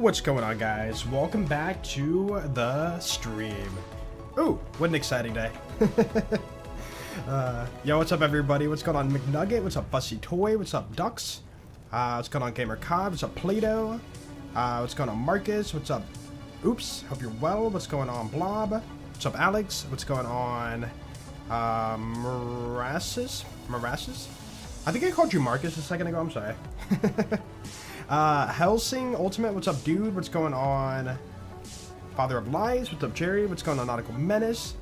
What's going on, guys? Welcome back to the stream. Ooh, what an exciting day. Yo, what's up, everybody? What's going on, McNugget? What's up, Fussy Toy? What's up, Ducks? What's going on, Gamer Cobb? What's up, Play-Doh? What's going on, Marcus? What's up? Oops, hope you're well. What's going on, Blob? What's up, Alex? What's going on, Morassus? I think I called you Marcus a second ago. I'm sorry. Helsing Ultimate, what's up, dude? What's going on? Father of Lies, what's up, Jerry? What's going on, Nautical Menace?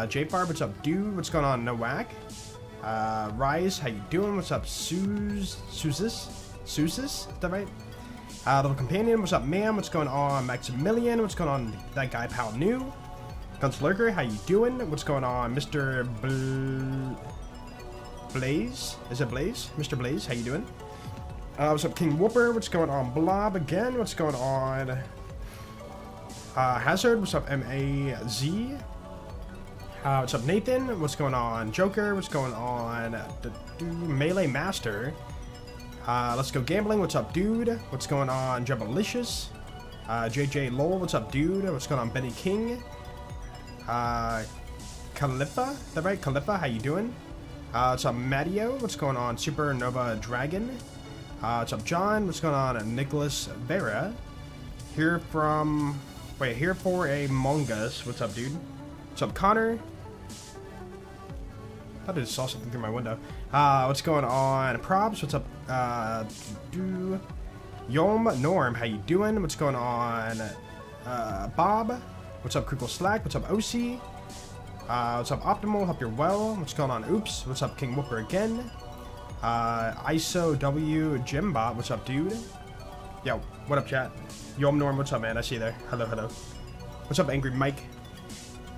J-Far, what's up, dude? What's going on, Nowak? Rise, how you doing? What's up, Susis? Is that right? Little Companion, what's up, ma'am? What's going on, Maximilian? What's going on, that guy, Pal New? Guns Lurker, how you doing? What's going on, Mr. Blaze? Is it Blaze? Mr. Blaze, how you doing? What's up, King Whooper? What's going on, Blob again? What's going on, Hazard? What's up, M-A-Z? What's up, Nathan? What's going on, Joker? What's going on, Melee Master? Let's go Gambling. What's up, dude? What's going on, Jebelicious? JJ Lowell. What's up, dude? What's going on, Benny King? Khalifa? Is that right? Khalifa, how you doing? What's up, Matteo? What's going on, Supernova Dragon? What's up, John? What's going on, Nicholas Vera? Here for Among Us. What's up, dude? What's up, Connor? I thought I just saw something through my window. What's going on, Probs? What's up, Yom Norm? How you doing? What's going on, Bob? What's up, Kukul Slack? What's up, OC? What's up, Optimal? Hope you're well. What's going on, Oops? What's up, King Whooper again? ISO W Jimbot, what's up, dude? Yo, what up, chat? Yom Norm, what's up, man? I see you there. Hello. What's up, Angry Mike?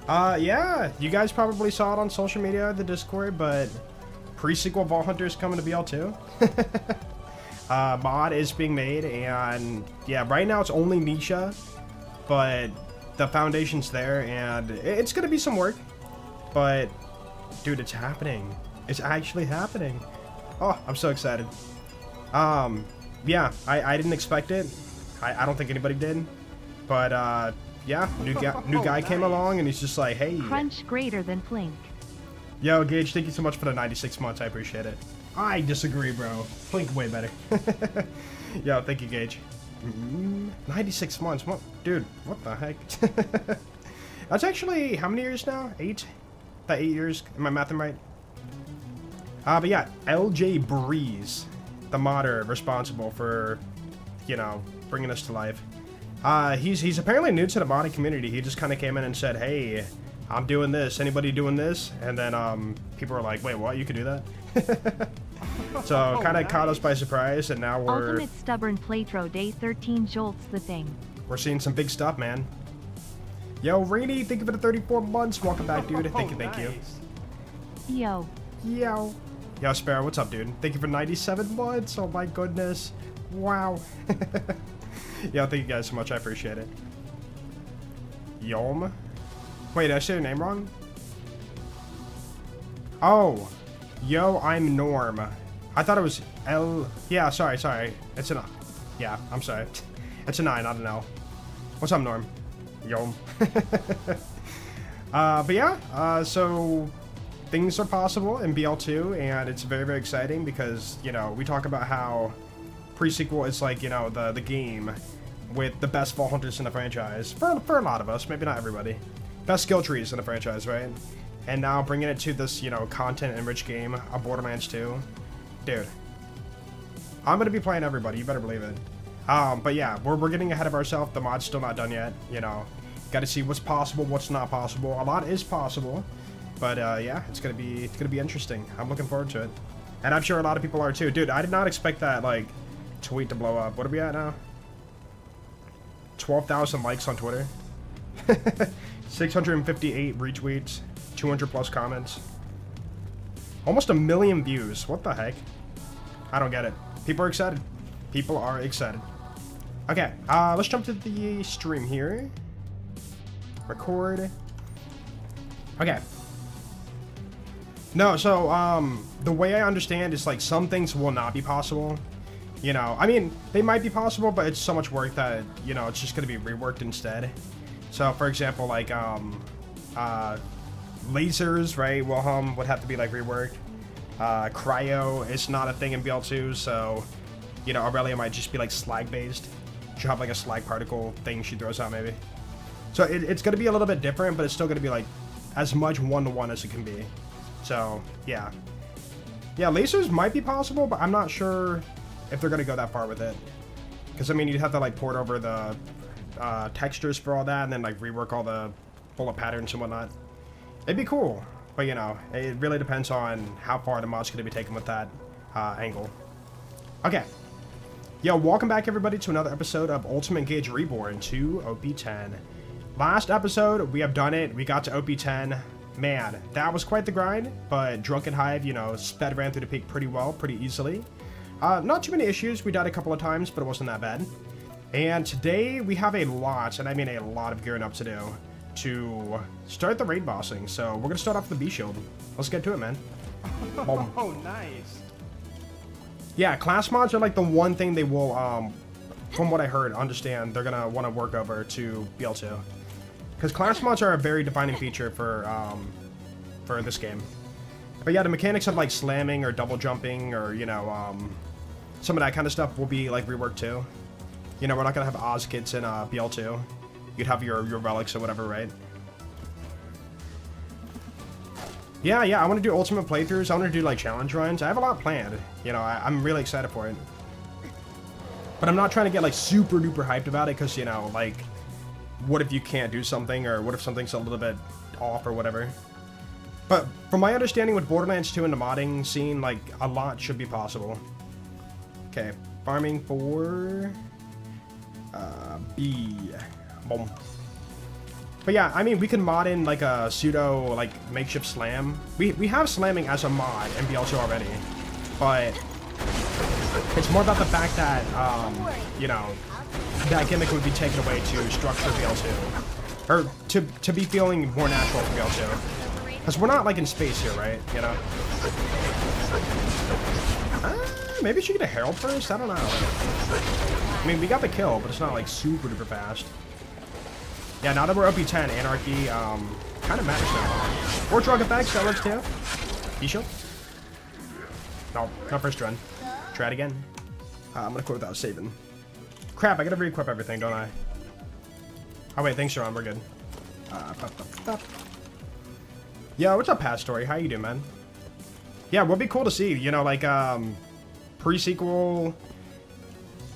Yeah, you guys probably saw it on social media, the Discord, but pre-sequel Vault Hunter is coming to BL2. Mod is being made, and yeah, right now it's only Nisha, but the foundation's there, and it's gonna be some work, but dude, it's happening. It's actually happening. Oh, I'm so excited. Yeah, I didn't expect it. I don't think anybody did. But, yeah, new guy Nice. came along and he's just like, hey. Crunch greater than Flink. Yo, Gaige, thank you so much for the 96 months. I appreciate it. I disagree, bro. Flink way better. Yo, thank you, Gaige. 96 months. What? Dude, what the heck? That's actually, how many years now? 8? That 8 years? Am I mathing right? But yeah, LJ Breeze, the modder responsible for, you know, bringing us to life. He's apparently new to the modding community. He just kind of came in and said, hey, I'm doing this. Anybody doing this? And then people were like, wait, what? You can do that? So kind of caught us by surprise, and now we're... Ultimate Stubborn Playthrough Day 13 jolts the thing. We're seeing some big stuff, man. Yo, Rainy, thank you for the 34 months. Welcome back, dude. Thank you. Yo. Yo, Sparrow, what's up, dude? Thank you for 97 months. Oh my goodness. Wow. Yo, thank you guys so much. I appreciate it. Yom? Wait, did I say your name wrong? Oh. Yo, I'm Norm. I thought it was L. Yeah, sorry. It's an I. Yeah, I'm sorry. It's an I, not an L. What's up, Norm? Yom. But yeah, so... things are possible in BL2, and it's very, very exciting because, you know, we talk about how pre-sequel is like, you know, the game with the best Vault Hunters in the franchise. For a lot of us, maybe not everybody. Best skill trees in the franchise, right? And now bringing it to this, you know, content-enriched game, a Borderlands 2. Dude. I'm going to be playing everybody, you better believe it. But yeah, we're getting ahead of ourselves. The mod's still not done yet, you know. Got to see what's possible, what's not possible. A lot is possible. But yeah, it's gonna be interesting. I'm looking forward to it, and I'm sure a lot of people are too. Dude, I did not expect that like tweet to blow up. What are we at now? 12,000 likes on Twitter, 658 retweets, 200 plus comments, almost 1 million views. What the heck? I don't get it. People are excited. People are excited. Okay, let's jump to the stream here. Record. Okay. No, so, the way I understand is, like, some things will not be possible. You know, I mean, they might be possible, but it's so much work that, you know, it's just going to be reworked instead. So, for example, like, lasers, right, would have to be, like, reworked. Cryo is not a thing in BL2, so, you know, Aurelia might just be, like, slag-based. She'll have, like, a slag particle thing she throws out, maybe. So, it's going to be a little bit different, but it's still going to be, like, as much one-to-one as it can be. So, yeah. Yeah, lasers might be possible, but I'm not sure if they're going to go that far with it. Because, I mean, you'd have to, like, port over the textures for all that and then, like, rework all the bullet patterns and whatnot. It'd be cool, but, you know, it really depends on how far the mod's going to be taken with that angle. Okay. Yo, welcome back, everybody, to another episode of Ultimate Gaige Reborn to OP10. Last episode, we have done it. We got to OP10. Man, that was quite the grind, but Drunken Hive, you know, sped ran through the peak pretty well, pretty easily. Not too many issues. We died a couple of times, but it wasn't that bad. And today we have a lot, and I mean a lot of gearing up to do to start the raid bossing. So we're gonna start off with the B shield. Let's get to it, man. Boom. Oh, nice. Yeah, class mods are like the one thing they will, from what I heard, understand they're gonna want to work over to BL2. Because class mods are a very defining feature for this game. But yeah, the mechanics of like slamming or double jumping or, you know, some of that kind of stuff will be like reworked too. You know, we're not gonna have Oz kits in BL2. You'd have your relics or whatever, right? Yeah, I want to do ultimate playthroughs. I want to do like challenge runs. I have a lot planned. You know, I'm really excited for it. But I'm not trying to get like super duper hyped about it because, you know, like, what if you can't do something, or what if something's a little bit off or whatever. But from my understanding with Borderlands 2 and the modding scene, like, a lot should be possible. Okay, farming for B. Boom. But yeah, I mean, we can mod in like a pseudo, like, makeshift slam. We have slamming as a mod in BL2 already, but it's more about the fact that, you know, that gimmick would be taken away to structure BL2. Or to be feeling more natural for BL2. Because we're not, like, in space here, right? You know? Maybe we should get a Herald first? I don't know. I mean, we got the kill, but it's not, like, super duper fast. Yeah, now that we're OP10, Anarchy, kind of matters now. Or drug effects, that works too. E-shield? No, not first run. Try it again. I'm gonna quit without saving. Crap, I gotta re-equip everything, don't I? Oh wait, thanks, Sharon, we're good. Yo, what's up, Pat Story? How you doing, man? Yeah, would be cool to see, you know, like, pre-sequel.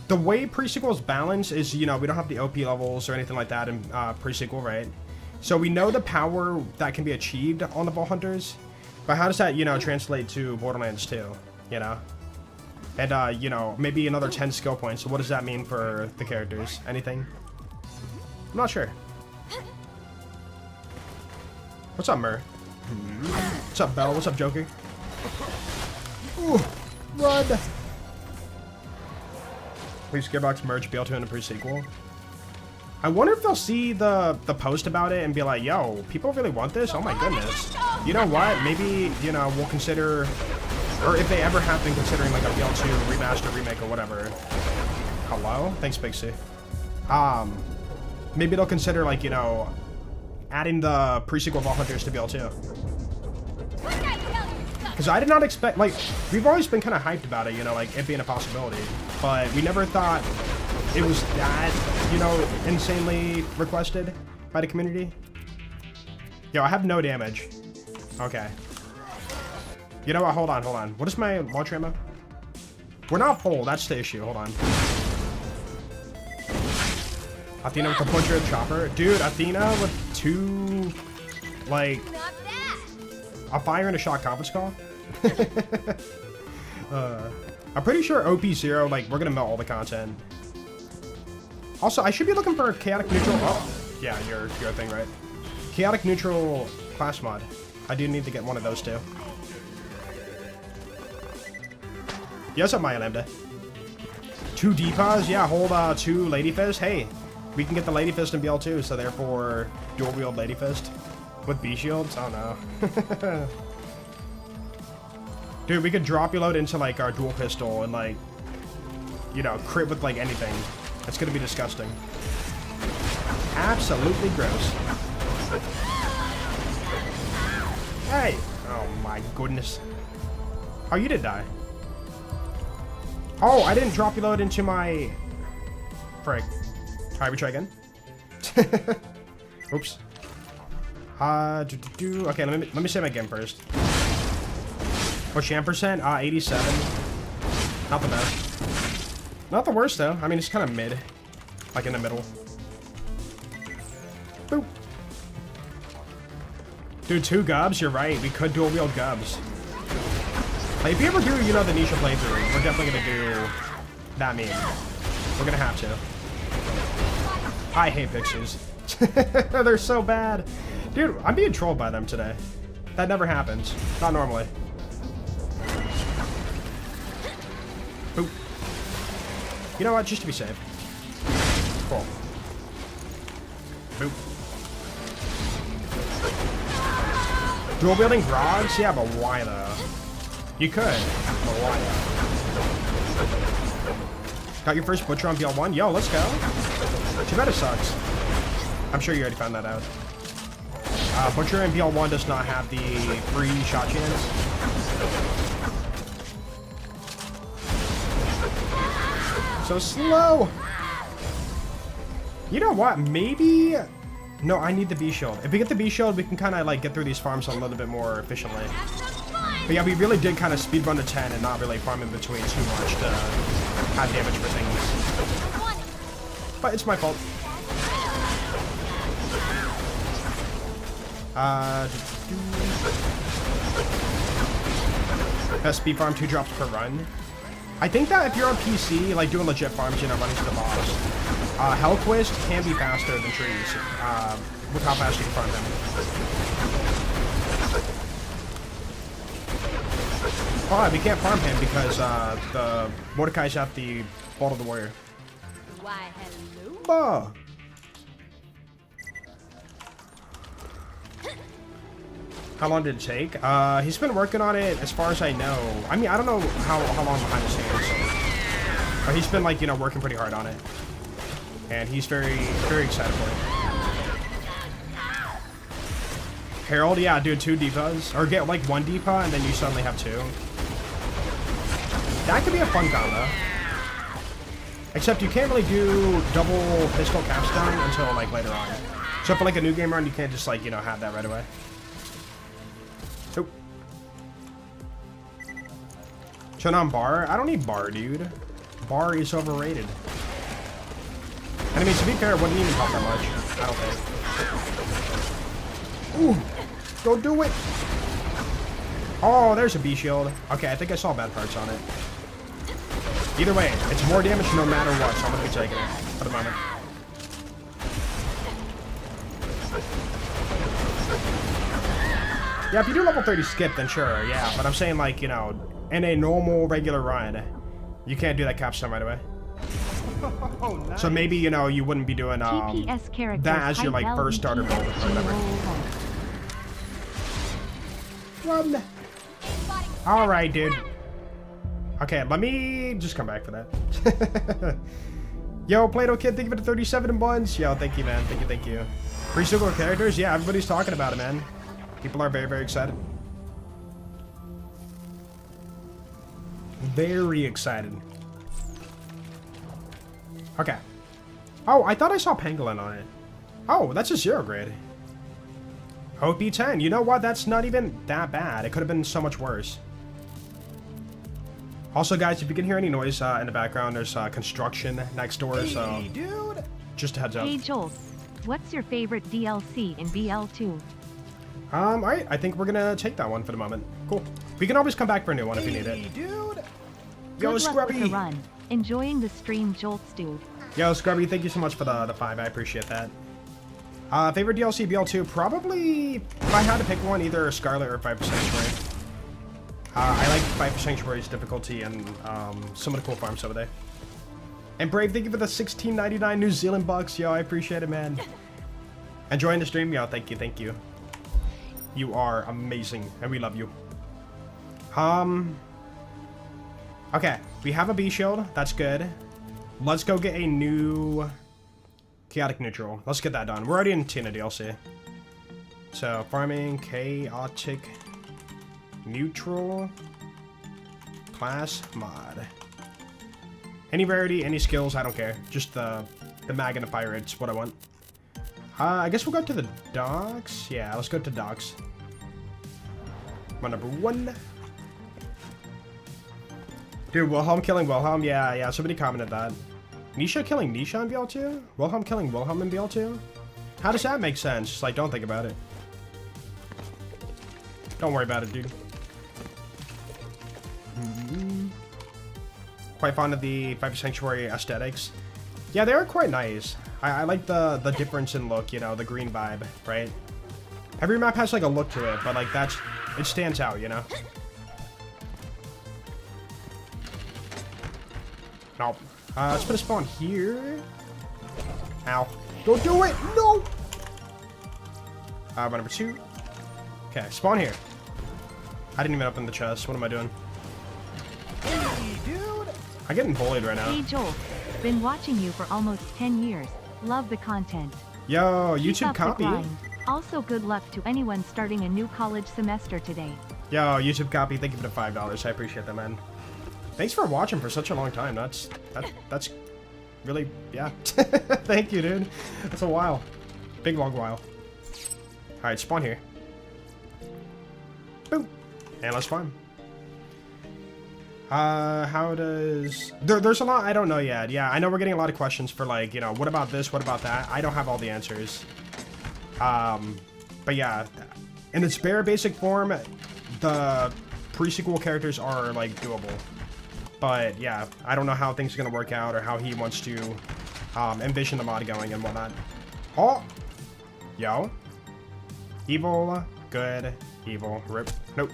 The way pre-sequel is balanced is, you know, we don't have the OP levels or anything like that in pre-sequel, right? So we know the power that can be achieved on the Vault Hunters, but how does that, you know, translate to Borderlands 2, you know? And, you know, maybe another 10 skill points. So what does that mean for the characters? Anything? I'm not sure. What's up, Mur? What's up, Bell? What's up, Joker? Ooh, run! Please Gearbox merge BL2 into pre-sequel. I wonder if they'll see the post about it and be like, yo, people really want this? Oh my goodness. You know what? Maybe, you know, we'll consider, or if they ever have been considering like a BL2 remaster, remake, or whatever. Hello? Thanks, Big C. Maybe they'll consider, like, you know, adding the pre-sequel Vault Hunters to BL2. Because I did not expect, like, we've always been kind of hyped about it, you know, like, it being a possibility. But we never thought it was that, you know, insanely requested by the community. Yo, I have no damage. Okay. You know what? Hold on. What is my launch ammo? We're not full. That's the issue. Hold on. Athena with a puncher chopper. Dude, Athena with two, like, a fire and a shot conference call? I'm pretty sure OP0, like, we're gonna melt all the content. Also, I should be looking for a chaotic neutral. Oh, yeah, your thing, right? Chaotic neutral class mod. I do need to get one of those too. Yes, up my Lambda. 2 Deepas? Yeah, hold 2 Lady Fist. Hey, we can get the Lady Fist in BL2, so therefore dual wield Lady Fist with B shields. Oh no. Dude, we could drop your load into like our dual pistol and like you know, crit with like anything. That's gonna be disgusting. Absolutely gross. Hey! Oh my goodness. Oh, you did die. Oh, I didn't drop reload into my... Frig. Alright, we try again. Oops. Okay, let me save my game first. What's your ampersand? 87. Not the best. Not the worst, though. I mean, it's kind of mid. Like, in the middle. Boop. Dude, 2 gubs? You're right. We could dual wield gubs. Like, if you ever do, you know, the Nisha playthrough, we're definitely gonna do that meme. We're gonna have to. I hate pixies. They're so bad. Dude, I'm being trolled by them today. That never happens. Not normally. Boop. You know what? Just to be safe. Cool. Boop. Dual wielding Grogs? Yeah, but why though? You could, but why though? Got your first Butcher on BL1? Yo, let's go. Too bad it sucks. I'm sure you already found that out. Butcher in BL1 does not have the free shot chance. So slow. You know what? Maybe... No, I need the B shield. If we get the B shield, we can kind of like get through these farms a little bit more efficiently. But yeah, we really did kind of speedrun to 10 and not really farm in between too much to have damage for things. But it's my fault. Best speed farm 2 drops per run. I think that if you're on PC, like doing legit farms, you know, running to the boss, Hellquist can be faster than trees with how fast you can farm him. Oh, we can't farm him because the Mordecai's at the Bolt of the Warrior. Why, hello? Oh. How long did it take? He's been working on it as far as I know. I mean, I don't know how long behind the scenes. But he's been, like, you know, working pretty hard on it. And he's very excited for it. Herald, yeah, do 2 Deepas. Or get, like, 1 Deepa and then you suddenly have 2. That could be a fun combo. Except you can't really do double pistol capstone until, like, later on. So for, like, a new game run, you can't just, like, you know, have that right away. Turn on bar? I don't need bar, dude. Bar is overrated. And I mean, to be fair, it wouldn't even help that much. I don't think. Ooh! Don't do it! Oh, there's a B shield. Okay, I think I saw bad parts on it. Either way, it's more damage no matter what, so I'm gonna be taking it for the moment. Yeah, if you do level 30 skip, then sure, yeah. But I'm saying, like, you know, in a normal, regular run, you can't do that capstone right away. Oh, nice. So maybe, you know, you wouldn't be doing that as your, like, first starter build or whatever. Run! Alright, dude. Okay, let me just come back for that. Yo, Play-Doh Kid, thank you for the 37 buns. Yo, thank you, man. Thank you. Free single characters? Yeah, everybody's talking about it, man. People are very excited. Very excited. Okay. Oh, I thought I saw Pangolin on it. Oh, that's a 0 grade. Hope B10. You know what? That's not even that bad. It could have been so much worse. Also, guys, if you can hear any noise in the background, there's construction next door, so... Hey, dude. Just a heads up. Hey Joel, what's your favorite DLC in BL2? Alright, I think we're gonna take that one for the moment. Cool. We can always come back for a new one if you need it. Hey, dude. Yo, Good luck with the Scrubby! run. Enjoying the stream, Jolts dude. Yo, Scrubby, thank you so much for the 5. I appreciate that. Favorite DLC BL2? Probably, if I had to pick one, either Scarlet or 5% Sanctuary. I like 5% Sanctuary's difficulty and some of the cool farms over there. And Brave, thank you for the $16.99 New Zealand bucks. Yo, I appreciate it, man. Enjoying the stream? Yo, thank you. You are amazing, and we love you. Okay, we have a B shield. That's good. let's go get a new chaotic neutral. Let's get that done. We're already in Tina DLC. So, farming chaotic neutral class mod. Any rarity, any skills, I don't care. Just the magnifier, it's what I want. I guess we'll go to the docks. Yeah, let's go to docks. My number 1. Dude, Wilhelm killing Wilhelm. Yeah, somebody commented that. Nisha killing Nisha in BL2? Wilhelm killing Wilhelm in BL2? How does that make sense? Just like, don't think about it. Don't worry about it, dude. Quite fond of the Viper Sanctuary aesthetics. Yeah, they are quite nice. I like the difference in look, you know, the green vibe, right? Every map has like a look to it, but like it stands out, you know? Nope. Let's put a spawn here. Ow. Don't do it! No! My number 2. Okay, spawn here. I didn't even open the chest. What am I doing? Hey, dude! I'm getting bullied right now. Hey Joel, been watching you for almost 10 years. Love the content. Yo, Keep YouTube up the copy. grind. Also, good luck to anyone starting a new college semester today. Yo, YouTube copy. Thank you for the $5. I appreciate that, man. Thanks for watching for such a long time. That's really, yeah. Thank you, dude. That's a while. Big long while. All right, spawn here. Boom. And let's farm. How does... There's a lot I don't know yet. Yeah, I know we're getting a lot of questions for like, you know, what about this? What about that? I don't have all the answers. But yeah, in its bare basic form, the pre-sequel characters are like doable. But yeah, I don't know how things are gonna work out or how he wants to envision the mod going and whatnot. Oh! Yo. Evil, good, evil, rip. Nope.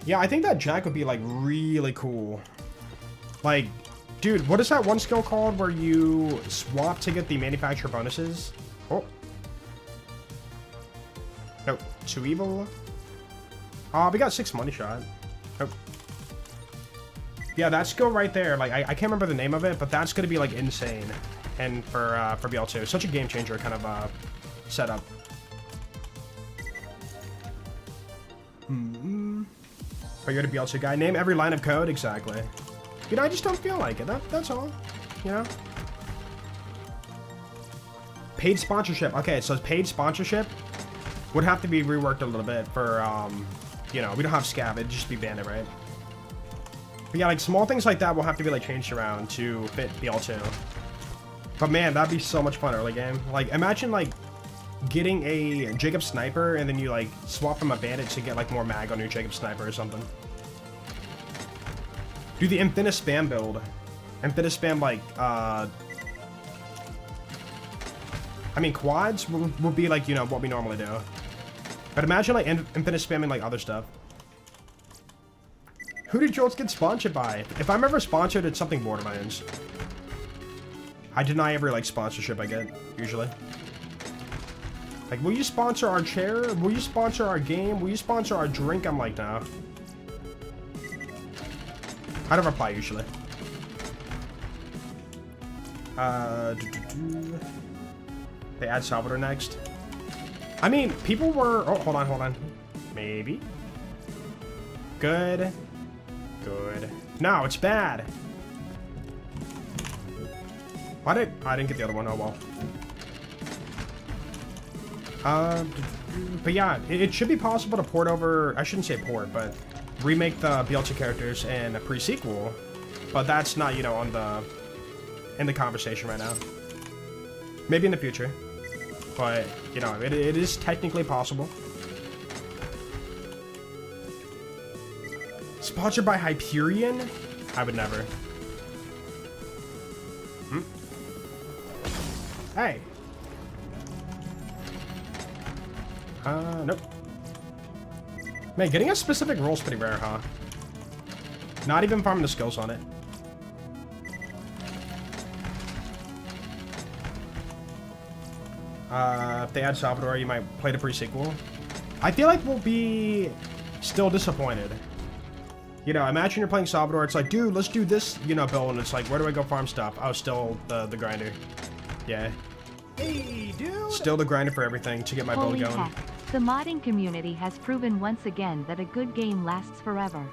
Yeah, I think that Jack would be like really cool. Like, dude, what is that one skill called where you swap to get the manufacturer bonuses? Oh. Nope. 2 evil. We got 6 money shot. Nope. Yeah, that skill right there, like, I can't remember the name of it, but that's gonna be like insane. And for BL2, such a game changer kind of setup. But you're the BL2 guy. Name every line of code, exactly. You know, I just don't feel like it. That's all. You know. Paid sponsorship. Okay, so paid sponsorship would have to be reworked a little bit for you know, we don't have Scab, it'd just be Bandit, right? But yeah, like small things like that will have to be like changed around to fit BL2. But man, that'd be so much fun early game. Like imagine like getting a Jacob Sniper and then you like swap from a Bandit to get like more mag on your Jacob Sniper or something. Do the Infinite Spam build. Infinite Spam like I mean quads will be like, you know, what we normally do. But imagine like infinite spamming like other stuff. Who did Jolts get sponsored by? If I'm ever sponsored, it's something Borderlands. I deny every like sponsorship I get, usually. Like, will you sponsor our chair? Will you sponsor our game? Will you sponsor our drink? I'm like, no. I don't reply usually. They add Salvador next. I mean, people were... Oh, hold on. Maybe. Good. Good. No, it's bad. I didn't get the other one. Oh, well. But yeah, it should be possible to port over... I shouldn't say port, but remake the BL2 characters in a pre-sequel. But that's not, you know, in the conversation right now. Maybe in the future. But, you know, it is technically possible. Sponsored by Hyperion? I would never. Hey. Nope. Man, getting a specific role's pretty rare, huh? Not even farming the skills on it. If they add Salvador, you might play the pre-sequel. I feel like we'll be still disappointed. You know, imagine you're playing Salvador. It's like, dude, let's do this, you know, build. And it's like, where do I go farm stuff? Oh, still the grinder. Yeah. Hey, dude. Still the grinder for everything to get my build Holy going. heck. The modding community has proven once again that a good game lasts forever.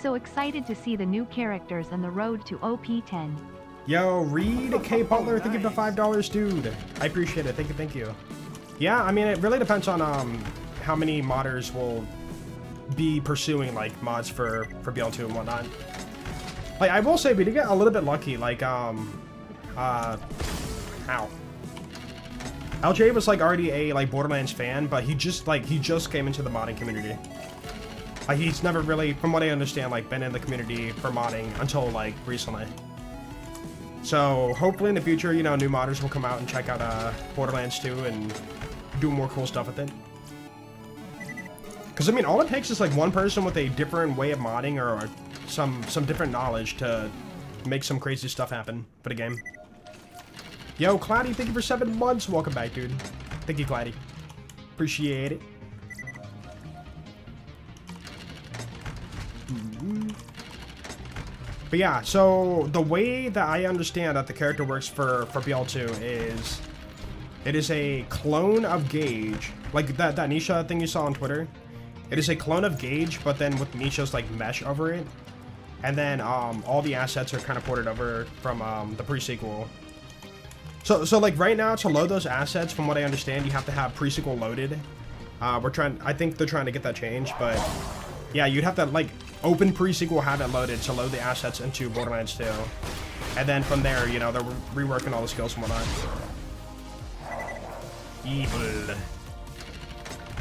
So excited to see the new characters and the road to OP10. Yo, Reed K. Butler, thank you for the $5, dude. I appreciate it. Thank you. Yeah, I mean, it really depends on how many modders will be pursuing like mods for BL2 and whatnot. Like, I will say we did get a little bit lucky. Like, LJ was like already a like Borderlands fan, but he just came into the modding community. Like, he's never really, from what I understand, like been in the community for modding until like recently. So hopefully in the future, you know, new modders will come out and check out Borderlands 2 and do more cool stuff with it. Because I mean, all it takes is like one person with a different way of modding or some different knowledge to make some crazy stuff happen for the game. Yo, Cloudy, thank you for 7 months. Welcome back, dude. Thank you, Cloudy. Appreciate it. But yeah, so the way that I understand that the character works for BL2 is it is a clone of Gaige. Like that Nisha thing you saw on Twitter. It is a clone of Gaige, but then with Nisha's like mesh over it. And then all the assets are kind of ported over from the pre-sequel. So like right now to load those assets, from what I understand, you have to have pre-sequel loaded. I think they're trying to get that changed, but yeah, you'd have to like open pre-sequel, have it loaded to load the assets into Borderlands 2. And then from there, you know, they're reworking all the skills and whatnot. Evil.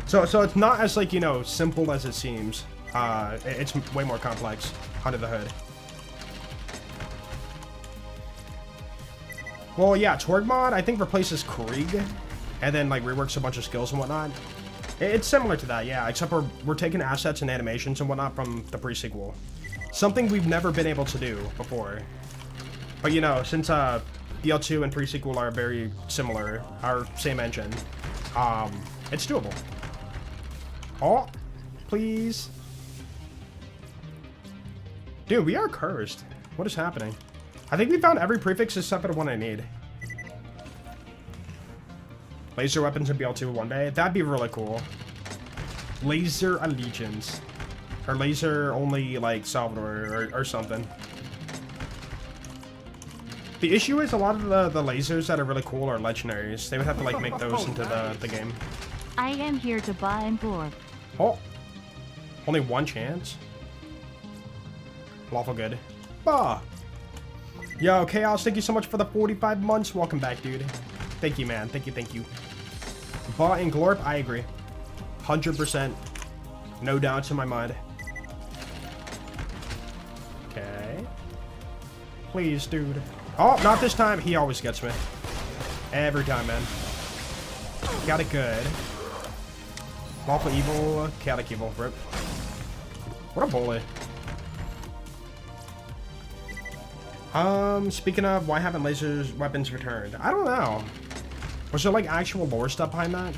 So it's not as like, you know, simple as it seems. It's way more complex under the hood. Well, yeah, Torg mod, I think replaces Krieg, and then like reworks a bunch of skills and whatnot. It's similar to that, yeah, except we're taking assets and animations and whatnot from the pre-sequel. Something we've never been able to do before. But you know, since BL2 and pre-sequel are very similar, our same engine, it's doable. Oh, please. Dude, we are cursed. What is happening? I think we found every prefix except for the one I need. Laser weapons in BL2 one day? That'd be really cool. Laser allegiance. Or laser only, like, Salvador or something. The issue is a lot of the lasers that are really cool are legendaries. They would have to, like, make those into the game. I am here to buy and glorp. Oh. Only one chance? Lawful good. Bah! Yo, Chaos, thank you so much for the 45 months. Welcome back, dude. Thank you, man. Thank you. Ba and Glorp, I agree. 100%. No doubts in my mind. Okay. Please, dude. Oh, not this time. He always gets me. Every time, man. Got it good. Lawful evil, chaotic evil. Rip. What a bully. Speaking of, why haven't lasers weapons returned? I don't know. Was there like actual lore stuff behind that?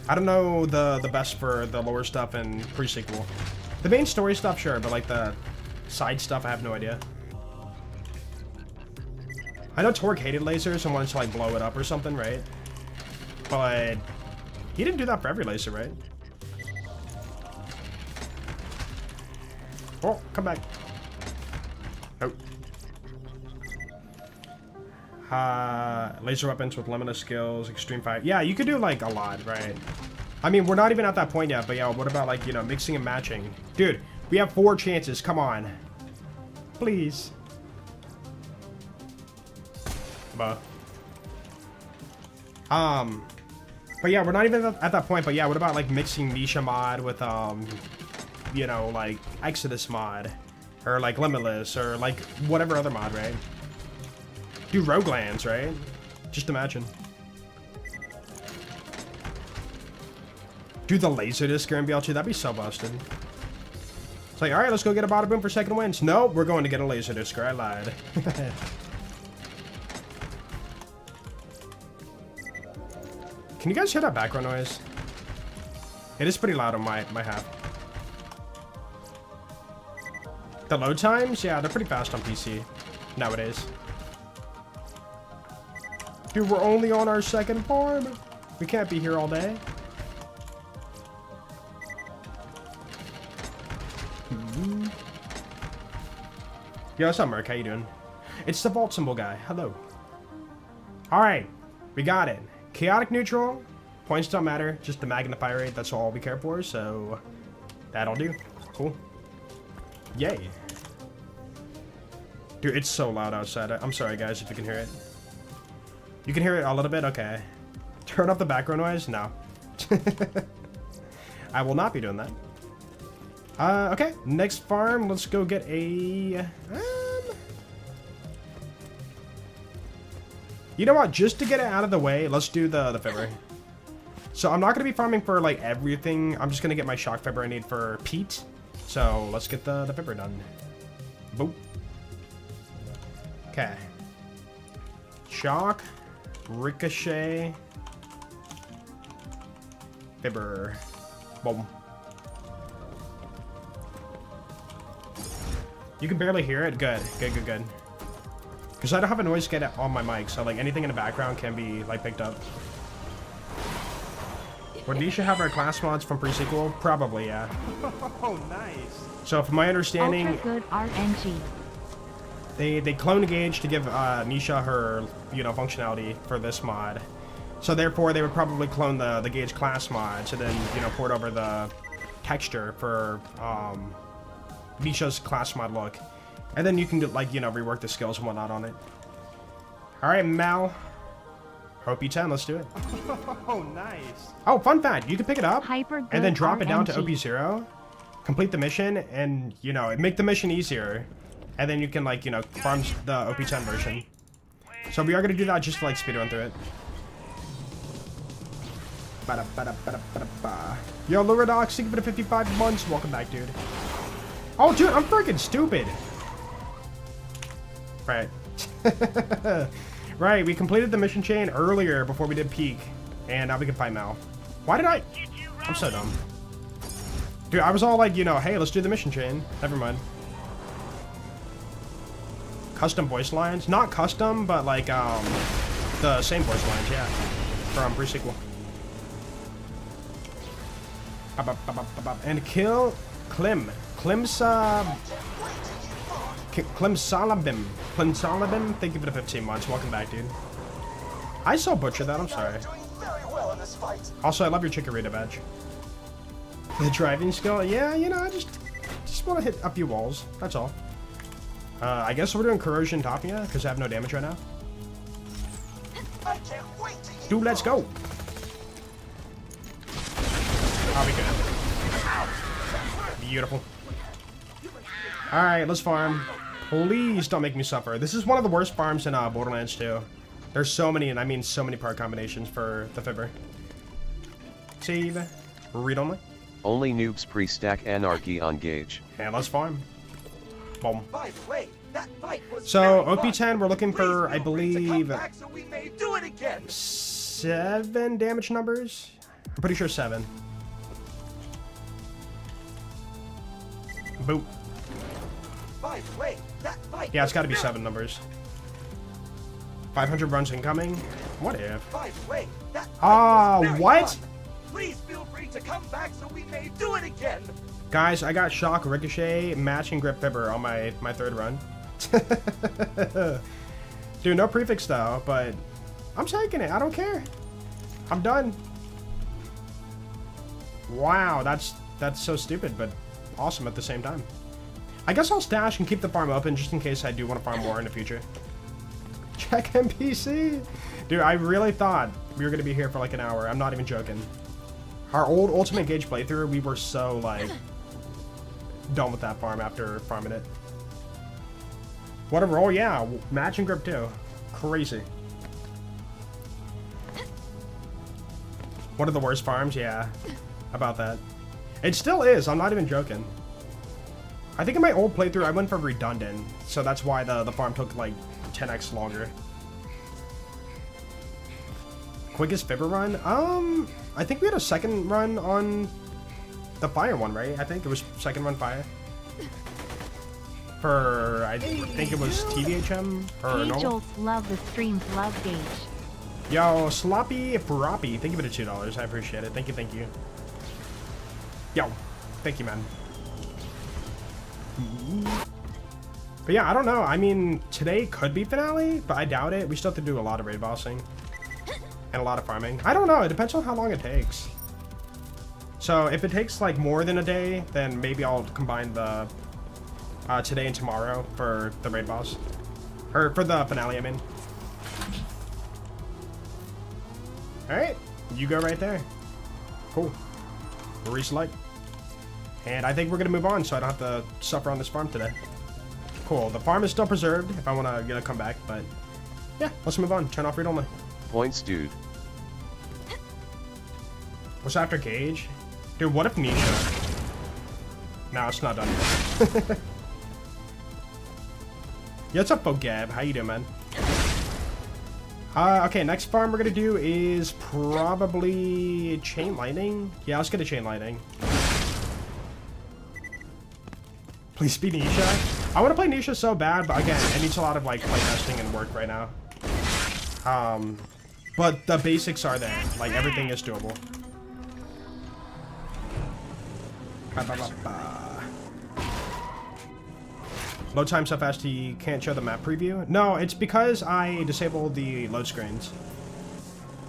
I don't know the best for the lore stuff in pre-sequel. The main story stuff, sure, but like the side stuff, I have no idea. I know Torg hated lasers and wanted to like blow it up or something, right? But he didn't do that for every laser, right? Oh, come back. Oh. Laser weapons with limitless skills, extreme fire. Yeah, you could do like a lot, right? I mean, we're not even at that point yet, but yeah, what about like, you know, mixing and matching? Dude, we have 4 chances, come on. Please. But yeah, we're not even at that point, but yeah, what about like mixing Nisha mod with, you know, like Exodus mod? Or like Limitless, or like whatever other mod, right? Do Roguelands, right? Just imagine. Do the Laserdisc in BL2, that'd be so busted. It's like, alright, let's go get a bada boom for second wins. No, we're going to get a Laserdisc, I lied. Can you guys hear that background noise? It is pretty loud on my half. The load times? Yeah, they're pretty fast on PC nowadays. Dude, we're only on our second farm. We can't be here all day. Yo, what's up, Merc? How you doing? It's the Vault Symbol guy. Hello. Alright, we got it. Chaotic neutral. Points don't matter. Just the magnify rate. That's all we care for. So, that'll do. Cool. Yay. Dude, it's so loud outside. I'm sorry, guys, if you can hear it. You can hear it a little bit? Okay. Turn off the background noise? No. I will not be doing that. Okay. Next farm. Let's go get a... You know what? Just to get it out of the way, let's do the Fibber. So I'm not going to be farming for, like, everything. I'm just going to get my Shock Fibber I need for Pete. So let's get the Fibber done. Boop. Okay. Shock. Ricochet. Fibber. Boom. You can barely hear it? Good. Good, good, good. Because I don't have a noise gate on my mic, so like anything in the background can be like picked up. Would Nisha have our class mods from pre-sequel? Probably, yeah. Oh, nice. So from my understanding, Ultra good RNG. they cloned Gaige to give Nisha her, you know, functionality for this mod. So therefore, they would probably clone the Gaige class mod, so then, you know, port over the texture for Nisha's class mod look. And then you can, like, you know, rework the skills and whatnot on it. Alright, Mal. OP10, let's do it. Oh, nice. Oh, fun fact, you can pick it up Hyper and then good drop it down to RNG. OP0, complete the mission, and, you know, make the mission easier. And then you can, like, you know, farm the OP10 version. So we are going to do that just to, like, speedrun through it. Ba-da-ba-da-ba-da-ba-da-ba. Yo, Luradox, thank you for the 55 months. Welcome back, dude. Oh, dude, I'm freaking stupid. Right. Right, we completed the mission chain earlier before we did peak. And now we can fight Mal. Why did I... I'm so dumb. Dude, I was all like, you know, hey, let's do the mission chain. Never mind. Custom voice lines? Not custom, but like, the same voice lines, yeah. From pre-sequel. And kill Klim. Klimsalabim. Klimsalabim, thank you for the 15 months. Welcome back, dude. I so butchered that, I'm sorry. Also, I love your Chikorita badge. The driving skill? Yeah, you know, I just want to hit a few walls. That's all. I guess we're doing Corrosion Topia, because I have no damage right now. Dude, let's go! I'll be good. Beautiful. Alright, let's farm. Please don't make me suffer. This is one of the worst farms in Borderlands 2. There's so many, and I mean so many part combinations for the Fibber. Save. Read only. Only noobs pre-stack anarchy on Gaige. And let's farm. Boom. By the way, that fight was So, very fun. OP10, we're looking for, I Please feel free to come believe, back so we may do it again. 7 damage numbers? I'm pretty sure 7. Boop. By the way, that fight Yeah, it's was gotta be very- 7 numbers. 500 runs incoming? What if? By the way, that fight Ah, was very what? fun. Please feel free to come back so we may do it again. Guys, I got Shock, Ricochet, Matching Grip Fibber on my 3rd run. Dude, no prefix though, but I'm taking it. I don't care. I'm done. Wow, that's so stupid, but awesome at the same time. I guess I'll stash and keep the farm open just in case I do want to farm more in the future. Check NPC. Dude, I really thought we were going to be here for like an hour. I'm not even joking. Our old Ultimate Gaige playthrough, we were so, like, done with that farm after farming it. What a roll, yeah. Matching grip, too. Crazy. One of the worst farms, yeah. About that. It still is, I'm not even joking. I think in my old playthrough, I went for redundant, so that's why the farm took, like, 10x longer. Quickest Fibber run? I think we had a second run on the fire one, right? I think it was second run fire. for, I think it was TVHM or Hey normal. Jolts love the streams, love Gaige. Yo, Sloppy Proppy, thank you for the $2. I appreciate it. Thank you, thank you. Yo, thank you, man. But yeah, I don't know. I mean, today could be finale, but I doubt it. We still have to do a lot of raid bossing and a lot of farming. I don't know. It depends on how long it takes. So if it takes like more than a day, then maybe I'll combine the today and tomorrow for the raid boss. Or for the finale, I mean. Alright, you go right there. Cool. Reselect. And I think we're gonna move on so I don't have to suffer on this farm today. Cool, the farm is still preserved if I wanna come back, but yeah, let's move on. Turn off read only. Points, dude. What's after Gaige? Dude, what if Nisha? No, it's not done yet. Yeah, what's up, Fogab? How you doing, man? Okay, next farm we're gonna do is probably Chain Lightning. Yeah, let's get a Chain Lightning. Please be Nisha. I want to play Nisha so bad, but again, it needs a lot of like playtesting and work right now. But the basics are there. Like everything is doable. Load time so fast he can't show the map preview. No, it's because I disabled the load screens.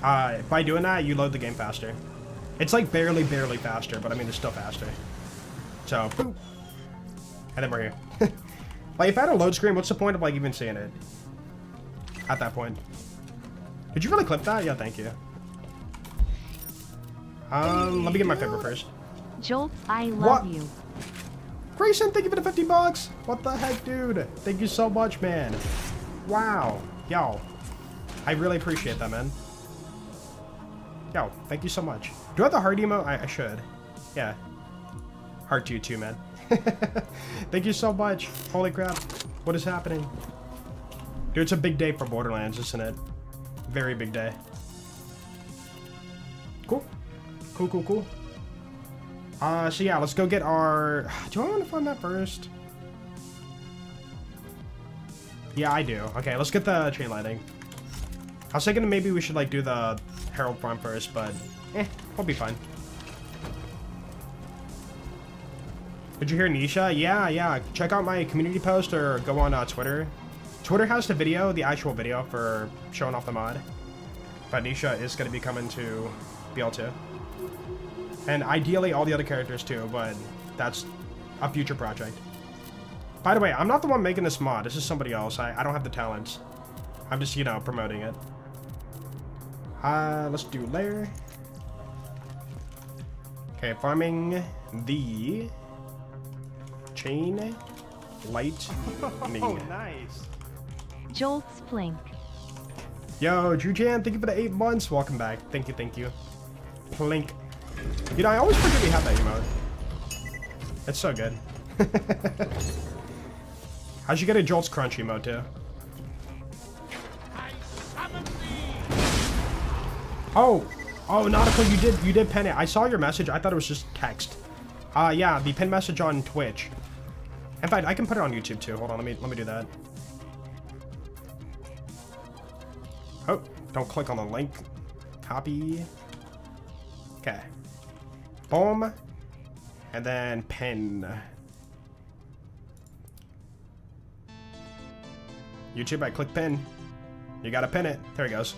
By doing that, you load the game faster. It's like barely faster, but I mean it's still faster. So, boop. And then we're here. Like if I had a load screen, what's the point of like even seeing it? At that point. Did you really clip that? Yeah, thank you. Let me get my paper first. Jolts, I love What? you. Grayson, thank you for the 50 bucks. What the heck, dude? Thank you so much, man. Wow. Yo. I really appreciate that, man. Yo, thank you so much. Do I have the heart emote? I should. Yeah. Heart to you too, man. Thank you so much. Holy crap. What is happening? Dude, it's a big day for Borderlands, isn't it? Very big day. Cool. Cool. So yeah, let's go get our... Do I want to find that first? Yeah, I do. Okay, let's get the Chain Lightning. I was thinking maybe we should like do the Herald farm first, but we'll be fine. Did you hear Nisha? Yeah. Check out my community post or go on Twitter. Twitter has the video, the actual video for showing off the mod. But Nisha is going to be coming to BL2. And ideally all the other characters too, but that's a future project. By the way, I'm not the one making this mod. This is somebody else. I don't have the talents. I'm just, you know, promoting it. Let's do lair. Okay, farming the Chain Lightning. Oh, nice. Jolts Plink. Yo, Jujan, thank you for the 8 months. Welcome back. Thank you. Plink. You know, I always forget we have that emote. It's so good. How'd you get a Jolts Crunch emote too? Oh, Nautical, you did pen it. I saw your message. I thought it was just text. Yeah, the pin message on Twitch. In fact, I can put it on YouTube too. Hold on, let me do that. Oh, don't click on the link. Copy. Okay. Boom. And then pin. YouTube, I click pin. You gotta pin it. There it goes.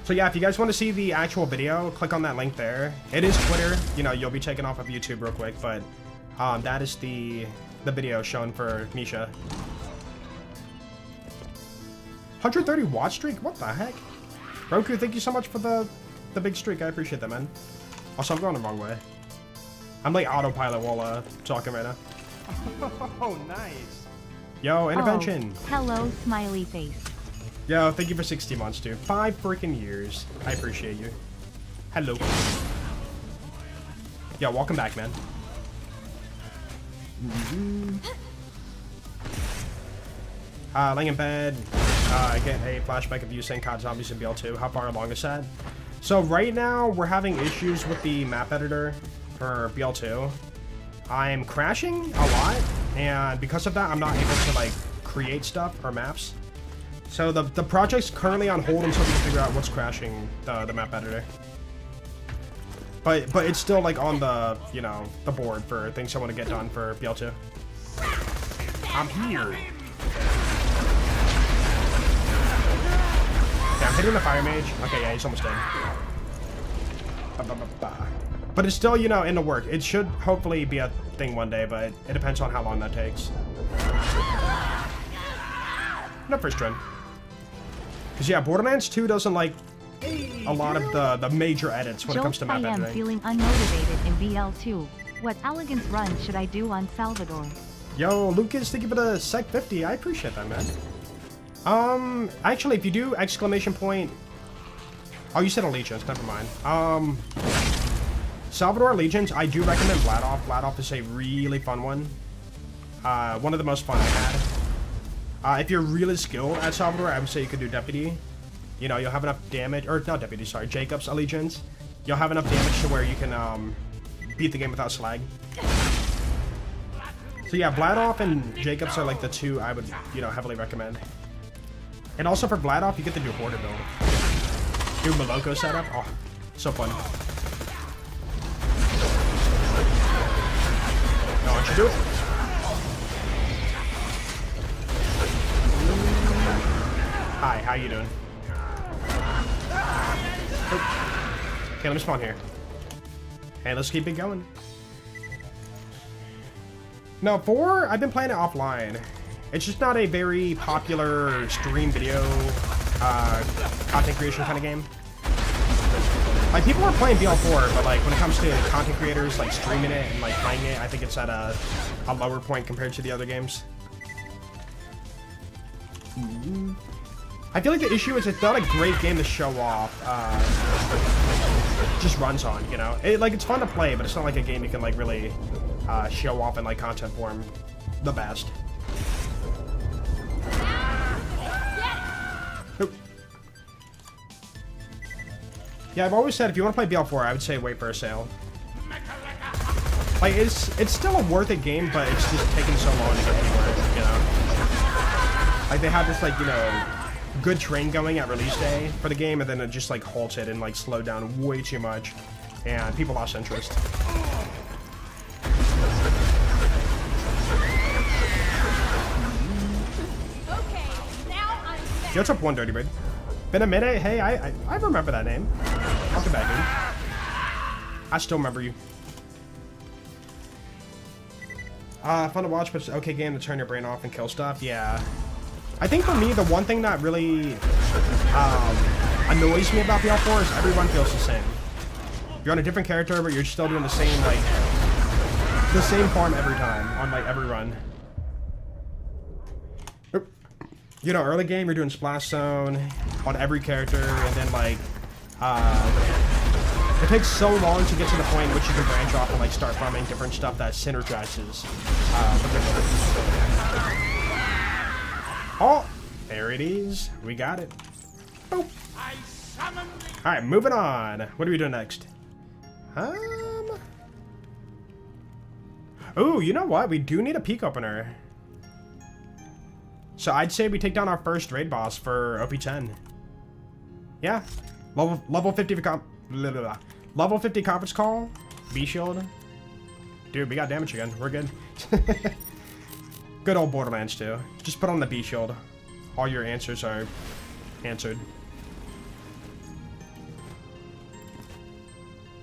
So yeah, if you guys want to see the actual video, click on that link there. It is Twitter. You know, you'll be taken off of YouTube real quick, but that is the video shown for Nisha. 130 watch streak? What the heck? Roku, thank you so much for the big streak. I appreciate that, man. Also, I'm going the wrong way. I'm like autopilot while talking right now. Oh, nice. Yo, intervention. Oh, hello, smiley face. Yo, thank you for 60 months, dude. 5 freaking years. I appreciate you. Hello. Yo, welcome back, man. Laying in bed. I get a flashback of you saying COD Zombies in BL2. How far along is that? So right now, we're having issues with the map editor for BL2. I'm crashing a lot. and because of that, I'm not able to like create stuff or maps. So the project's currently on hold until we can figure out what's crashing the map editor. But it's still like on the, you know, the board for things I want to get done for BL2. I'm here. Okay, I'm hitting the fire mage. Okay, yeah, he's almost dead. But it's still, you know, in the work. It should hopefully be a thing one day, but it depends on how long that takes. No first trend. Because yeah, Borderlands 2 doesn't like a lot of the major edits when it comes to map editing. I am feeling unmotivated in BL2. What elegance run should I do on Salvador? Yo, Lucas, thank you for the Sec 50. I appreciate that, man. Actually, if you do exclamation point... Oh, you said Allegiance, never mind. Salvador Allegiance, I do recommend Vladoff. Vladoff is a really fun one. One of the most fun I've had. If you're really skilled at Salvador, I would say you could do Deputy. You know, you'll have enough damage, or not Deputy, sorry, Jacob's Allegiance. You'll have enough damage to where you can beat the game without slag. So yeah, Vladoff and Jacobs are like the two I would, you know, heavily recommend. And also for Vladoff, you get to do Hoarder build. Do Moloko setup. Oh, so fun. No, why don't you do it? Hi, how you doing? Okay, let me spawn here. Hey, let's keep it going. No, 4, I've been playing it offline. It's just not a very popular stream video content creation kind of game. Like, people are playing BL4, but like when it comes to content creators like streaming it and like playing it, I think it's at a lower point compared to the other games. I feel like the issue is it's not a great game to show off. Just runs on, you know. It's fun to play, but it's not like a game you can like really show off in like content form the best. Oop. Yeah, I've always said if you want to play BL4, I would say wait for a sale. Like it's still a worth it game, but it's just taking so long to get anywhere, you know. Like they have this like, you know, good train going at release day for the game, and then it just like halted and like slowed down way too much, and people lost interest. Okay, now I'm back. Yo, what's up, One Dirty Bird? Been a minute. Hey, I remember that name. Welcome back, dude. I still remember you. Fun to watch, but it's an okay game to turn your brain off and kill stuff. Yeah. I think for me, the one thing that really annoys me about BL4 is everyone feels the same. You're on a different character, but you're still doing the same, like, the same farm every time on, like, every run. Oop. You know, early game, you're doing Splash Zone on every character, and then, like, it takes so long to get to the point in which you can branch off and, like, start farming different stuff that synergizes with the Oh, there it is. We got it. Boop. Alright, moving on. What are we doing next? Ooh, you know what? We do need a peak opener. So I'd say we take down our first raid boss for OP10. Yeah. Level 50 for level 50 conference call. B shield. Dude, we got damage again. We're good. Good old Borderlands 2. Just put on the B shield. All your answers are answered.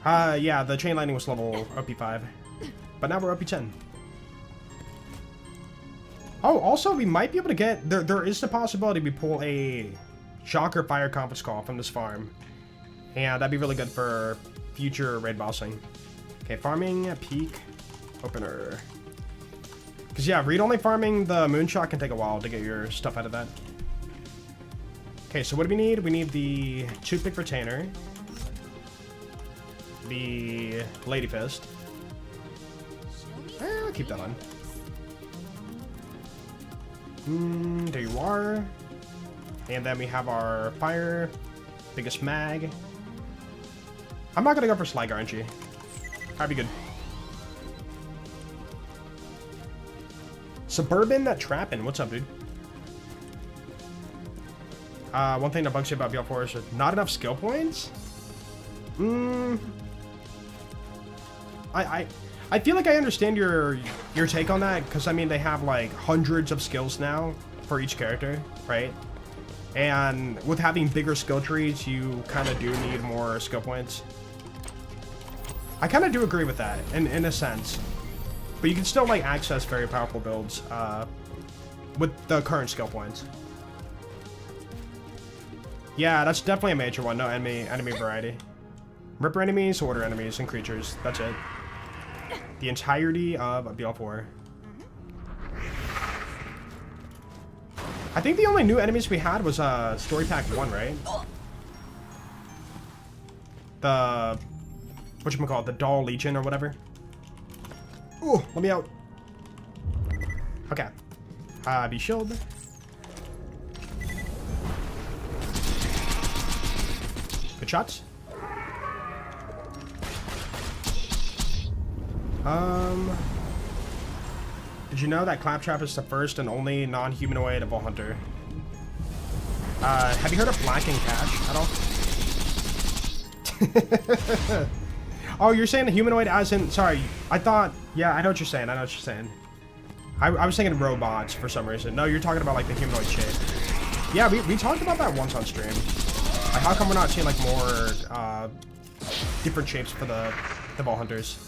Yeah, the chain lightning was level OP5. But now we're OP10. Oh, also, we might be able to get... There is the possibility we pull a Shocker Fire Conference Call from this farm. And that'd be really good for future raid bossing. Okay, farming, peak, opener. Because, yeah, read-only farming the Moonshot can take a while to get your stuff out of that. Okay, so what do we need? We need the Toothpick Retainer. The Lady Fist. I'll keep that on. There you are. And then we have our Fire. Biggest Mag. I'm not going to go for Slag RNG. That'd be good. Suburban Trappin', what's up, dude? One thing that bugs you about BL4 is not enough skill points? I feel like I understand your take on that, because I mean they have like hundreds of skills now for each character, right? And with having bigger skill trees, you kind of do need more skill points. I kind of do agree with that in a sense, but you can still like access very powerful builds with the current skill points. Yeah, that's definitely a major one. No enemy variety. Ripper enemies, order enemies, and creatures. That's it. The entirety of BL4. I think the only new enemies we had was Story Pack 1, right? The whatchamacallit, the Doll Legion or whatever. Ooh, let me out. Okay. Be shield. Good shots. Did you know that Claptrap is the first and only non-humanoid of all hunter? Have you heard of Black and Cash at all? Oh, you're saying the humanoid as in... Sorry, I thought... Yeah, I know what you're saying. I know what you're saying. I was thinking robots for some reason. No, you're talking about like the humanoid shape. Yeah, we talked about that once on stream. Like, how come we're not seeing like more different shapes for the ball hunters?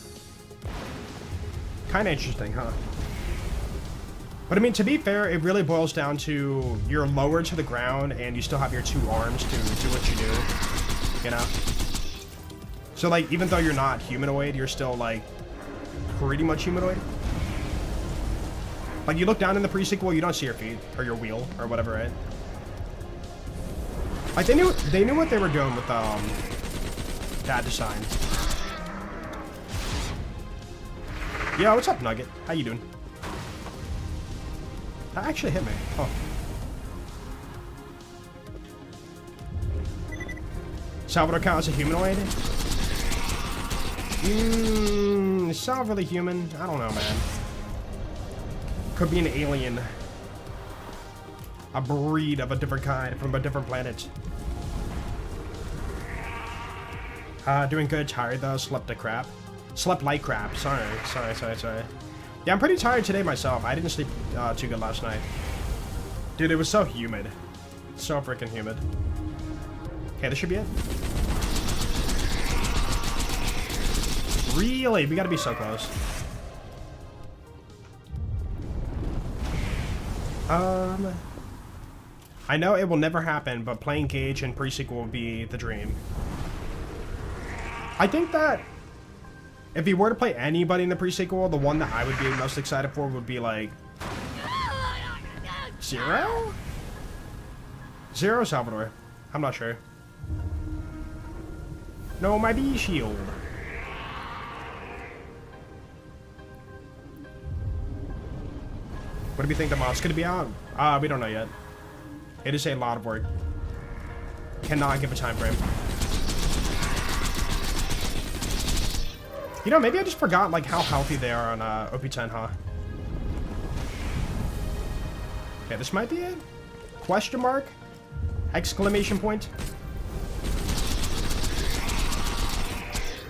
Kind of interesting, huh? But I mean, to be fair, it really boils down to you're lower to the ground and you still have your two arms to do what you do, you know? So like, even though you're not humanoid, you're still like pretty much humanoid. Like, you look down in the pre-sequel, you don't see your feet or your wheel or whatever, right? Like, they knew what they were doing with that design. Yo, what's up, Nugget? How you doing? That actually hit me. Oh. Salvador count as a humanoid? Is not really human. I don't know, man. Could be an alien. A breed of a different kind from a different planet. Doing good. Tired though. Slept like crap. Slept like crap. Sorry. Yeah, I'm pretty tired today myself. I didn't sleep too good last night. Dude, it was so humid. So freaking humid. Okay, this should be it. Really? We gotta be so close. I know it will never happen, but playing Gaige in pre-sequel will be the dream. I think that if you were to play anybody in the pre-sequel, the one that I would be most excited for would be like... Zero? Zero Salvador. I'm not sure. No, my bee shield. What do we think the mod's gonna be out? We don't know yet. It is a lot of work. Cannot give a time frame. You know, maybe I just forgot like how healthy they are on OP10, huh? Okay, this might be it. Question mark? Exclamation point?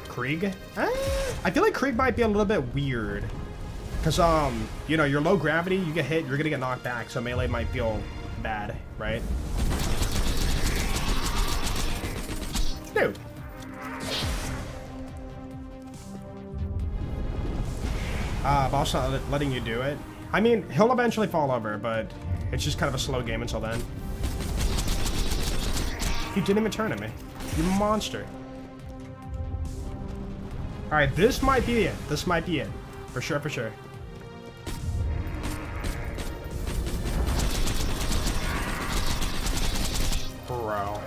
Krieg? I feel like Krieg might be a little bit weird. Because, you know, you're low gravity, you get hit, you're gonna get knocked back, so melee might feel bad, right? Dude. Boss not letting you do it. I mean, he'll eventually fall over, but it's just kind of a slow game until then. He didn't even turn at me. You monster. Alright, this might be it. This might be it. For sure, for sure. Bro.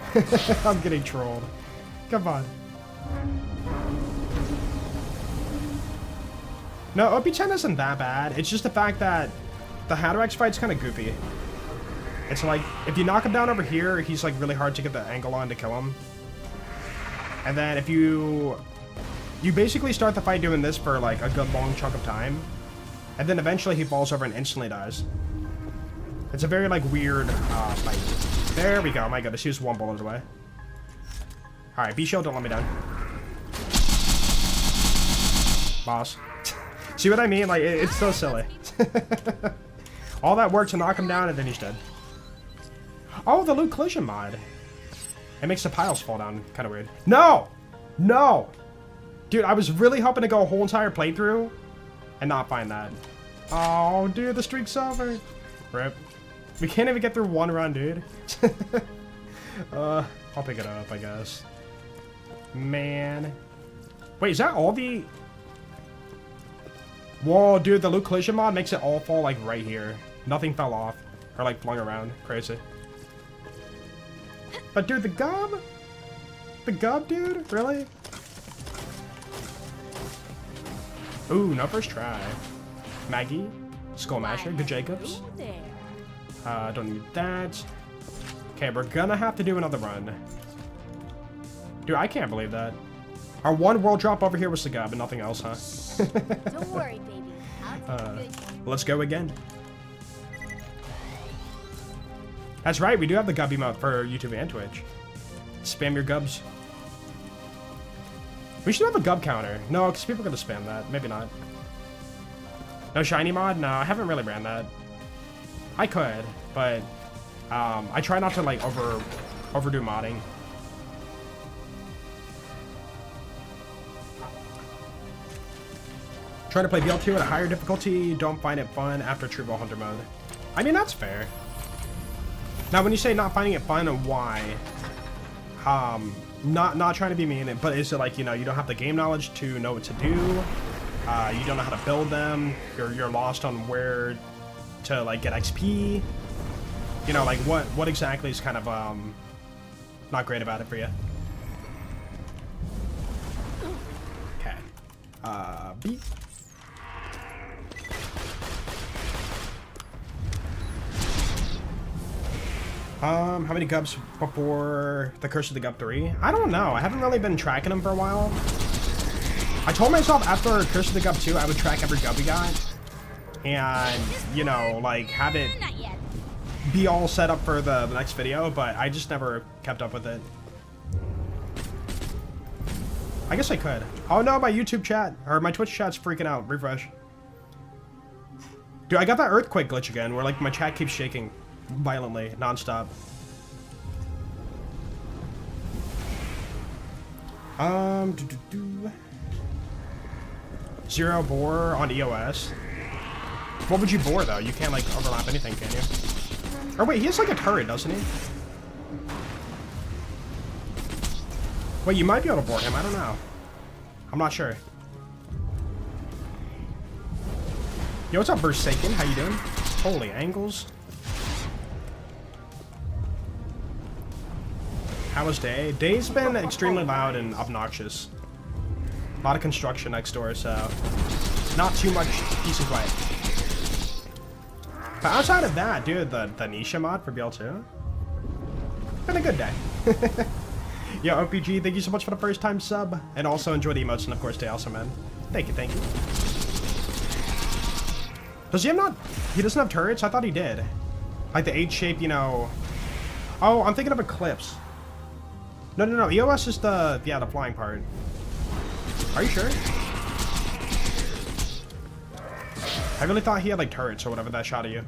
I'm getting trolled. Come on. No, OP10 isn't that bad. It's just the fact that the Hatterax fight's kind of goofy. It's like, if you knock him down over here, he's like really hard to get the angle on to kill him. And then if you basically start the fight doing this for like a good long chunk of time. And then eventually he falls over and instantly dies. It's a very, like, weird fight. There we go. My goodness, he was one bullet away. Alright, B-Shield, don't let me down. Boss. See what I mean? Like, it's so silly. All that work to knock him down, and then he's dead. Oh, the loot collision mod. It makes the piles fall down. Kind of weird. No! No! Dude, I was really hoping to go a whole entire playthrough and not find that. Oh, dude, the streak's over. Rip. We can't even get through one run, dude. I'll pick it up, I guess. Man. Wait, is that all the... Whoa, dude, the loot collision mod makes it all fall, like, right here. Nothing fell off. Or, like, flung around. Crazy. But, dude, the gub? The gub, dude? Really? Ooh, no first try. Maggie. Skullmasher. Good Jacobs. Don't need that. Okay, we're gonna have to do another run. Dude, I can't believe that. Our one world drop over here was the gub and nothing else, huh? Don't worry, baby. I'll take good. Let's go again. That's right, we do have the gub emote for YouTube and Twitch. Spam your gubs. We should have a gub counter. No, because people are gonna spam that. Maybe not. No shiny mod? No, I haven't really ran that. I could, but I try not to like overdo modding. Trying to play BL2 at a higher difficulty, don't find it fun after True Ball Hunter mode. I mean, that's fair. Now, when you say not finding it fun, why? Not trying to be mean, but is it like, you know, you don't have the game knowledge to know what to do? You don't know how to build them? You're lost on where to, like, get XP? You know, like, what exactly is kind of, not great about it for you? Okay. B. How many gubs before the Curse of the Gub 3? I don't know. I haven't really been tracking them for a while. I told myself after Curse of the Gub 2, I would track every gub we got. And, you know, like, have it be all set up for the next video, but I just never kept up with it. I guess I could. Oh no, my YouTube chat, or my Twitch chat's freaking out. Refresh. Dude, I got that earthquake glitch again, where, like, my chat keeps shaking violently, non-stop. Zero bore on EOS. What would you bore though? You can't like overlap anything, can you? Or wait, he has like a turret, doesn't he? Wait, you might be able to bore him. I don't know. I'm not sure. Yo, what's up, Bersaken? How you doing? Holy angles. How was day? Day's been extremely loud and obnoxious. A lot of construction next door, so not too much peace and quiet. But outside of that, dude, the Nisha mod for BL2, been a good day. Yo, OPG, thank you so much for the first time sub, and also enjoy the emotes, and of course, stay awesome, man. Thank you, thank you. Does he have not? He doesn't have turrets? I thought he did. Like the H shape, you know. Oh, I'm thinking of Eclipse. No. EOS is the flying part. Are you sure? I really thought he had like turrets or whatever that shot at you.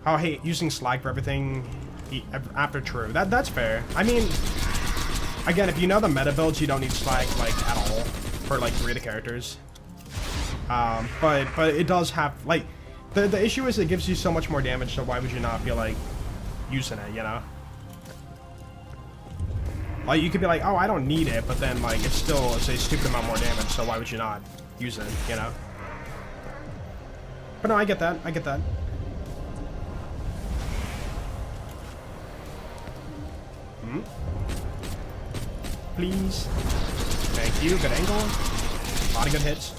Oh, hey, using slag for everything after true. That's fair. I mean, again, if you know the meta builds, you don't need slag like at all for like 3 of the characters. But it does have like the issue is it gives you so much more damage. So why would you not feel like using it? You know. Like, you could be like, oh, I don't need it, but then, like, it's a stupid amount more damage, so why would you not use it, you know? But no, I get that. I get that. Please. Thank you. Good angle. A lot of good hits.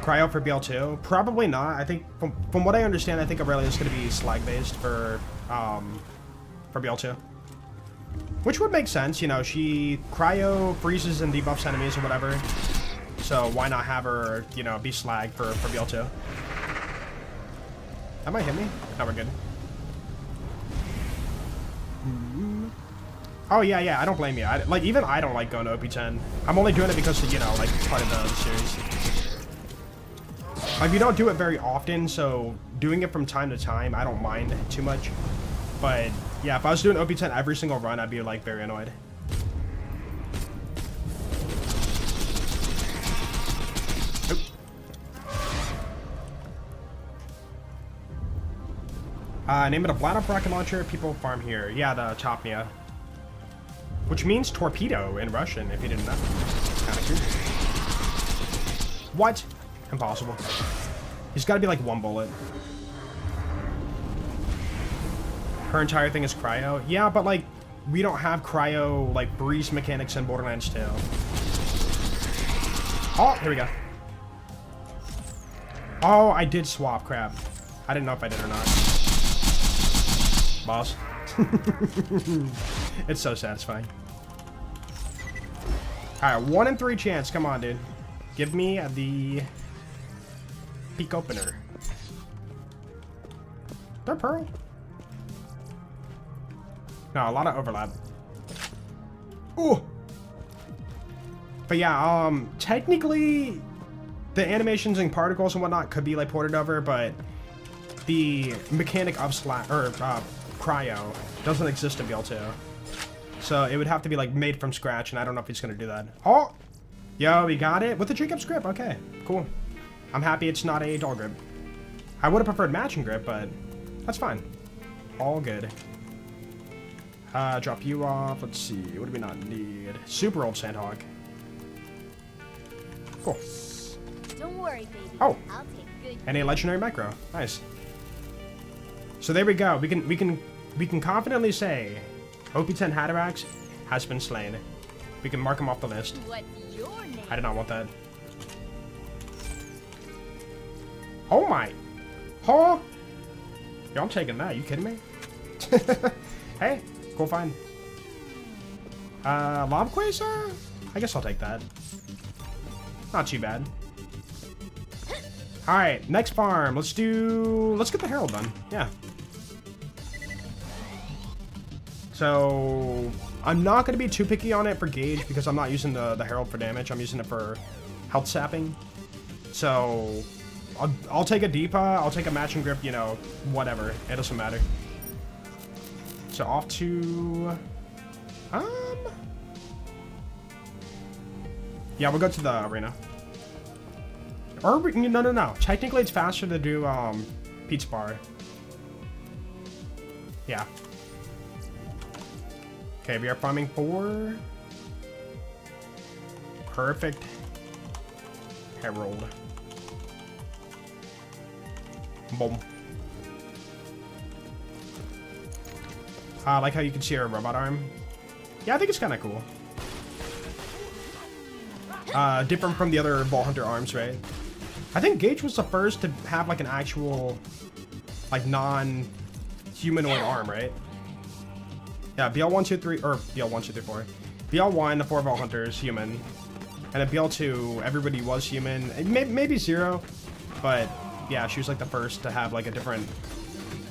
Cryo for BL2? Probably not. I think, from what I understand, I think Aurelia is going to be slag-based for BL2. Which would make sense, you know, she cryo freezes and debuffs enemies or whatever. So why not have her, you know, be slag for BL2? That might hit me. No, we're good. Oh, yeah, I don't blame you. Even I don't like going to OP10. I'm only doing it because, you know, like, it's part of the series. Like, we don't do it very often, so doing it from time to time, I don't mind too much. But, yeah, if I was doing OP10 every single run, I'd be, like, very annoyed. Name it a bladder rocket launcher. People farm here. Yeah, the Chopnia. Which means torpedo in Russian, if you didn't know. Kinda cool. What? Impossible. He's gotta be like one bullet. Her entire thing is cryo. Yeah, but like, we don't have cryo, like, breeze mechanics in Borderlands 2. Oh, here we go. Oh, I did swap. Crap. I didn't know if I did or not. Boss. It's so satisfying. Alright, 1 in 3 chance. Come on, dude. Give me the peak opener. They're pearl. No, a lot of overlap. Ooh. But yeah, technically the animations and particles and whatnot could be like ported over, but the mechanic of cryo doesn't exist in BL2. So it would have to be like made from scratch, and I don't know if he's gonna do that. Oh! Yo, we got it with the Jacob's grip. Okay, cool. I'm happy it's not a dull grip. I would have preferred matching grip, but that's fine. All good. Drop you off. Let's see. What do we not need? Super old Sandhog. Cool. Don't worry, baby. Oh. I'll take good. And a legendary micro. Nice. So there we go. We can confidently say OP10 Hatterax has been slain. We can mark him off the list. What's your name? I did not want that. Oh my. Huh? Yo, I'm taking that. You kidding me? Hey, cool find. Lob Quasar? I guess I'll take that. Not too bad. Alright, next farm. Let's get the Herald done. Yeah. So, I'm not going to be too picky on it for Gaige because I'm not using the Herald for damage. I'm using it for health sapping. So, I'll take a Deepa, I'll take a matching grip, you know, whatever. It doesn't matter. So, off to... Yeah, we'll go to the arena. Or, no. Technically, it's faster to do, Pete's Bar. Yeah. Okay, we are farming 4. Perfect. Herald. Boom. I like how you can see her robot arm. Yeah, I think it's kind of cool. Different from the other Vault Hunter arms, right? I think Gaige was the first to have like an actual, like, non-humanoid arm, right? Yeah, BL1, 2, 3, or BL1, 2, 3, 4. BL1, the 4 Vault Hunters, human. And then BL2, everybody was human. Maybe 0, but yeah, she was like the first to have like a different,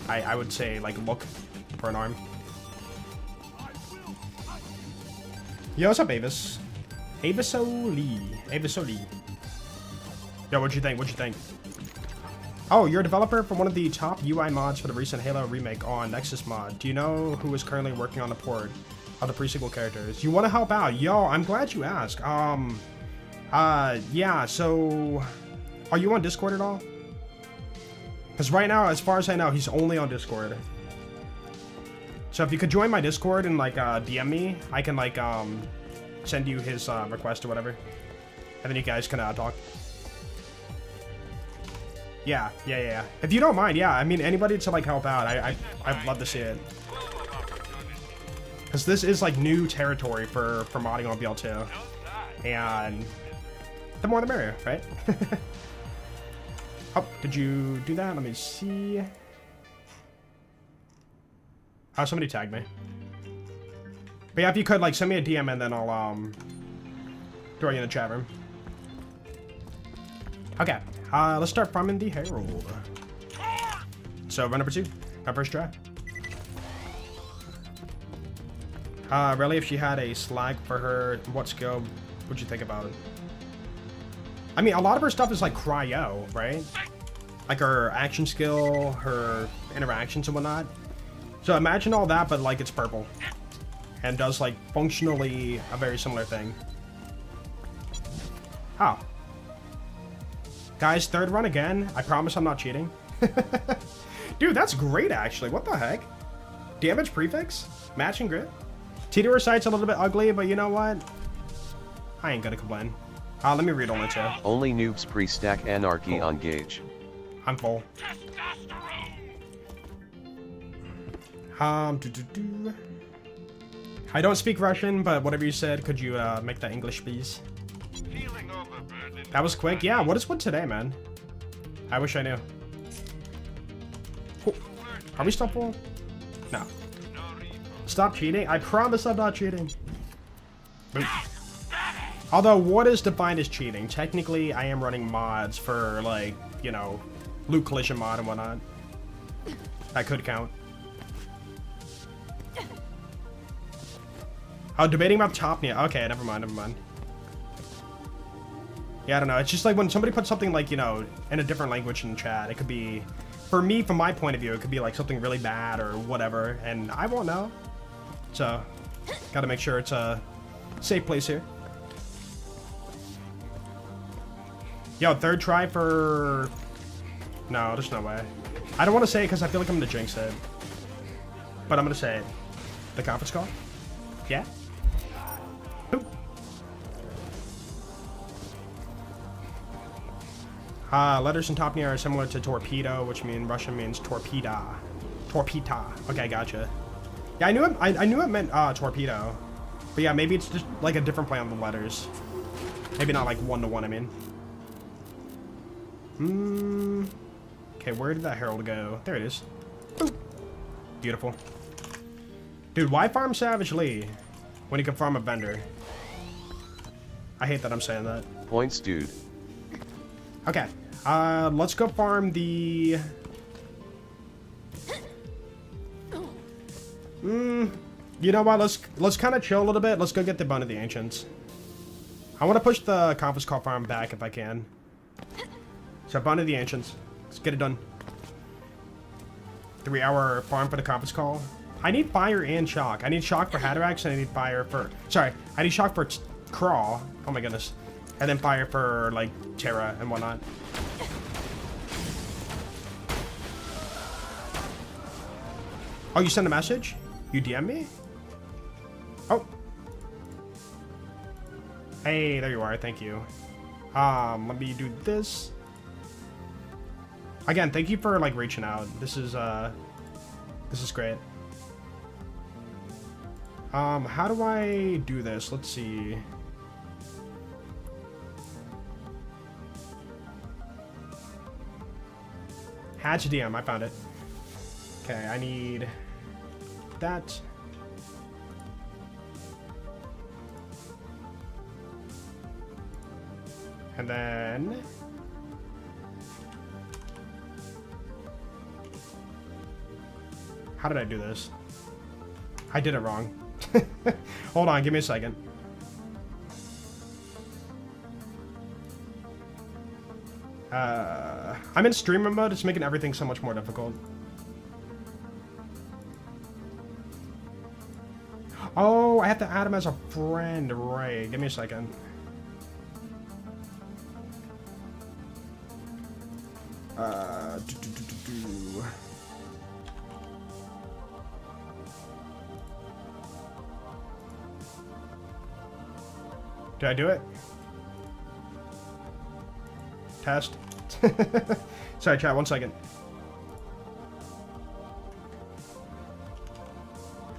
I would say, like, look for an arm. Yo, what's up, Avis? Avisoli. Yo, what'd you think? Oh, you're a developer for one of the top UI mods for the recent Halo remake on Nexus Mod. Do you know who is currently working on the port of the pre-sequel characters? You want to help out? Yo, I'm glad you asked. Yeah, so... Are you on Discord at all? Because right now, as far as I know, he's only on Discord. So if you could join my Discord and, like, DM me, I can, like, send you his request or whatever. And then you guys can talk. Yeah. If you don't mind, yeah. I mean, anybody to, like, help out, I'd love to see it. Because this is, like, new territory for modding on BL2. And the more the merrier, right? Oh, did you do that? Let me see. Oh, somebody tagged me. But yeah, if you could, like, send me a DM and then I'll, throw you in the chat room. Okay, let's start farming the Herald. So, run number 2, our first try. Really, if she had a slag for her, what skill would you think about it? I mean, a lot of her stuff is like cryo, right? Like her action skill, her interactions and whatnot. So imagine all that, but like it's purple. And does like functionally a very similar thing. Oh. Guys, third run again. I promise I'm not cheating. Dude, that's great actually. What the heck? Damage prefix? Matching grit? T2 sight's a little bit ugly, but you know what? I ain't gonna complain. Let me read only 2. Only noobs pre-stack anarchy on Gaige. I'm full. I don't speak Russian, but whatever you said, could you make that English, please? That was quick. Yeah, what is what today, man? I wish I knew. Cool. Are we still full? No. Stop cheating. I promise I'm not cheating. Boop. Although, what is defined as cheating? Technically, I am running mods for, like, you know, loot collision mod and whatnot. That could count. Oh, debating about Topnia. Okay, never mind, never mind. Yeah, I don't know. It's just like when somebody puts something like, you know, in a different language in chat, it could be, for me, from my point of view, it could be like something really bad or whatever, and I won't know. So, gotta make sure it's a safe place here. Yo, third try for... No, there's no way. I don't want to say it because I feel like I'm gonna jinx it. But I'm gonna say it. The conference call? Yeah? Boop. Letters in Topnia are similar to torpedo, which in Russian means torpeda. Torpita. Okay, gotcha. Yeah, I knew it meant torpedo. But yeah, maybe it's just like a different play on the letters. Maybe not like 1-to-1, I mean. Okay, where did that Herald go? There it is. Boop. Beautiful. Dude, why farm Savage Lee when you can farm a vendor? I hate that I'm saying that. Points, dude. Okay, let's go farm the... You know what, let's kind of chill a little bit. Let's go get the Bone of the Ancients. I want to push the Conference Call farm back if I can. So, Bone of the Ancients. Let's get it done. 3-hour farm for the Conference Call. I need fire and shock. I need shock for Hatterax and I need fire for... Sorry, I need shock for Crawl. Oh my goodness. And then fire for, like, Terra and whatnot. Oh, you sent a message? You DM me? Oh. Hey, there you are. Thank you. Let me do this. Again, thank you for, like, reaching out. This is great. How do I do this? Let's see. Hatch DM, I found it. Okay, I need that. And then... How did I do this? I did it wrong. Hold on, give me a second. I'm in streamer mode, it's making everything so much more difficult. Oh, I have to add him as a friend, right. Give me a second. Did I do it? Test. Sorry, chat, 1 second.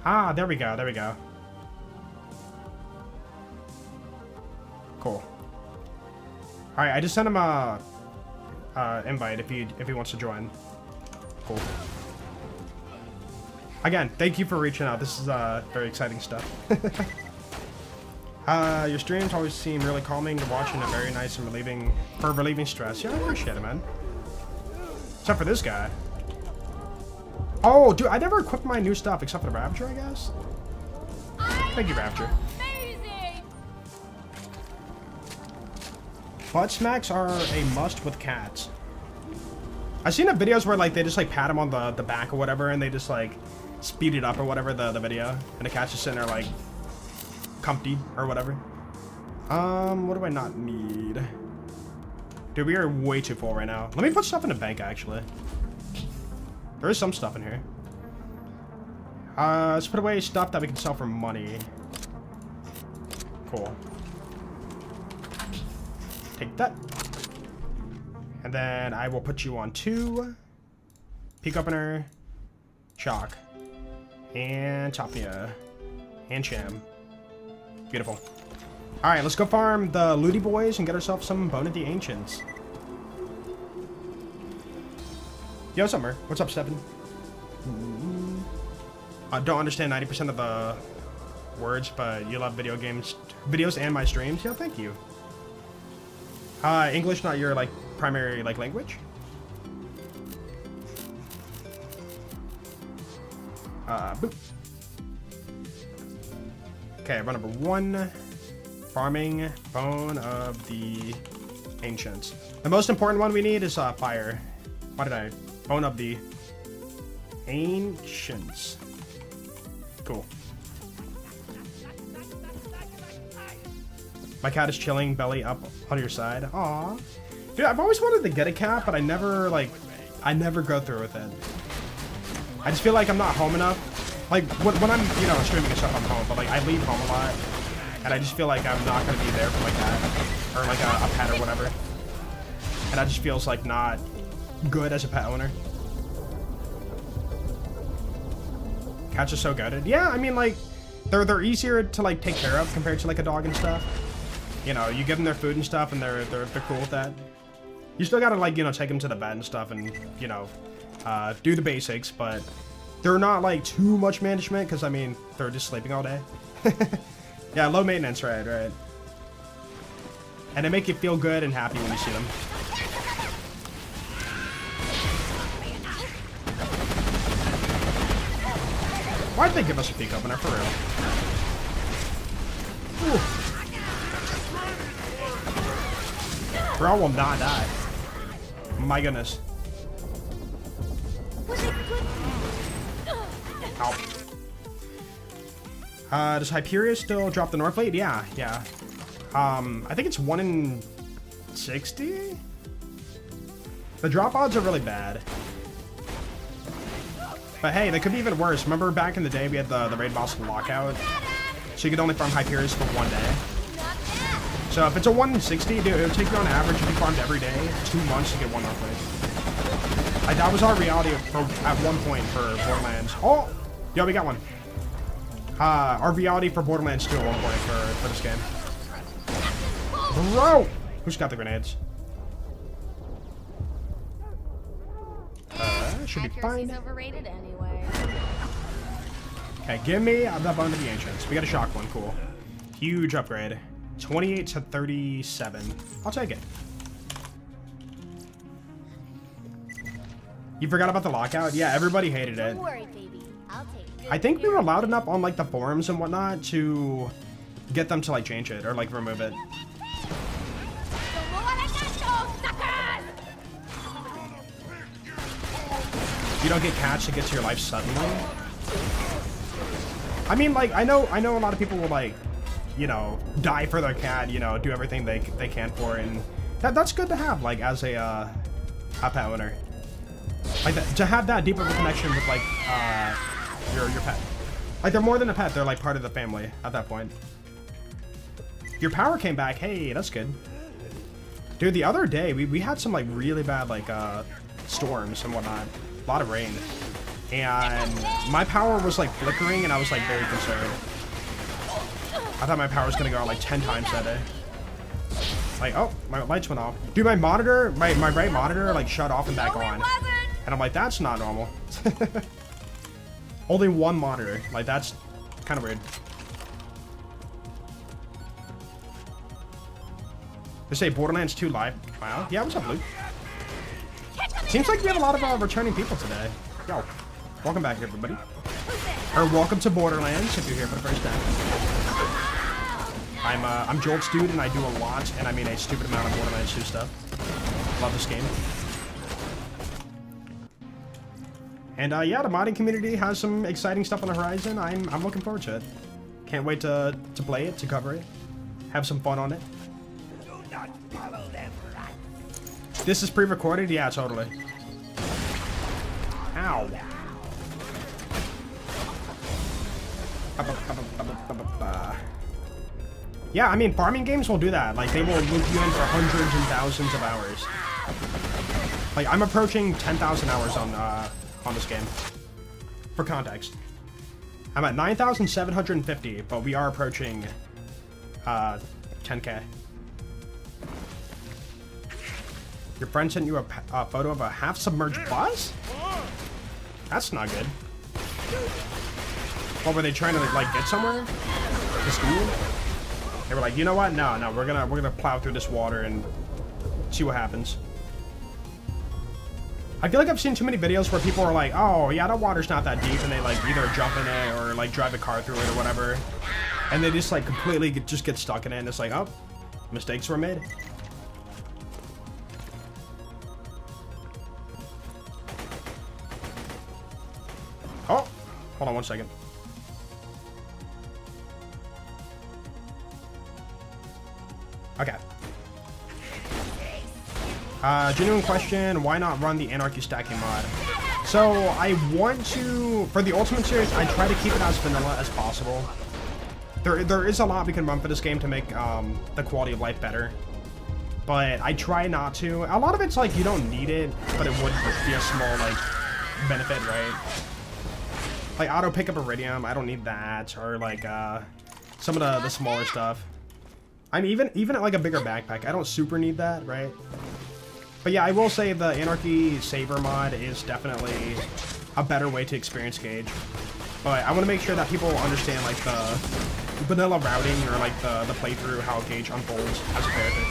Ah, there we go, there we go. Cool. Alright, I just sent him a invite if he wants to join. Cool. Again, thank you for reaching out. This is very exciting stuff. Your streams always seem really calming to watch and very nice and relieving stress. Yeah, I appreciate it, man. Except for this guy. Oh, dude, I never equipped my new stuff except for the Rapture, I guess. Thank you, Rapture. Amazing! Butt smacks are a must with cats. I've seen the videos where like they just like pat him on the back or whatever, and they just like speed it up or whatever the video, and the cat's just sitting there like comfy or whatever. What do I not need? Dude, we are way too full right now. Let me put stuff in the bank actually. There is some stuff in here. Let's put away stuff that we can sell for money. Cool. Take that. And then I will put you on 2. Peak opener. Chalk. And Topnia. And Sham. Beautiful. Alright, let's go farm the Looty Boys and get ourselves some Bone of the Ancients. Yo, Summer. What's up, Stephen? I don't understand 90% of the words, but you love videos and my streams. Yeah, thank you. English not your like primary like language? Boop. Okay, run number 1. Farming Bone of the Ancients. The most important one we need is fire. Why did I? Bone of the Ancients. Cool. My cat is chilling, belly up on your side. Aw. Dude, I've always wanted to get a cat, but I never go through with it. I just feel like I'm not home enough. Like, when I'm, you know, streaming and stuff, I'm home, but like, I leave home a lot. And I just feel like I'm not gonna be there for my cat. Or like a pet or whatever. And that just feels like not good as a pet owner. Cats are so gutted. Yeah, I mean, like, they're easier to like take care of compared to like a dog and stuff. You know, you give them their food and stuff, and they're cool with that. You still gotta like, you know, take them to the vet and stuff, and you know, do the basics, but they're not like too much management because I mean they're just sleeping all day. Yeah, low maintenance, right. And they make you feel good and happy when you see them. Why'd they give us a peak opener, for real? Ooh. Bro will not die. My goodness. Ow. Does Hyperion still drop the North Blade? Yeah. I think it's 1 in 60? The drop odds are really bad. But hey, they could be even worse. Remember back in the day we had the raid boss lockout? So you could only farm Hyperion for 1 day. So if it's a 1 in 60, dude, it would take you on average if you farmed every day 2 months to get 1 North Blade. Like, that was our reality at one point for Borderlands. Oh! Yo, we got one. Our reality for Borderlands 2 at one point for this game. Bro! Who's got the grenades? Should be fine. Overrated anyway. Okay, give me the Bone of the Ancients. We got a shock one, cool. Huge upgrade. 28 to 37. I'll take it. You forgot about the lockout? Yeah, everybody hated it. Don't worry, baby. I'll take good I think we were care of loud you. enough on like the forums and whatnot to get them to like change it or like remove it. You don't get catch, it gets your life suddenly. I mean, like, I know a lot of people will like, you know, die for their cat, you know, do everything they can for it, and that's good to have, like, as a pet owner. Like, to have that deep of a connection with, like, your pet. Like, they're more than a pet, they're, like, part of the family at that point. Your power came back, hey, that's good. Dude, the other day, we had some, like, really bad, like, storms and whatnot. A lot of rain. And my power was, like, flickering, and I was, like, very concerned. I thought my power was gonna go out, like, 10 times that day. Like, oh, my lights went off. Dude, my monitor, my right monitor, like, shut off and back on. And I'm like, that's not normal. Only one monitor. Like, that's kind of weird. They say Borderlands 2 live. Wow. Yeah, what's up, Luke? Seems like we have a lot of returning people today. Yo, welcome back, everybody. Or welcome to Borderlands if you're here for the first time. I'm Jolt's dude, and I do a lot, and I mean a stupid amount of Borderlands 2 stuff. Love this game. And yeah, the modding community has some exciting stuff on the horizon. I'm looking forward to it. Can't wait to play it, to cover it, have some fun on it. This is pre-recorded? Yeah, totally. Ow. Yeah, I mean, farming games will do that. Like, they will loop you in for hundreds and thousands of hours. Like, I'm approaching 10,000 hours on this game. For context. I'm at 9,750, but we are approaching 10K. Your friend sent you a photo of a half-submerged bus? That's not good. What, were they trying to, like, get somewhere? To school? They were like, you know what? No, we're gonna plow through this water and see what happens. I feel like I've seen too many videos where people are like, oh, yeah, the water's not that deep, and they, like, either jump in it or, like, drive a car through it or whatever. And they just, like, completely just get stuck in it, and it's like, oh, mistakes were made. Oh, hold on one second. Okay. Genuine question, why not run the Anarchy stacking mod? So, I want to, for the Ultimate Series, I try to keep it as vanilla as possible. There is a lot we can run for this game to make the quality of life better. But I try not to. A lot of it's like, you don't need it, but it would be a small, like, benefit, right? Like, auto pick up Iridium, I don't need that. Or, like, some of the smaller stuff. I mean, even at, like, a bigger backpack, I don't super need that, right? But yeah, I will say the Anarchy Saver mod is definitely a better way to experience Gaige. But I want to make sure that people understand, like, the vanilla routing or, like, the playthrough, how Gaige unfolds as a character.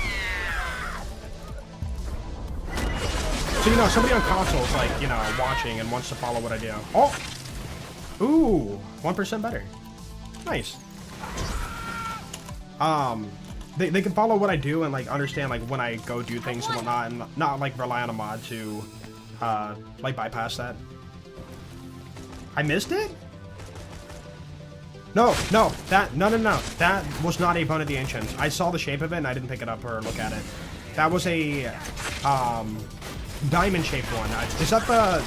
So, you know, somebody on console is, like, you know, watching and wants to follow what I do. Oh! Ooh! 1% better. Nice. They can follow what I do and, like, understand, like, when I go do things and whatnot, and not, like, rely on a mod to, like, bypass that. I missed it? No. That was not a Bone of the Ancients. I saw the shape of it and I didn't pick it up or look at it. That was a, diamond-shaped one. Is that the,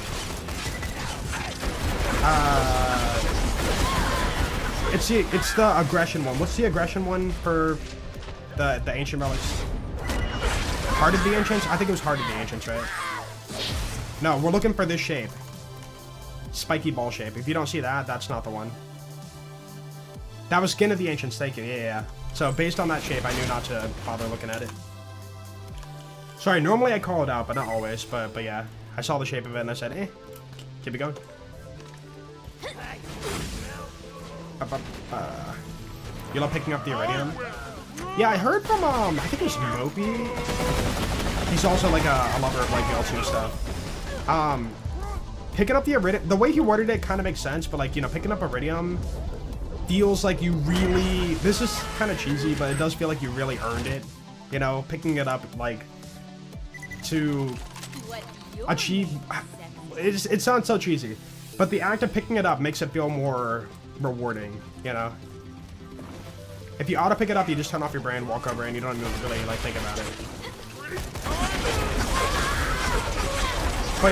it's the aggression one. What's the aggression one for the ancient relics? Heart of the Ancients? I think it was Heart of the Ancients, right? No, we're looking for this shape. Spiky ball shape. If you don't see that, that's not the one. That was Skin of the Ancients, thank you. Yeah. So based on that shape, I knew not to bother looking at it. Sorry, normally I call it out, but not always. But yeah, I saw the shape of it and I said, keep it going. You love picking up the Iridium? Yeah, I heard from, I think it was Mopey. He's also, like, a lover of, like, L2 stuff. Picking up the Iridium, the way he worded it kind of makes sense, but, like, you know, picking up Iridium feels like you really, this is kind of cheesy, but it does feel like you really earned it. You know, picking it up, like, to achieve, it sounds so cheesy, but the act of picking it up makes it feel more rewarding, you know? If you auto pick it up, you just turn off your brain, walk over, and you don't even really, like, think about it.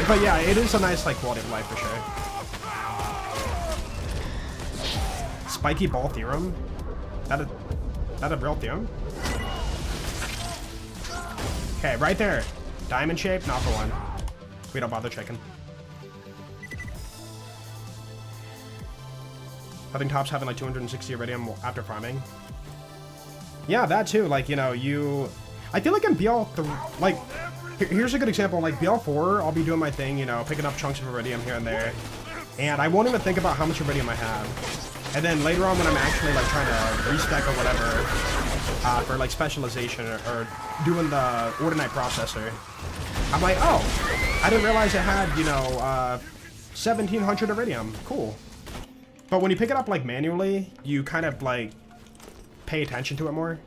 But yeah, it is a nice, like, quality of life for sure. Spiky ball theorem? That a real theorem? Okay, right there. Diamond shape, not the one. We don't bother checking. I think Top's having like 260 Iridium after farming. Yeah, that too. Like, you know, I feel like in BL3, like, here's a good example. Like, BL4, I'll be doing my thing, you know, picking up chunks of Iridium here and there. And I won't even think about how much iridium I have. And then later on when I'm actually like trying to respec or whatever, for like specialization or doing the Ordinite processor, I'm like, oh, I didn't realize it had, you know, 1700 iridium. Cool. But when you pick it up like manually, you kind of like pay attention to it more.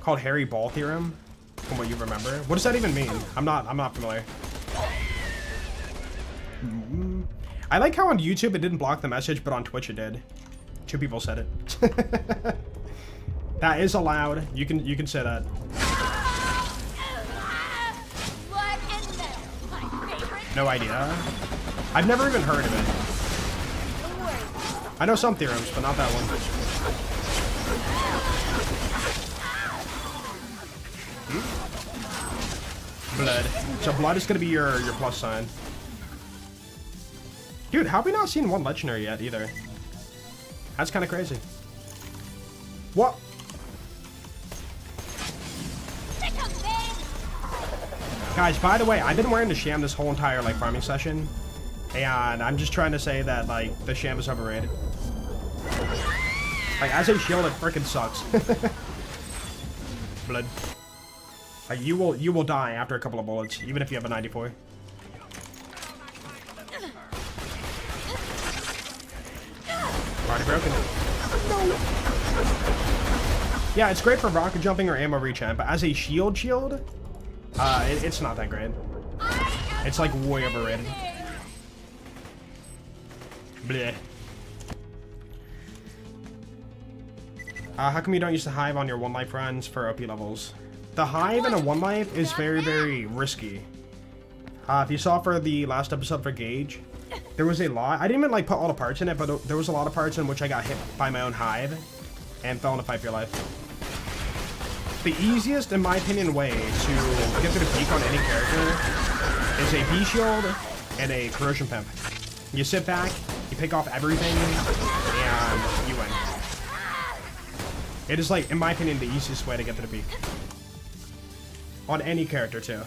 Called Harry Ball theorem, from what you remember. What does that even mean? I'm not familiar. I like how on YouTube it didn't block the message, but on Twitch it did. 2 people said it. That is allowed. You can say that. Blood and metal, my favorite. No idea. I've never even heard of it. I know some theorems, but not that one. Blood. So blood is gonna be your plus sign. Dude, how have we not seen one legendary yet either? That's kind of crazy. What? Guys, by the way, I've been wearing the sham this whole entire like farming session, and I'm just trying to say that like the sham is overrated. Like as a shield, it freaking sucks. Blood. Like you will die after a couple of bullets, even if you have a 94. Already broken. No. Yeah, it's great for rocket jumping or ammo rechamp, but as a shield, it's not that great. It's like way overrated. Bleh. How come you don't use the hive on your 1 life runs for OP levels? The hive in a 1 life is very, very risky. If you saw for the last episode for Gaige, there was a lot. I didn't even like put all the parts in it, but there was a lot of parts in which I got hit by my own hive and fell in a fight for your life. The easiest, in my opinion, way to get to the peak on any character is a B shield and a corrosion pimp. You sit back, you pick off everything, and you win. It is like, in my opinion, the easiest way to get to the peak. On any character, too.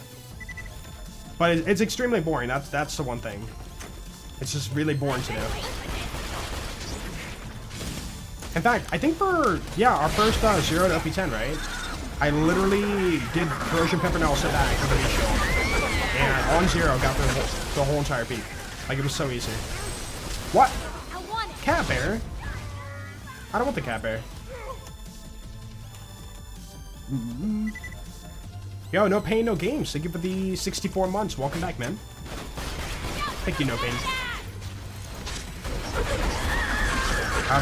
But it's extremely boring. That's the one thing. It's just really boring to do. In fact, I think for, yeah, our first 0 to OP10, right? I literally did corrosion pimpernel sit back with a B shield. And on 0 got the whole entire peak. Like, it was so easy. What? Cat bear? I don't want the cat bear. Yo, No Pain, No Games. Thank you for the 64 months. Welcome back, man. Thank you, No Pain.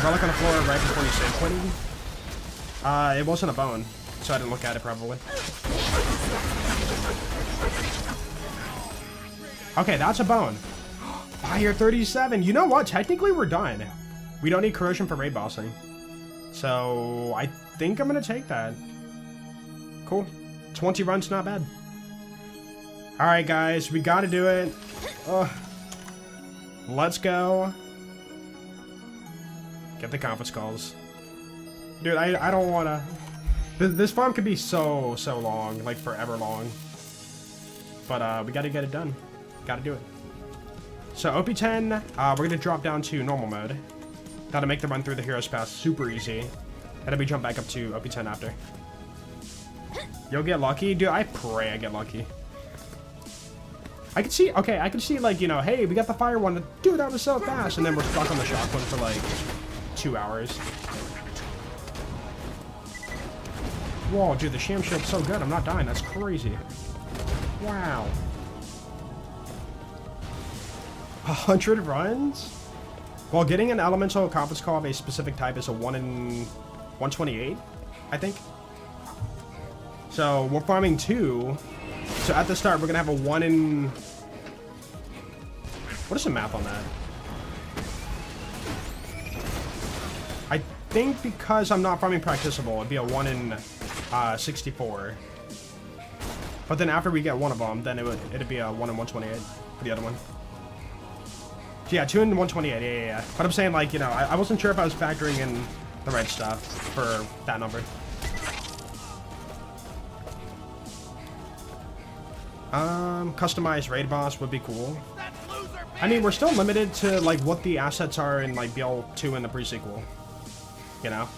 Relic on the floor right before you said quitting. It wasn't a bone, so I didn't look at it probably. Okay, that's a bone. Fire 37. You know what? Technically, we're done. We don't need corrosion for raid bossing. So, I think I'm going to take that. Cool. 20 runs, not bad. Alright, guys. We got to do it. Let's go. Get the conference calls. Dude, I don't want to... This farm could be so long. Like, forever long. But, we got to get it done. Got to do it. So, OP10, we're going to drop down to normal mode. That'll make the run through the Heroes Pass super easy. And then we jump back up to OP10 after. You'll get lucky? Dude, I pray I get lucky. I could see, okay, I could see, like, you know, hey, we got the fire one. Dude, that was so fast. And then we're stuck on the shock one for, like, 2 hours. Whoa, dude, the sham shield's so good. I'm not dying. That's crazy. Wow. 100 runs? Well, getting an elemental conference call of a specific type is a 1 in 128, I think. So, we're farming 2. So, at the start, we're going to have a 1 in... What is the math on that? I think because I'm not farming practicable, it'd be a 1 in 64. But then after we get one of them, then it'd be a 1 in 128 for the other one. So yeah, 2 in 128, yeah. But I'm saying, like, you know, I wasn't sure if I was factoring in the right stuff for that number. Customized raid boss would be cool. I mean, we're still limited to, like, what the assets are in, like, BL2 and the pre-sequel. You know?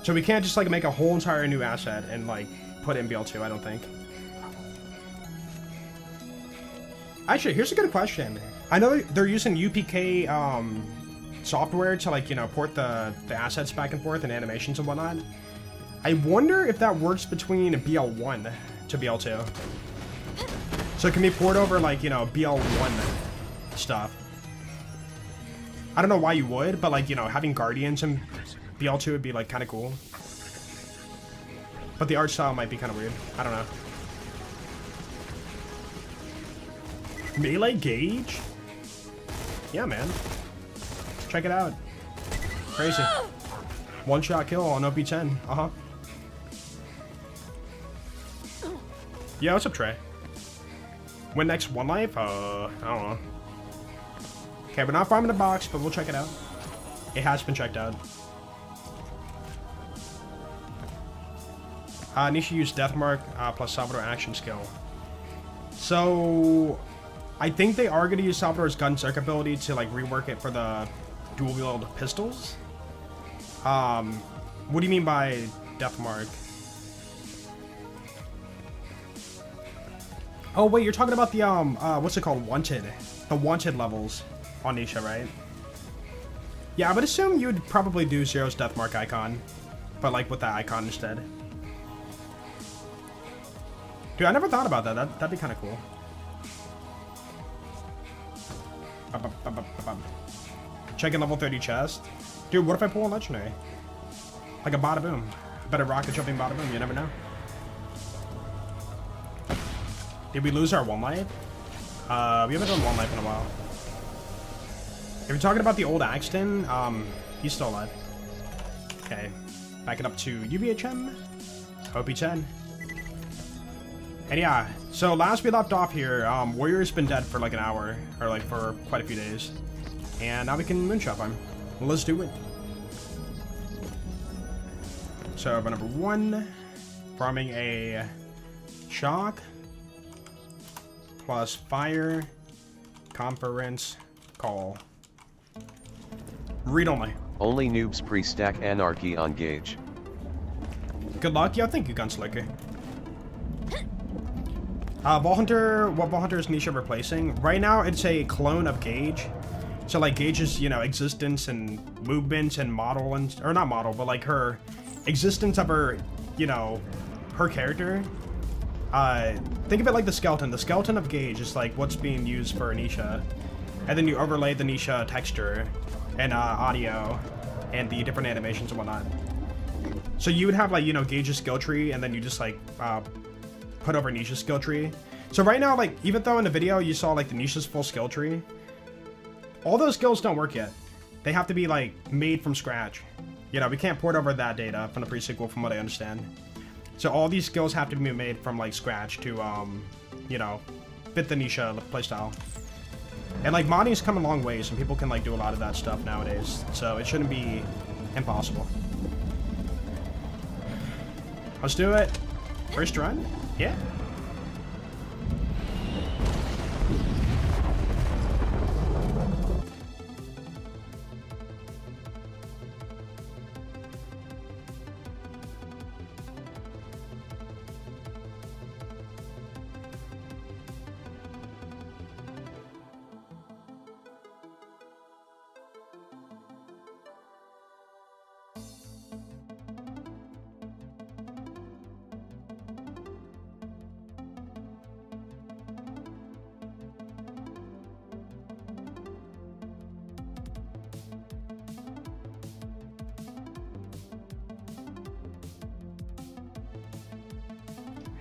So we can't just, like, make a whole entire new asset and, like, put it in BL2, I don't think. Actually, here's a good question. I know they're using UPK, software to, like, you know, port the assets back and forth and animations and whatnot. I wonder if that works between BL1 to BL2. So it can be ported over, like, you know, BL1 stuff. I don't know why you would, but, like, you know, having Guardians in BL2 would be, like, kind of cool. But the art style might be kind of weird. I don't know. Melee Gaige? Yeah, man. Check it out. Crazy. One-shot kill on OP10. Uh-huh. Yeah, what's up, Trey? Win next one life? I don't know. Okay, we're not farming the box, but we'll check it out. It has been checked out. Nisha used Deathmark plus Salvador action skill. So, I think they are going to use Salvador's gun circuit ability to, like, rework it for the dual-wield pistols. What do you mean by Deathmark? Oh, wait, you're talking about the, what's it called? Wanted. The Wanted levels on Nisha, right? Yeah, I would assume you'd probably do Zero's Deathmark icon, but, like, with that icon instead. Dude, I never thought about that. That'd be kind of cool. Checking level 30 chest. Dude, what if I pull a legendary? Like a bada boom. Better rocket jumping bada boom, you never know. Did we lose our one life? We haven't done one life in a while. If you're talking about the old Axton, he's still alive. Okay. Back it up to UBHM. OP10. And yeah, so last we left off here, Warrior's been dead for like an hour, or like for quite a few days. And now we can moonshot him. Let's do it. So, number 1, farming a shock, plus fire, conference, call. Read only. Only noobs pre-stack anarchy on Gaige. Good luck. Yeah, thank you, Gunslicker. Ball Hunter, what Ball Hunter is Nisha replacing? Right now, it's a clone of Gaige. So, like, Gaige's, you know, existence and movements and model, and, or not model, but, like, her existence of her, you know, her character. Think of it like the skeleton. The skeleton of Gaige is, like, what's being used for Nisha. And then you overlay the Nisha texture and audio and the different animations and whatnot. So you would have, like, you know, Gaige's skill tree, and then you just, like, put over Nisha's skill tree. So right now, like, even though in the video you saw, like, the Nisha's full skill tree, all those skills don't work yet. They have to be, like, made from scratch. You know, we can't port over that data from the pre-sequel, from what I understand. So all these skills have to be made from, like, scratch to, you know, fit the Nisha playstyle. And, like, modding's come a long ways, and people can, like, do a lot of that stuff nowadays. So it shouldn't be impossible. Let's do it. First run? Yeah.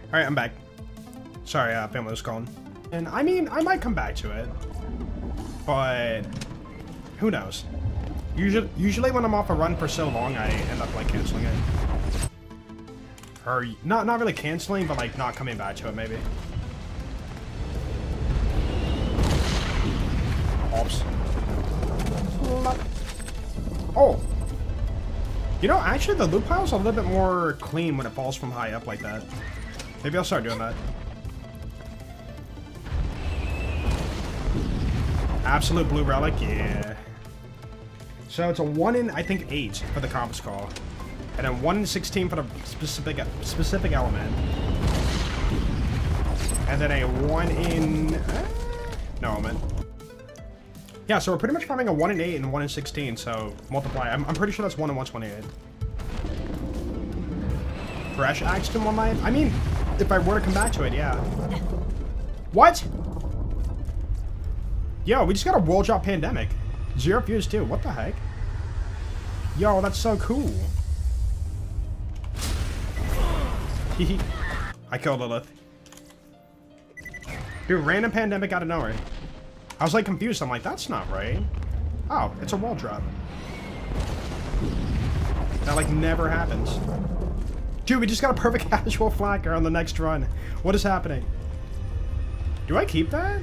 Alright, I'm back. Sorry, family was calling. And I mean, I might come back to it. But who knows? Usually when I'm off a run for so long, I end up, like, canceling it. Or not really canceling, but, like, not coming back to it, maybe. Oops. Oh! You know, actually, the loot pile's a little bit more clean when it falls from high up like that. Maybe I'll start doing that. Absolute blue relic, yeah. So it's a 1 in, I think, 8 for the compass call. And then 1 in 16 for the specific element. And then a 1 in... no element. Yeah, so we're pretty much farming a 1 in 8 and 1 in 16, so multiply. I'm pretty sure that's 1 in 128. Fresh axed in 1 life? I mean, if I were to come back to it, yeah. What? Yo, we just got a world drop pandemic. 0 views too, what the heck? Yo, that's so cool. Hehe. I killed Lilith. Dude, random pandemic out of nowhere. I was like confused, I'm like, that's not right. Oh, it's a wall drop. That like never happens. Dude, we just got a perfect casual flacker on the next run. What is happening? Do I keep that?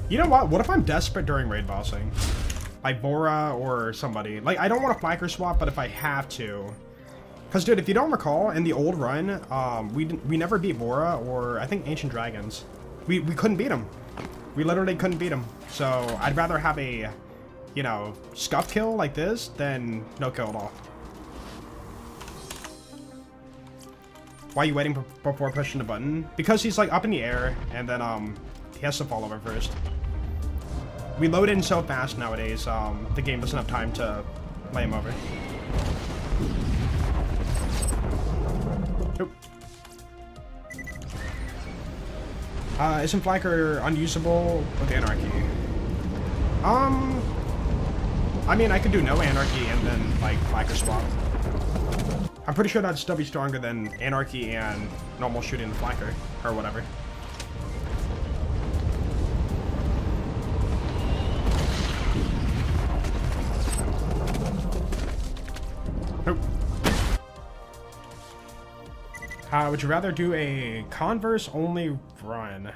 You know what? What if I'm desperate during raid bossing? Like Bora or somebody. Like, I don't want to flacker swap, but if I have to. Because, dude, if you don't recall, in the old run, we never beat Bora or, I think, Ancient Dragons. We couldn't beat him. We literally couldn't beat him. So, I'd rather have a, you know, scuff kill like this than no kill at all. Why are you waiting before pushing the button? Because he's, like, up in the air, and then, he has to fall over first. We load in so fast nowadays, the game doesn't have time to lay him over. Nope. Isn't Flacker unusable with Anarchy? I mean, I could do no Anarchy and then, like, Flacker swap. I'm pretty sure that'd still be stronger than Anarchy and normal shooting the Flacker, or whatever. Nope. Would you rather do a Converse only run?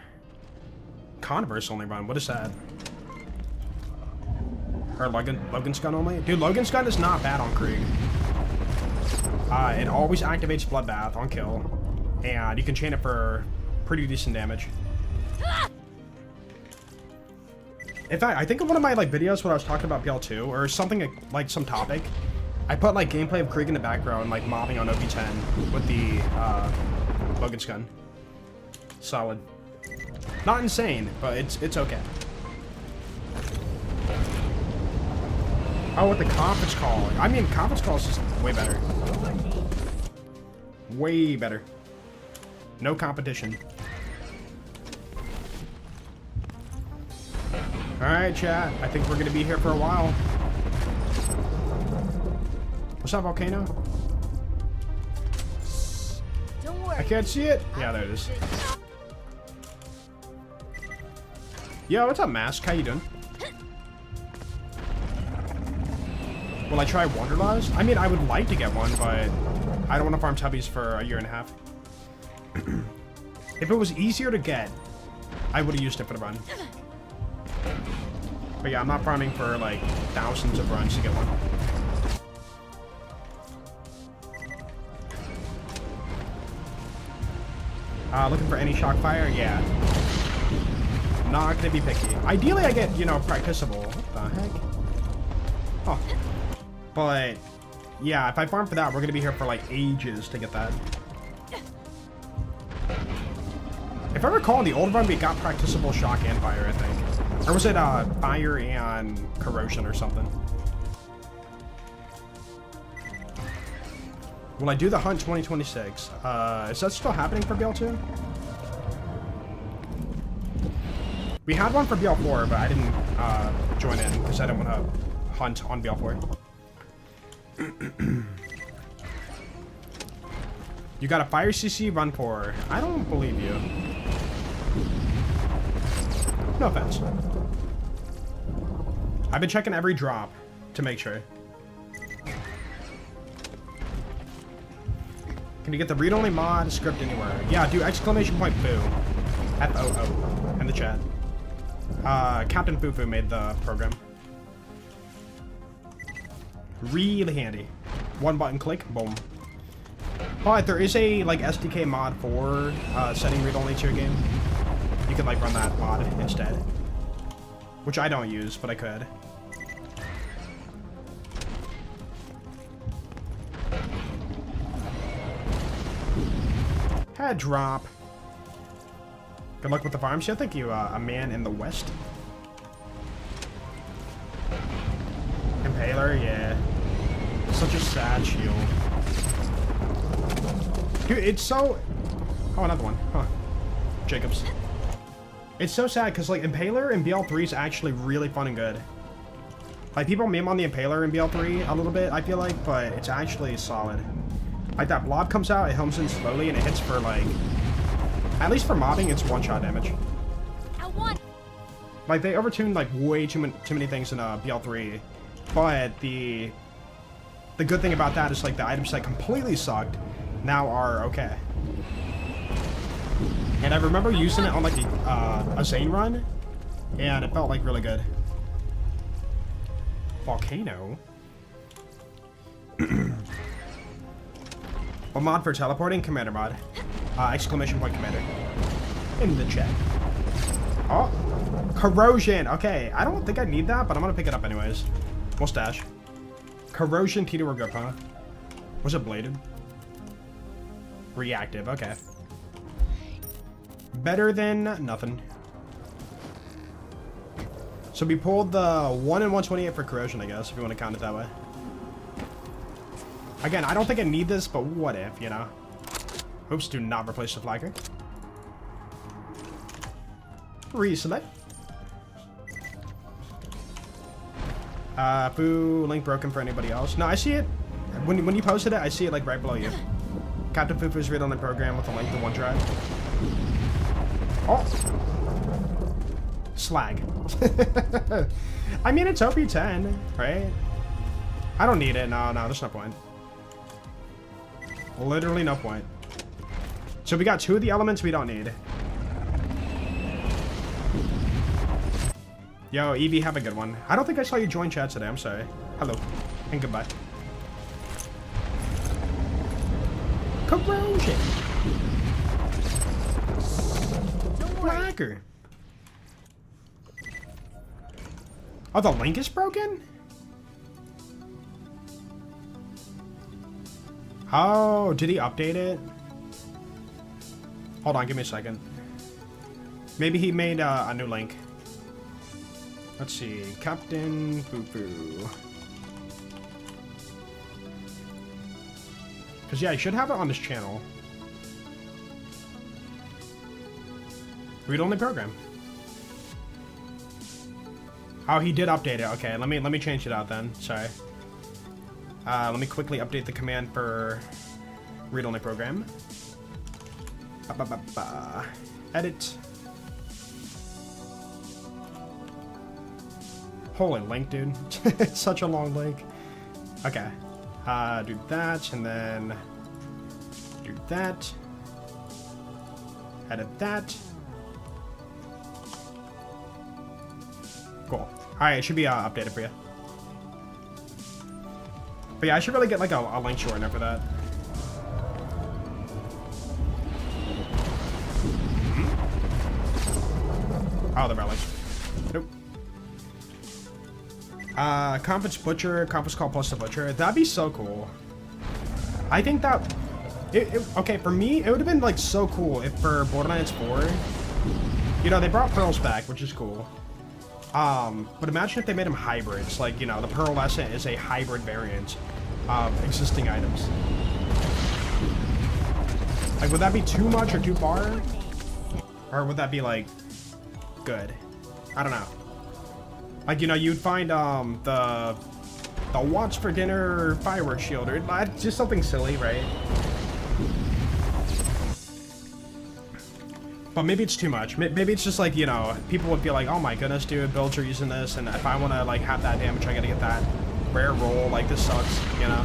Converse only run? What is that? Or Logan's gun only? Dude, Logan's gun is not bad on Krieg. It always activates Bloodbath on kill. And you can chain it for pretty decent damage. In fact, I think in one of my like videos when I was talking about PL2 or something like some topic, I put like gameplay of Krieg in the background, like mobbing on OP10 with the Logan's gun. Solid. Not insane, but it's okay. Oh, with the conference call. I mean, conference call is just way better. Way better. No competition. Alright, chat. I think we're gonna be here for a while. What's up, Volcano? Don't worry. I can't see it. Yeah, there it is. Yo, what's up, Mask? How you doing? Will I try Wanderlust? I mean, I would like to get one, but I don't want to farm Tubbies for a year and a half. If it was easier to get, I would have used it for the run. But yeah, I'm not farming for like thousands of runs to get one. Looking for any shock fire? Yeah. Not gonna be picky. Ideally, I get, you know, practicable. What the heck? Oh. But, yeah, if I farm for that, we're gonna be here for, like, ages to get that. If I recall, in the old run, we got practicable shock and fire, I think. Or was it, fire and corrosion or something? Will I do the hunt 2026? Is that still happening for BL2? We had one for BL4, but I didn't, join in, because I didn't want to hunt on BL4. You got a fire CC run for. I don't believe you. No offense. I've been checking every drop to make sure. Can you get the read-only mod script anywhere? Yeah, do exclamation point boo. F-O-O in the chat. Captain Fufu made the program. Really handy. One button click, boom. But there is a like SDK mod for setting read-only to your game. you could like run that mod instead. Which I don't use, but I could. Head drop. Good luck with the farms. Yeah, thank you, a man in the west. Impaler, yeah. Such a sad shield. Dude, it's so... Oh, another one. Huh. Jacobs. It's so sad, because, like, Impaler in BL3 is actually really fun and good. Like, people meme on the Impaler in BL3 a little bit, I feel like, but it's actually solid. Like, that blob comes out, it homes in slowly, and it hits for, like... At least for mobbing, it's one-shot damage. I want. Like, they overtuned, like, way too many things in BL3. But the good thing about that is, like, the items that completely sucked now are okay. And I remember using it on, like, a Zane run, and it felt, like, really good. Volcano? A mod for teleporting? Commander mod. Exclamation point commander. In the chat. Oh! Corrosion! Okay, I don't think I need that, but I'm gonna pick it up anyways. Mustache. Corrosion, Tito or Grip, huh? Was it bladed? Reactive, okay. Better than nothing. So we pulled the 1 in 128 for corrosion, I guess, if you want to count it that way. Again, I don't think I need this, but what if, you know? Oops, do not replace the flagger. Reselect. Boo, link broken for anybody else. No, I see it. When you posted it, I see it like right below you. Captain Fufu's read on the program with a link to OneDrive. Oh! Slag. I mean, it's OP10, right? I don't need it. No, there's no point. Literally no point. So we got 2 of the elements we don't need. Yo, Evie, have a good one. I don't think I saw you join chat today. I'm sorry. Hello. And goodbye. Corrosion. Blacker. Oh, the link is broken? Oh, did he update it? Hold on, give me a second. Maybe he made a new link. Let's see, Captain Fufu. Because, yeah, I should have it on this channel. Read-only program. Oh, he did update it. Okay, let me change it out then. Sorry. Let me quickly update the command for read-only program. Edit. Holy link, dude. It's such a long link. Okay. Do that, and then do that. Edit that. Cool. Alright, it should be updated for you. But yeah, I should really get like a link shortener for that. Oh, the relic. Nope. Conference Butcher, Conference Call plus the Butcher. That'd be so cool. I think that... okay, for me, it would have been, like, so cool if for Borderlands 4... You know, they brought Pearls back, which is cool. But imagine if they made them hybrids. Like, you know, the Pearlescent is a hybrid variant of existing items. Like, would that be too much or too far? Or would that be, like, good? I don't know. Like, you know, you'd find, the watch for dinner fireworks shield, or just something silly, right? But maybe it's too much. Maybe it's just like, you know, people would be like, oh my goodness, dude, builds are using this, and if I want to, like, have that damage, I gotta get that rare roll, like, this sucks, you know?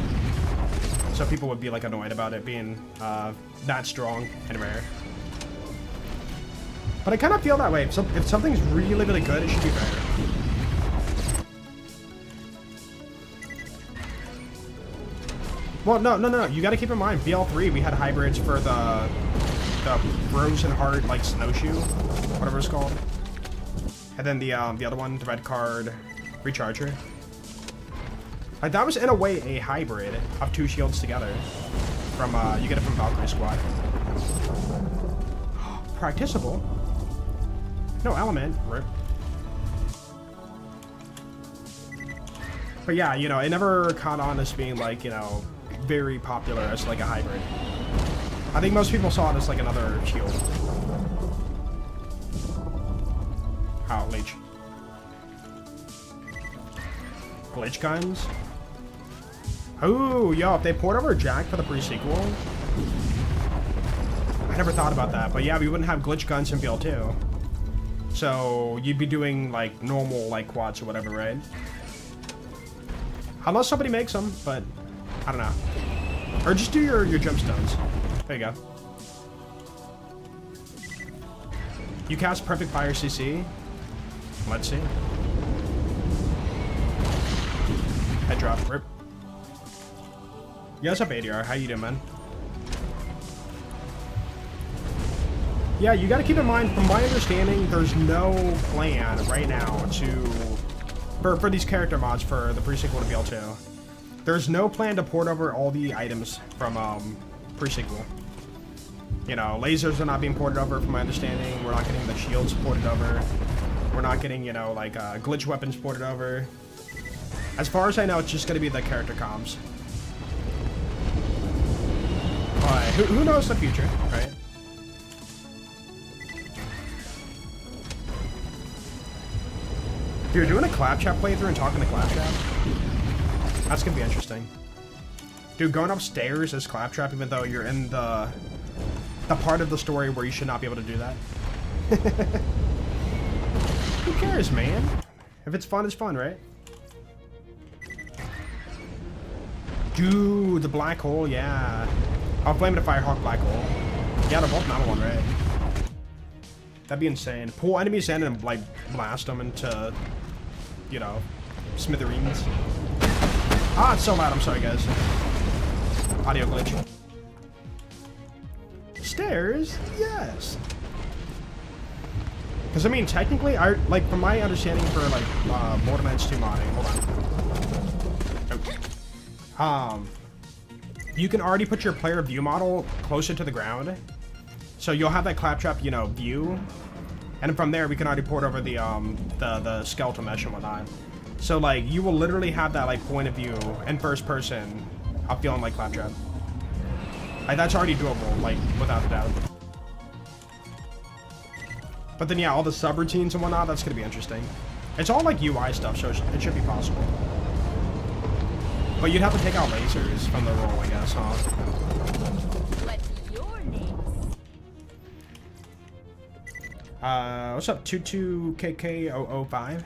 So people would be, like, annoyed about it being, that strong and rare. But I kind of feel that way. If something's really, really good, it should be rare. Well, no. You got to keep in mind, BL3, we had hybrids for the the Frozen Heart, like, snowshoe, whatever it's called. And then the other one, the red card, Recharger. Like, that was, in a way, a hybrid of 2 shields together. From, you get it from Valkyrie Squad. Practicable. No element. Rip. But yeah, you know, it never caught on as being, like, you know, very popular as, like, a hybrid. I think most people saw it as, like, another shield. Oh, leech. Glitch guns? Oh, yo, if they poured over Jack for the pre-sequel, I never thought about that. But yeah, we wouldn't have glitch guns in BL2. So you'd be doing, like, normal, like, quads or whatever, right? Unless somebody makes them, but I don't know. Or just do your gemstones. There you go. You cast Perfect Fire CC. Let's see. Head drop. Rip. Yeah, what's up, ADR? How you doing, man? Yeah, you gotta keep in mind, from my understanding, there's no plan right now to... For these character mods for the pre-sequel to BL2. There's no plan to port over all the items from pre-sequel. You know, lasers are not being ported over from my understanding. We're not getting the shields ported over. We're not getting, you know, like glitch weapons ported over. As far as I know, it's just gonna be the character comms. But who knows the future, right? You're doing a Claptrap playthrough and talking to Claptrap? That's gonna be interesting. Dude, going upstairs as Claptrap even though you're in the part of the story where you should not be able to do that. Who cares, man? If it's fun, it's fun, right? Dude, the black hole, yeah. I'll flame the Firehawk black hole. Yeah, they're both not one, right? That'd be insane. Pull enemies in and, like, blast them into, you know, smithereens. Ah, it's so loud. I'm sorry, guys. Audio glitch. Stairs? Yes. Because, I mean, technically, like, from my understanding for, like, Borderlands 2 modding, hold on. You can already put your player view model closer to the ground. So you'll have that Claptrap, you know, view. And from there, we can already port over the skeletal mesh and whatnot. So, like, you will literally have that, like, point of view in first person of feeling like Claptrap. Like, that's already doable, like, without a doubt. But then, yeah, all the subroutines and whatnot, that's going to be interesting. It's all, like, UI stuff, so it should be possible. But you'd have to take out lasers from the roll, I guess, huh? What's your name? What's up, 22KK005?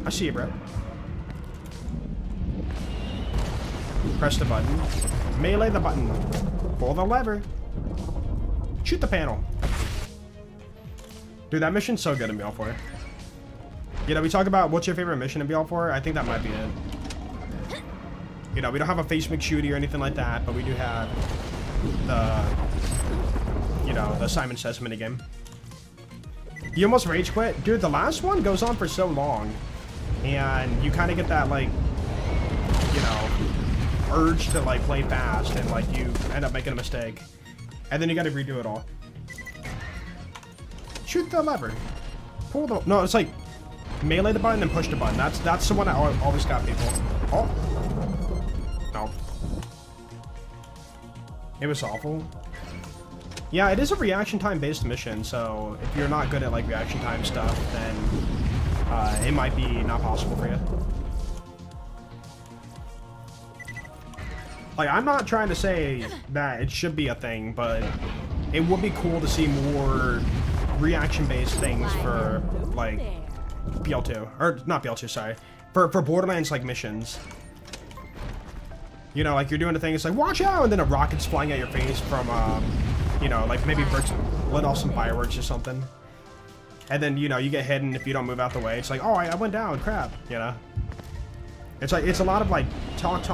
I see you, bro. Press the button. Melee the button. Pull the lever. Shoot the panel. Dude, that mission's so good in BL4. You know, we talk about what's your favorite mission in BL4. I think that might be it. You know, we don't have a face McShooty or anything like that, but we do have the, you know, the Simon Says minigame. You almost rage quit? Dude, the last one goes on for so long. And you kind of get that, like, you know, urge to, like, play fast, and, like, you end up making a mistake. And then you gotta redo it all. Shoot the lever. Pull the... No, it's like, melee the button and push the button. That's the one that always got people. Oh. No. It was awful. Yeah, it is a reaction time based mission, so if you're not good at, like, reaction time stuff, then it might be not possible for you. Like, I'm not trying to say that it should be a thing, but it would be cool to see more reaction-based things for, like, BL2. Or, not BL2, sorry. For Borderlands, like, missions. You know, like, you're doing a thing, it's like, watch out! And then a rocket's flying at your face from, you know, like, maybe Bricks lit off some fireworks or something. And then, you know, you get hit, and if you don't move out the way, it's like, oh, I went down, crap, you know? It's like, it's a lot of, like, talk,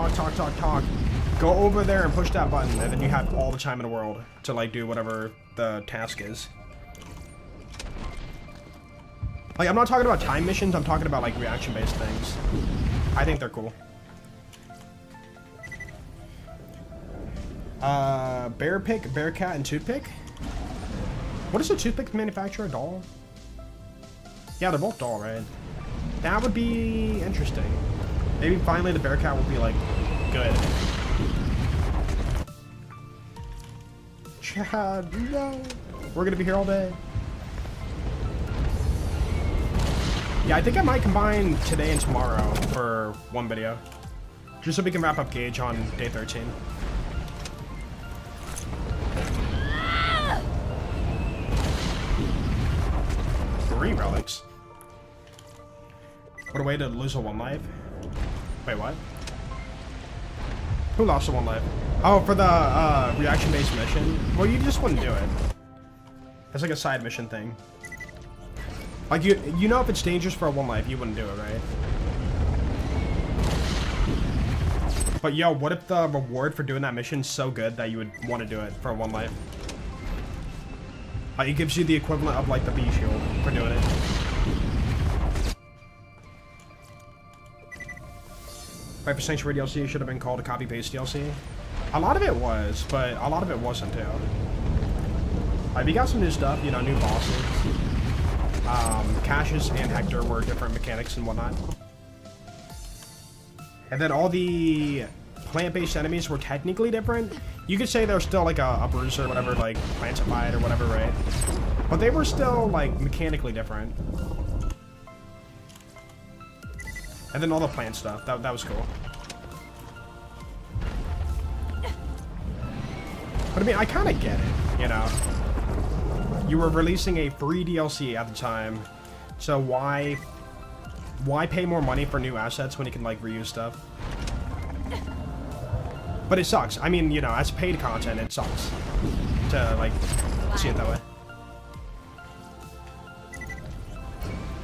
Go over there and push that button, and then you have all the time in the world to like do whatever the task is. Like, I'm not talking about time missions, I'm talking about like reaction-based things. I think they're cool. Bear pick, bear cat, and toothpick? What is a toothpick manufacturer? A doll? Yeah, they're both doll, right? That would be interesting. Maybe finally the bear cat will be like good. Chad, no. We're gonna be here all day. Yeah, I think I might combine today and tomorrow for one video. Just so we can wrap up Gaige on day 13. Three relics. What a way to lose a one life. Wait, what? Who lost a one life? Oh, for the reaction-based mission? Well, you just wouldn't do it. It's like a side mission thing. Like, you know if it's dangerous for a one life, you wouldn't do it, right? But yo, what if the reward for doing that mission is so good that you would want to do it for a one life? Like, it gives you the equivalent of like the B shield for doing it. Right, for Sanctuary DLC, it should have been called a copy-paste DLC. A lot of it was, but a lot of it wasn't too. Like, we got some new stuff, you know, new bosses. Cassius and Hector were different mechanics and whatnot. And then all the plant-based enemies were technically different. You could say they're still like a bruiser or whatever, like plantified or whatever, right? But they were still like mechanically different. And then all the plant stuff, that was cool. But I mean, I kind of get it, you know? You were releasing a free DLC at the time, so why pay more money for new assets when you can like reuse stuff? But it sucks. I mean, you know, as paid content, it sucks to like see it that way.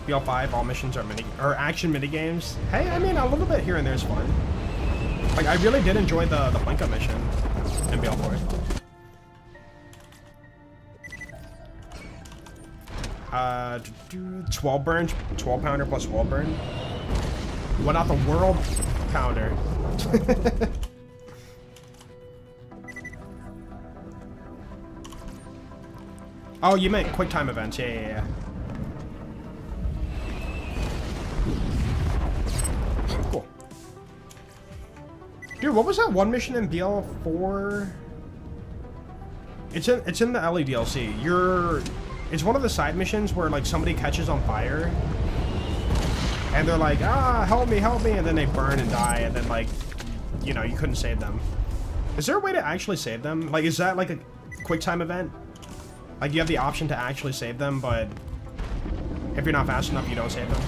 BL5, all missions are action mini games. Hey, I mean, a little bit here and there is fun. Like, I really did enjoy the Plinko mission in BL4. 12 burn, 12 pounder plus wall burn. What not the world pounder? Oh, you meant quick time events. Yeah. Cool. Dude, what was that one mission in BL4? It's in the LE DLC. It's one of the side missions where like somebody catches on fire and they're like, ah, help me, and then they burn and die, and then like, you know, you couldn't save them. Is there a way to actually save them? Like, is that like a quick time event? Like, you have the option to actually save them, but if you're not fast enough, you don't save them.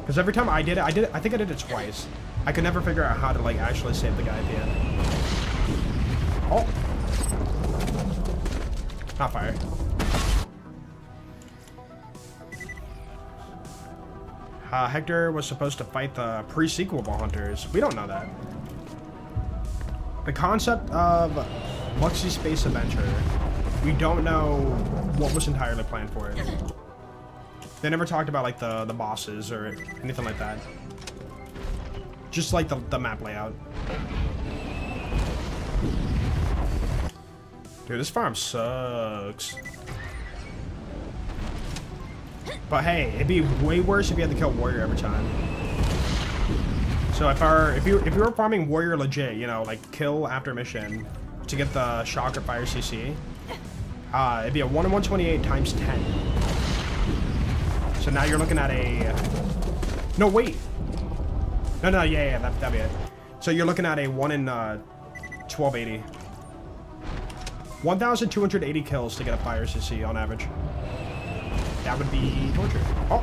Because every time I did it, I think I did it twice. I could never figure out how to like actually save the guy at the end. Oh. Not fire. Hector was supposed to fight the pre-sequel ball hunters. We don't know that. The concept of Luxy Space Adventure, we don't know what was entirely planned for it. They never talked about like the bosses or anything like that. Just like the map layout. Dude, this farm sucks. But hey, it'd be way worse if you had to kill Warrior every time. So if you were farming Warrior legit, you know, like kill after mission to get the shock or fire CC, it'd be a 1 in 128 times 10. So now you're looking at a... No, wait. No, yeah, that'd be it. So you're looking at a 1 in 1280. 1,280 kills to get a fire CC on average. That would be torture. Oh.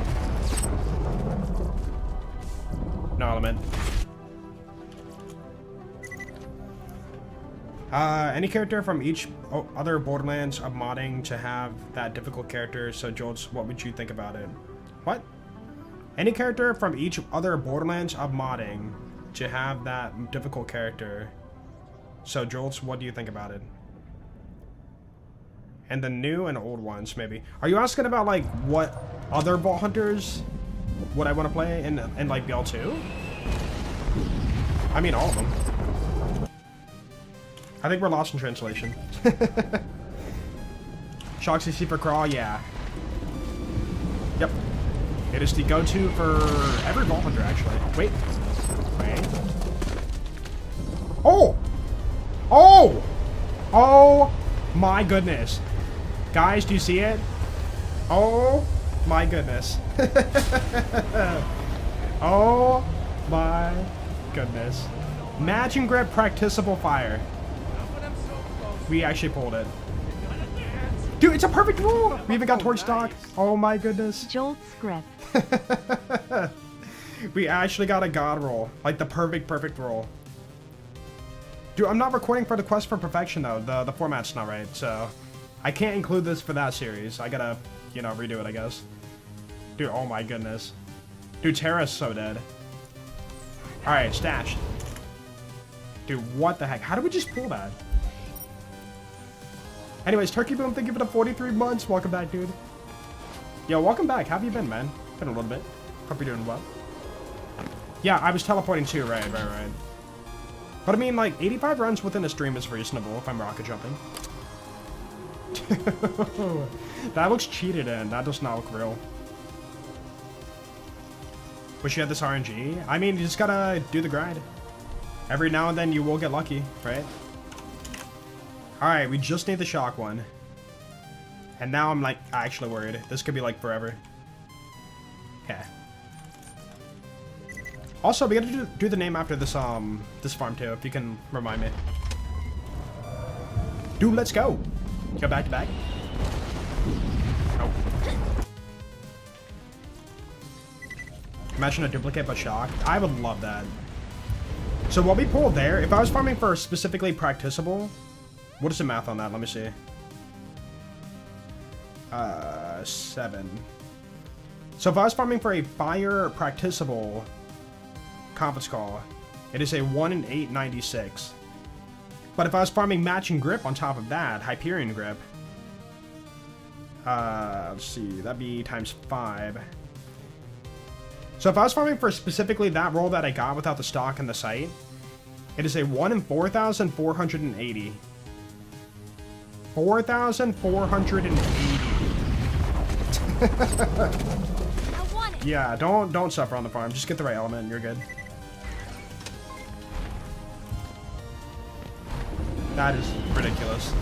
No element. Any character from each other Borderlands of modding to have that difficult character, so Jolts, what would you think about it? What? Any character from each other Borderlands of modding to have that difficult character. So, Jolts, what do you think about it? And the new and old ones, maybe. Are you asking about, like, what other Vault Hunters would I want to play in like, BL2? I mean, all of them. I think we're lost in translation. Shock CC for Crawl, yeah. Yep. It is the go-to for every Vault Hunter, actually. Wait. Oh! Oh! Oh my goodness. Guys, do you see it? Oh my goodness. Oh my goodness. Matching grip practicable fire. We actually pulled it. Dude, it's a perfect roll! We even got torch stock. Oh my goodness. Jolt script. We actually got a god roll. Like the perfect roll. Dude, I'm not recording for the Quest for Perfection though. The format's not right, so I can't include this for that series. I gotta, you know, redo it, I guess. Dude, oh my goodness. Dude, Terra's so dead. Alright, stashed. Dude, what the heck? How did we just pull that? Anyways, Turkey Boom, thank you for the 43 months. Welcome back, dude. Yo, welcome back. How have you been, man? Been a little bit. Hope you're doing well. Yeah, I was teleporting too, right. But I mean, like, 85 runs within a stream is reasonable if I'm rocket jumping. That looks cheated in. That does not look real. Wish you had this RNG. I mean, you just gotta do the grind. Every now and then you will get lucky, right? Alright, we just need the shock one. And now I'm, like, actually worried. This could be, like, forever. Okay. Also, we gotta do the name after this, this farm, too, if you can remind me. Dude, let's go! Go back to back. Nope. Imagine a duplicate but shock. I would love that. So what we pulled there, if I was farming for specifically practicable, what is the math on that? Let me see. 7. So if I was farming for a fire practicable conference call, it is a 1 in 896. But if I was farming matching grip on top of that, Hyperion grip, let's see, that'd be times 5. So if I was farming for specifically that roll that I got without the stock and the site, it is a 1 in 4,480. 4,480. I want it. Yeah, don't suffer on the farm. Just get the right element and you're good. That is ridiculous.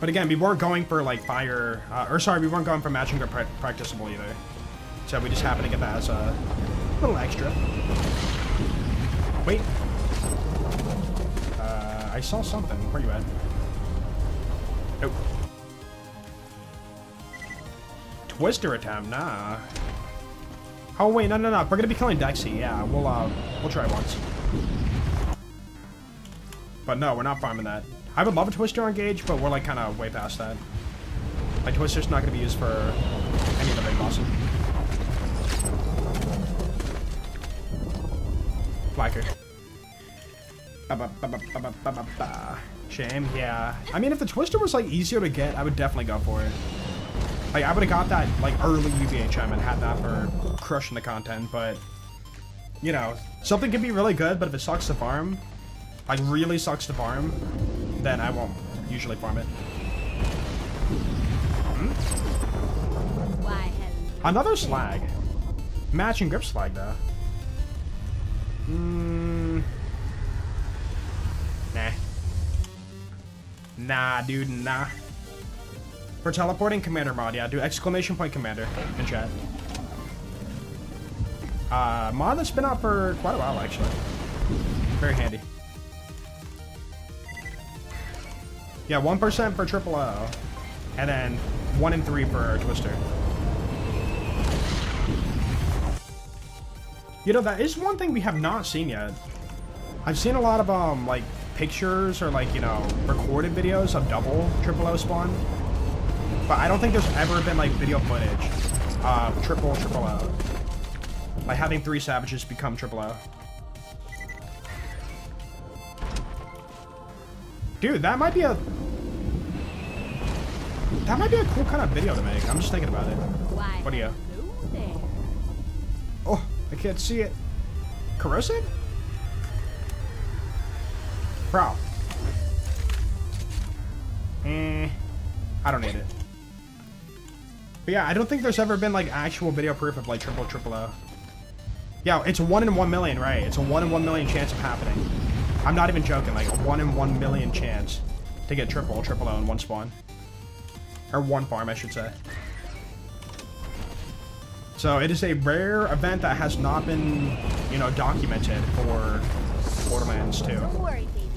But again, we weren't going for like fire, we weren't going for matching grip practicable either. So we just happened to get that as a little extra. Wait. I saw something. Where you at? Nope. Twister attempt, nah. Oh wait, no. We're gonna be killing Dexy. Yeah, we'll try once. But no, we're not farming that. I would love a Twister on Gaige, but we're like kind of way past that. Like Twister's not gonna be used for any of the main bosses. Blacker. Shame, yeah. I mean, if the Twister was like easier to get, I would definitely go for it. Like, I would have got that like early UVHM and had that for crushing the content, but you know, something can be really good, but if it sucks to farm, like really sucks to farm, then I won't usually farm it. Why, hello. Another slag. Matching grip slag though. Nah. Nah, dude, nah. For teleporting, commander mod, yeah, do exclamation point commander in chat. Mod that's been out for quite a while, actually. Very handy. Yeah, 1% for triple O, and then 1 in 3 for Twister. You know, that is one thing we have not seen yet. I've seen a lot of, like, pictures or, like, you know, recorded videos of double triple O spawn. But I don't think there's ever been, like, video footage triple O. By having 3 savages become triple O. Dude, that might be a cool kind of video to make. I'm just thinking about it. Why, What do you? hello there. Oh, I can't see it. Corrosive? Bro. I don't need it. But yeah, I don't think there's ever been like actual video proof of like triple O. Yeah, it's a 1 in 1 million, right? It's a 1 in 1 million chance of happening. I'm not even joking, like a 1 in 1 million chance to get triple O in one spawn. Or one farm, I should say. So it is a rare event that has not been, you know, documented for Borderlands 2. Don't worry, baby.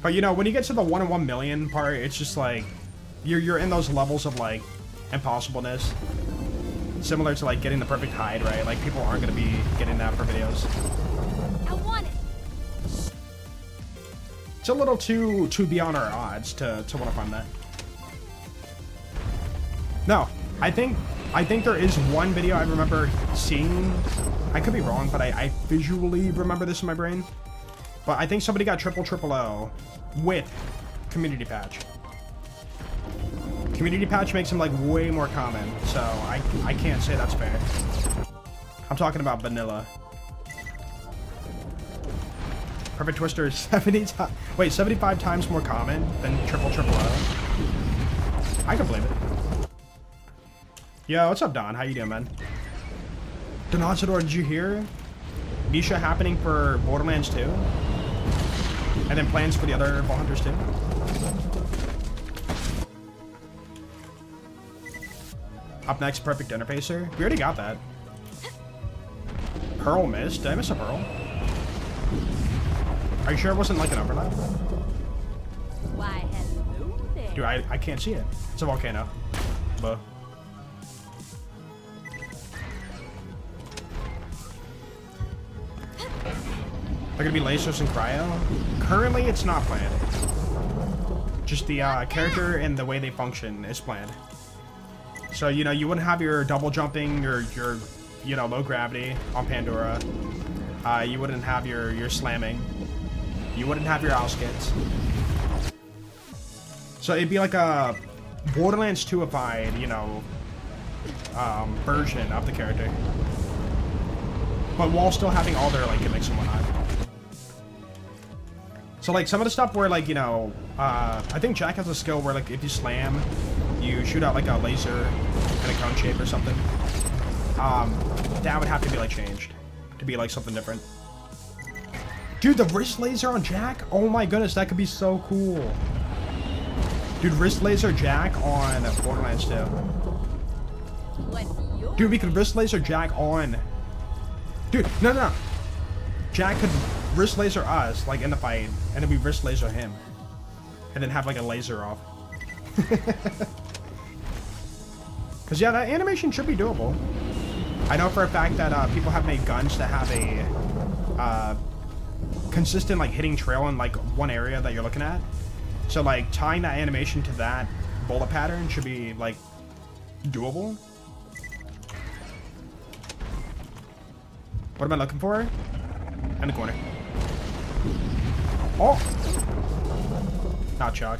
But you know, when you get to the 1 in 1 million part, it's just like you're in those levels of like impossibleness. Similar to like getting the perfect hide, right? Like people aren't gonna be getting that for videos. I want it. It's a little too beyond our odds to want to find that. No, I think there is one video I remember seeing. I could be wrong, but I visually remember this in my brain. But I think somebody got triple O with community patch. Community patch makes them like way more common, so I can't say that's fair. I'm talking about vanilla. Perfect Twister is 75 times more common than triple O. I can believe it. Yo, what's up, Don? How you doing, man? Donatador, did you hear? Nisha happening for Borderlands 2? And then plans for the other Ball Hunters too? Up next, Perfect Interfacer. We already got that. Pearl missed. Did I miss a Pearl? Are you sure it wasn't like an overlap? Why, hello there. Dude, I can't see it. It's a volcano. Buh. They're gonna be lasers and cryo. Currently, it's not planned. Just the character and the way they function is planned. So you know, you wouldn't have your double jumping, your you know, low gravity on Pandora. You wouldn't have your slamming. You wouldn't have your skits. So it'd be like a Borderlands 2-ified, you know, version of the character, but while still having all their like gimmicks and whatnot. So like some of the stuff where like, you know, I think Jack has a skill where like if you slam, you shoot out like a laser in a cone shape or something. That would have to be like changed to be like something different. Dude, the wrist laser on Jack? Oh my goodness, that could be so cool. Dude, wrist laser Jack on Borderlands 2. What's your Dude, we could wrist laser Jack on... Dude, no. Jack could wrist laser us, like, in the fight, and then we wrist laser him. And then have, like, a laser off. Because, yeah, that animation should be doable. I know for a fact that people have made guns that have a consistent, like, hitting trail in, like, one area that you're looking at. So, like, tying that animation to that bullet pattern should be, like, doable. What am I looking for? In the corner. Oh! Not Chuck.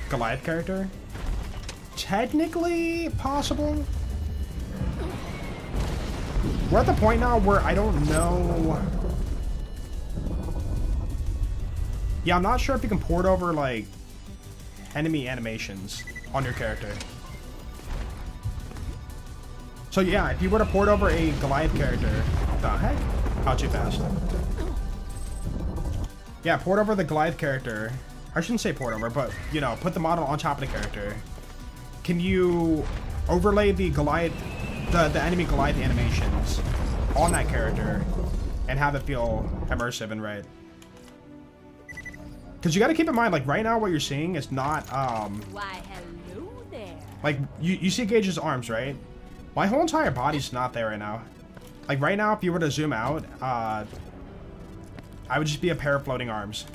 Goliath character? Technically possible. We're at the point now where I don't know... Yeah, I'm not sure if you can port over, like, enemy animations on your character. So yeah, if you were to port over a Goliath character... What the heck? Not too fast. Yeah, port over the Goliath character. I shouldn't say port over, but, you know, put the model on top of the character. Can you overlay the Goliath... the enemy Goliath animations on that character and have it feel immersive and right? Because you got to keep in mind, like, right now what you're seeing is not, Why, hello there. like, you see Gaige's arms, right? My whole entire body's not there right now. Like, right now, if you were to zoom out, I would just be a pair of floating arms.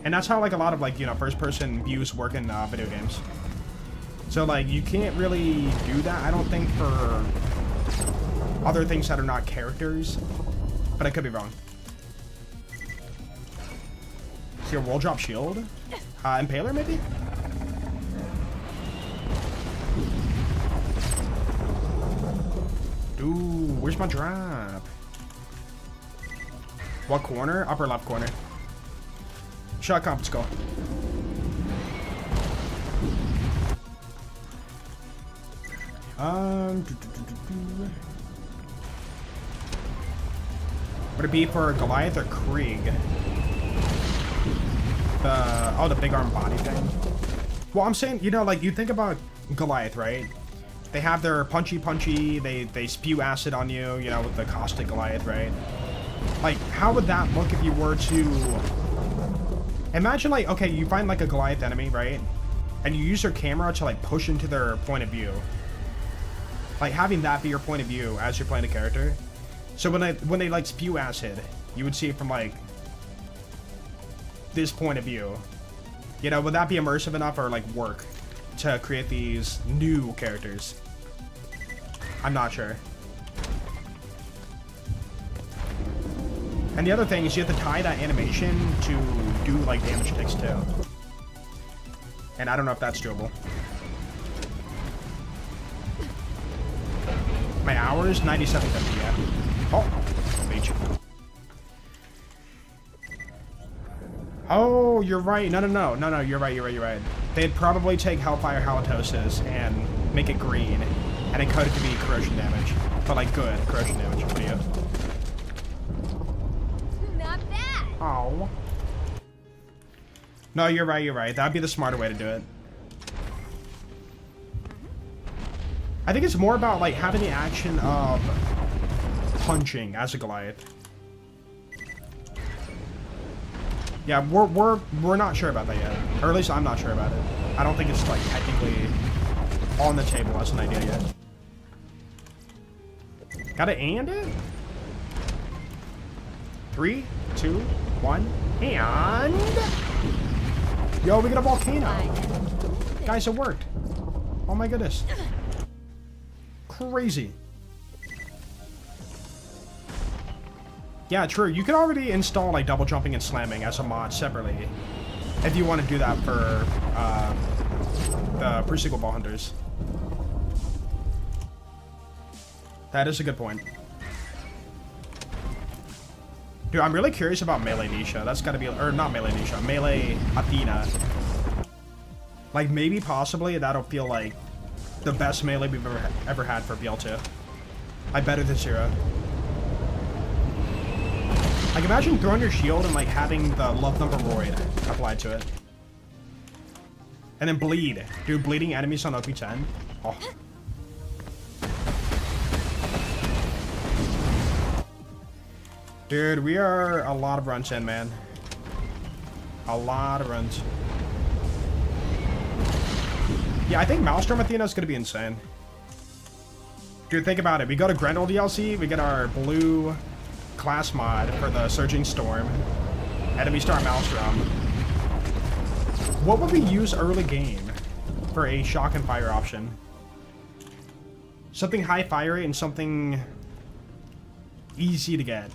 And that's how, like, a lot of, like, you know, first-person views work in video games. So, like, you can't really do that, I don't think, for other things that are not characters. But I could be wrong. Is your wall drop shield? Impaler, maybe? Ooh, where's my drop? What corner? Upper left corner. Shot comp, skull. Would it be for Goliath or Krieg? The big arm body thing. Well, I'm saying, you know, like, you think about Goliath, right? They have their punchy, they spew acid on you, you know, with the caustic Goliath, right? Like, how would that look if you were to... Imagine, like, okay, you find, like, a Goliath enemy, right? And you use your camera to, like, push into their point of view. Like, having that be your point of view as you're playing a character. So when they like, spew acid, you would see it from, like, this point of view. You know, would that be immersive enough or, like, work to create these new characters? I'm not sure. And the other thing is you have to tie that animation to do, like, damage ticks, too. And I don't know if that's doable. My hours? 97.50, yeah. Oh, beach. Oh, you're right. No, you're right. They'd probably take Hellfire Halitosis and make it green, and encode it to be corrosion damage. But, like, good corrosion damage. What do you have? Not bad. Oh. No, you're right. That'd be the smarter way to do it. I think it's more about, like, having the action of punching as a Goliath. Yeah, we're not sure about that yet. Or at least I'm not sure about it. I don't think it's, like, technically on the table as an idea yet. Gotta and it? 3, 2, 1, and... Yo, we got a volcano! Guys, it worked. Oh my goodness. Crazy. Yeah, true. You can already install, like, double jumping and slamming as a mod separately. If you want to do that for the pre-sequel ball hunters. That is a good point. Dude, I'm really curious about Melee Nisha. That's gotta be, or not Melee Nisha, Melee Athena. Like, maybe, possibly, that'll feel like the best melee we've ever had for BL2. I bet it's 0. Like, imagine throwing your shield and, like, having the love number roid applied to it. And then bleed. Dude, bleeding enemies on OP10. Oh. Dude, we are a lot of runs in, man. A lot of runs. Yeah, I think Maelstrom Athena is going to be insane. Dude, think about it. We go to Grendel DLC, we get our blue class mod for the Surging Storm, and then we start Maelstrom. What would we use early game for a shock and fire option? Something high fire rate and something easy to get.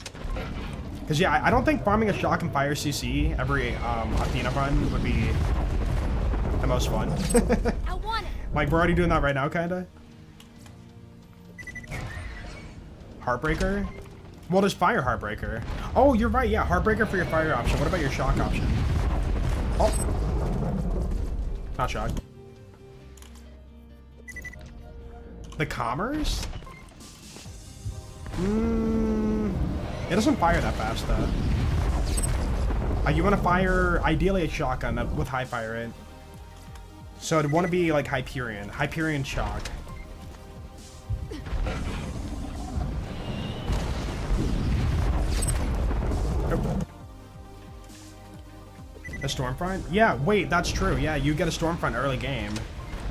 Because, yeah, I don't think farming a shock and fire CC every Athena run would be the most fun. I want it. Like, we're already doing that right now, kinda. Heartbreaker? Well, there's Fire Heartbreaker. Oh, you're right, yeah, Heartbreaker for your fire option. What about your shock option? Oh. Not shock. The Commerce? It doesn't fire that fast, though. You want to fire, ideally, a shotgun with high fire rate. So it'd want to be like Hyperion. Hyperion shock. Nope. A Stormfront? Yeah, wait, that's true. Yeah, you get a Stormfront early game.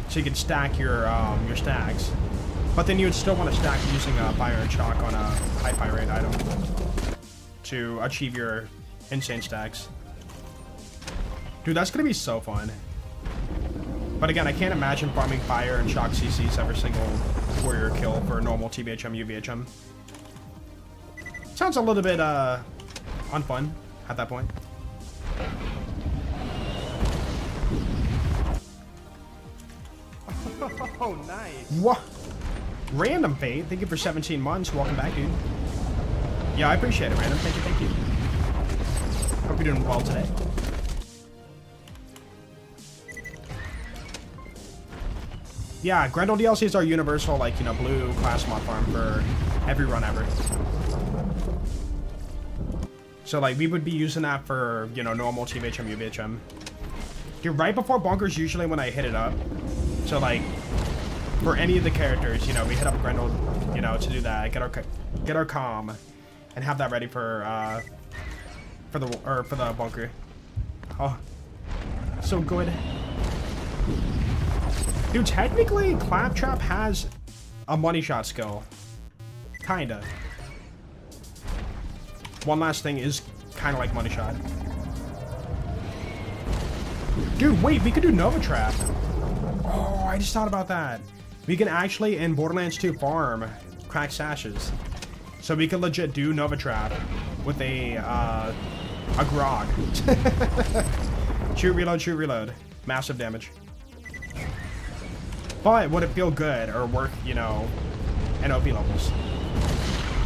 So you can stack your stacks. But then you would still want to stack using a fire and shock on a high fire rate item to achieve your insane stacks. Dude, that's gonna be so fun. But again, I can't imagine farming fire and shock CCs every single warrior kill for normal TBHM, UVHM. Sounds a little bit unfun at that point. Oh, nice. What? Random Fate, thank you for 17 months. Welcome back, dude. Yeah, I appreciate it, Random. Thank you, thank you. Hope you're doing well today. Yeah, Grendel DLCs are universal, like, you know, blue class mod farm for every run ever. So, like, we would be using that for, you know, normal TVHM, UVHM. Dude, right before Bonkers usually when I hit it up. So, like, for any of the characters, you know, we hit up Grendel, you know, to do that, get our comm, and have that ready for the bunker. Oh, so good. Dude, technically, Claptrap has a money shot skill. Kinda. One last thing is kind of like money shot. Dude, wait, we could do Nova Trap. Oh, I just thought about that. We can actually, in Borderlands 2, farm cracked sashes. So we could legit do Nova Trap with a grog. Shoot, reload. Massive damage. But would it feel good or work, you know, in OP levels?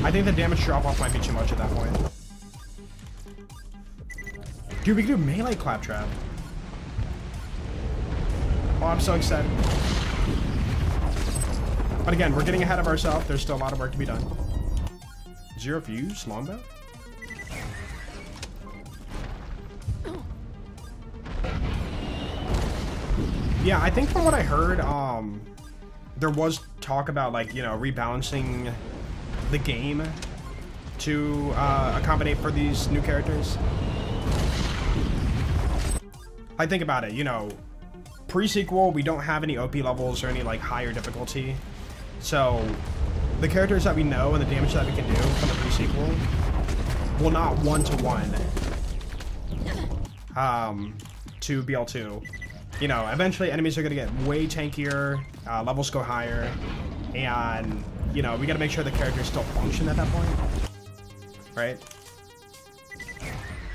I think the damage drop-off might be too much at that point. Dude, we can do melee Claptrap. Oh, I'm so excited. But again, we're getting ahead of ourselves. There's still a lot of work to be done. 0 views, longbow? Yeah, I think from what I heard, there was talk about, like, you know, rebalancing the game to accommodate for these new characters. I think about it, you know, pre-sequel, we don't have any OP levels or any, like, higher difficulty. So, the characters that we know and the damage that we can do from the pre-sequel will not one-to-one to BL2. You know, eventually enemies are going to get way tankier, levels go higher, and, you know, we got to make sure the characters still function at that point. Right?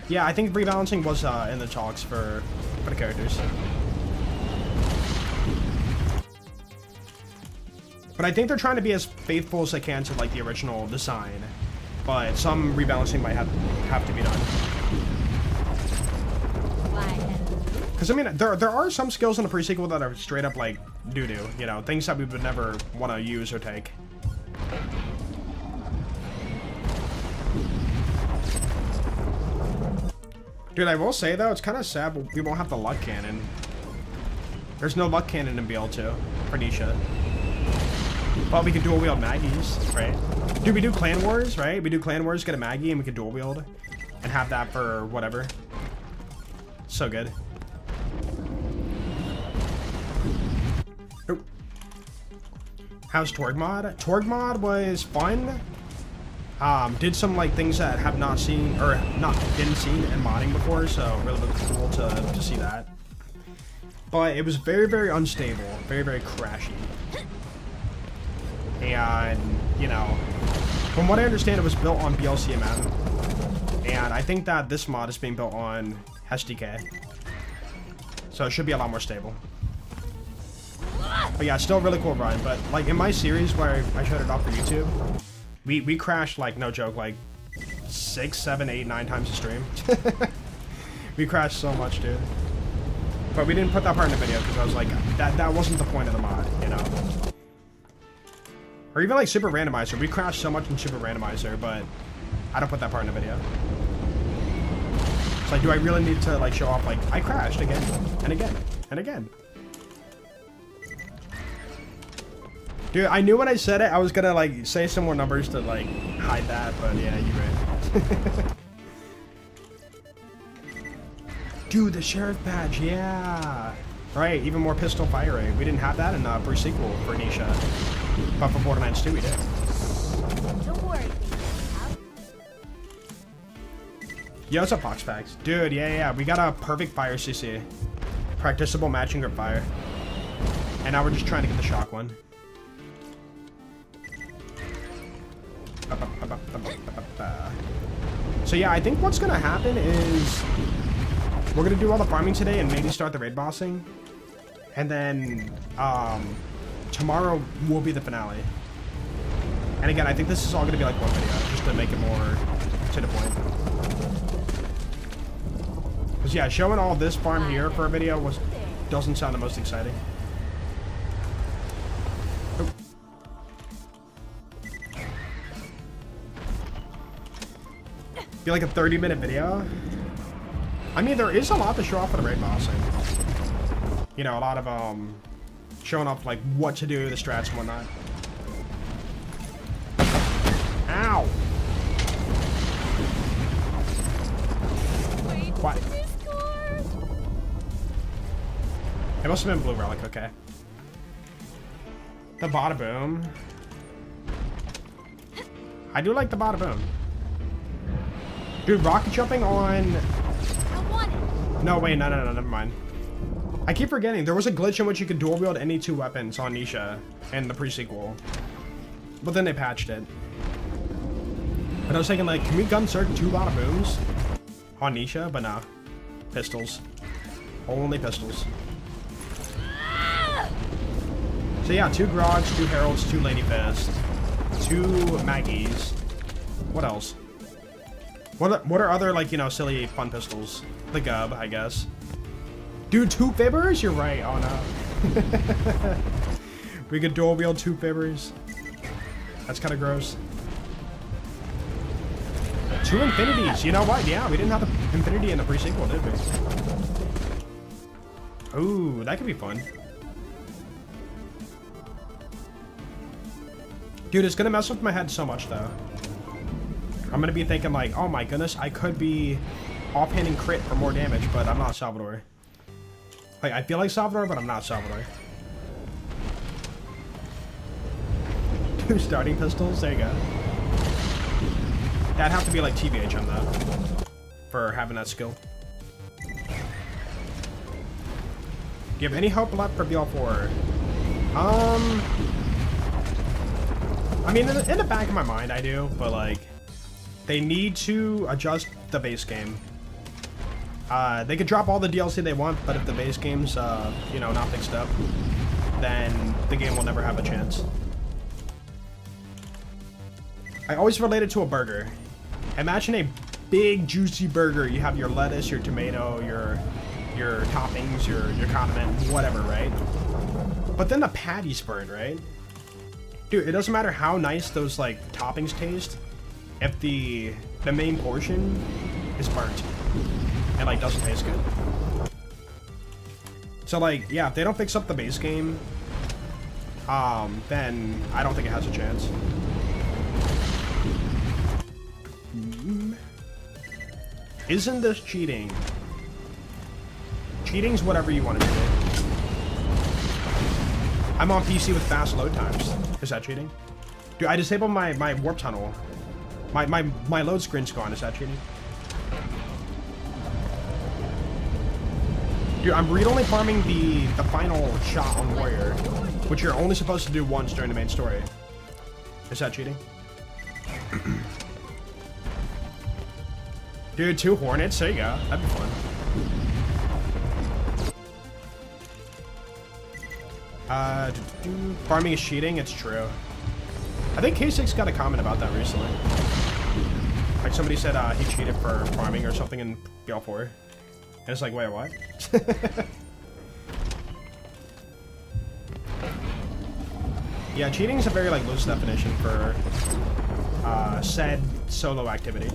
Yeah, I think rebalancing was in the talks for the characters. But I think they're trying to be as faithful as they can to, like, the original design. But some rebalancing might have to be done. Because, I mean, there are some skills in the pre-sequel that are straight up, like, doo-doo. You know, things that we would never want to use or take. Dude, I will say, though, it's kind of sad we won't have the luck cannon. There's no luck cannon in BL2 for Nisha. But we can dual wield Maggies, right? Dude, we do Clan Wars, right? We do Clan Wars, get a Maggie, and we can dual wield and have that for whatever. So good. Oh. How's Torg mod? Torg mod was fun. Did some, like, things that have not seen or been seen in modding before, so really cool to see that. But it was very, very unstable, very, very crashy. And, you know, from what I understand, it was built on BLCMM. And I think that this mod is being built on SDK. So it should be a lot more stable. But yeah, still a really cool run. But, like, in my series where I showed it off for YouTube, we crashed, like, no joke, like 6, 7, 8, 9 times a stream. We crashed so much, dude. But we didn't put that part in the video because I was like, that wasn't the point of the mod, you know? Or even like Super Randomizer. We crashed so much in Super Randomizer, but I don't put that part in the video. It's like, do I really need to, like, show off, like, I crashed again and again and again? Dude, I knew when I said it, I was gonna, like, say some more numbers to, like, hide that, but yeah, you're right. Dude, the Sheriff Badge, yeah. Right, even more pistol fire rate. We didn't have that in pre-sequel for Nisha. But for Borderlands 2, we did. Don't worry. Yo, what's up, Foxpacks? Dude, yeah. We got a perfect fire CC. Practicable matching grip fire. And now we're just trying to get the shock one. So yeah, I think what's gonna happen is we're gonna do all the farming today and maybe start the raid bossing. And then tomorrow will be the finale. And again, I think this is all gonna be like one video, just to make it more to the point. Because yeah, showing all this farm here for a video doesn't sound the most exciting. Oh. Be like a 30-minute video. I mean, there is a lot to show off for the raid bossing. You know, a lot of showing off like what to do, the strats and whatnot. Ow! What? It must have been blue relic, okay. The bada boom. I do like the bada boom. Dude, rocket jumping on... No, wait, no, never mind. I keep forgetting, there was a glitch in which you could dual wield any two weapons on Nisha in the pre-sequel. But then they patched it. But I was thinking, like, can we gun circ 2 bada booms on Nisha? But nah. Pistols. Only pistols. So yeah, 2 Grogs, 2 Heralds, 2 Lady Fist, 2 Maggies. What else? What are other, like, you know, silly fun pistols? The Gub, I guess. Dude, 2 Fibbers? You're right. Oh no. We could dual wield 2 Fibbers. That's kind of gross. 2 Infinities. You know what? Yeah, we didn't have the Infinity in the pre-sequel, did we? Ooh, that could be fun. Dude, it's gonna mess with my head so much, though. I'm gonna be thinking like, oh my goodness, I could be offhanding crit for more damage, but I'm not Salvador. Like, I feel like Salvador, but I'm not Salvador. 2 starting pistols? There you go. That'd have to be like TVHM, though, for having that skill. Do you have any hope left for BL4? I mean, in the back of my mind, I do, but like, they need to adjust the base game. They could drop all the DLC they want, but if the base game's, you know, not fixed up, then the game will never have a chance. I always relate it to a burger. Imagine a big, juicy burger. You have your lettuce, your tomato, your toppings, your condiment, whatever, right? But then the patty's burned, right? Dude, it doesn't matter how nice those, like, toppings taste if the main portion is burnt and, like, doesn't taste good. So, like, yeah, if they don't fix up the base game, then I don't think it has a chance. Isn't this cheating? Cheating's whatever you want to do. I'm on PC with fast load times. Is that cheating? Dude, I disabled my warp tunnel. My load screen's gone. Is that cheating? Dude, I'm read-only farming the final shot on Warrior, which you're only supposed to do once during the main story. Is that cheating? Dude, 2 Hornets. There you go. That'd be fun. Farming is cheating. It's true. I think K6 got a comment about that recently. Like, somebody said he cheated for farming or something in BL4. And it's like, wait, what? Yeah, cheating is a very, like, loose definition for said solo activity.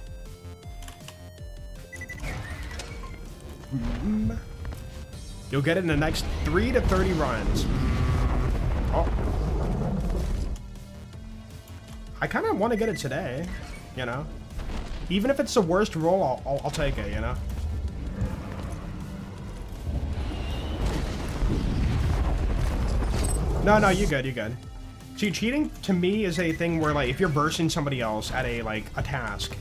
You'll get it in the next 3 to 30 runs. Oh. I kind of want to get it today, you know? Even if it's the worst roll, I'll take it, you know? No, you good, you good. See, cheating to me is a thing where, like, if you're versing somebody else at a, like, a task,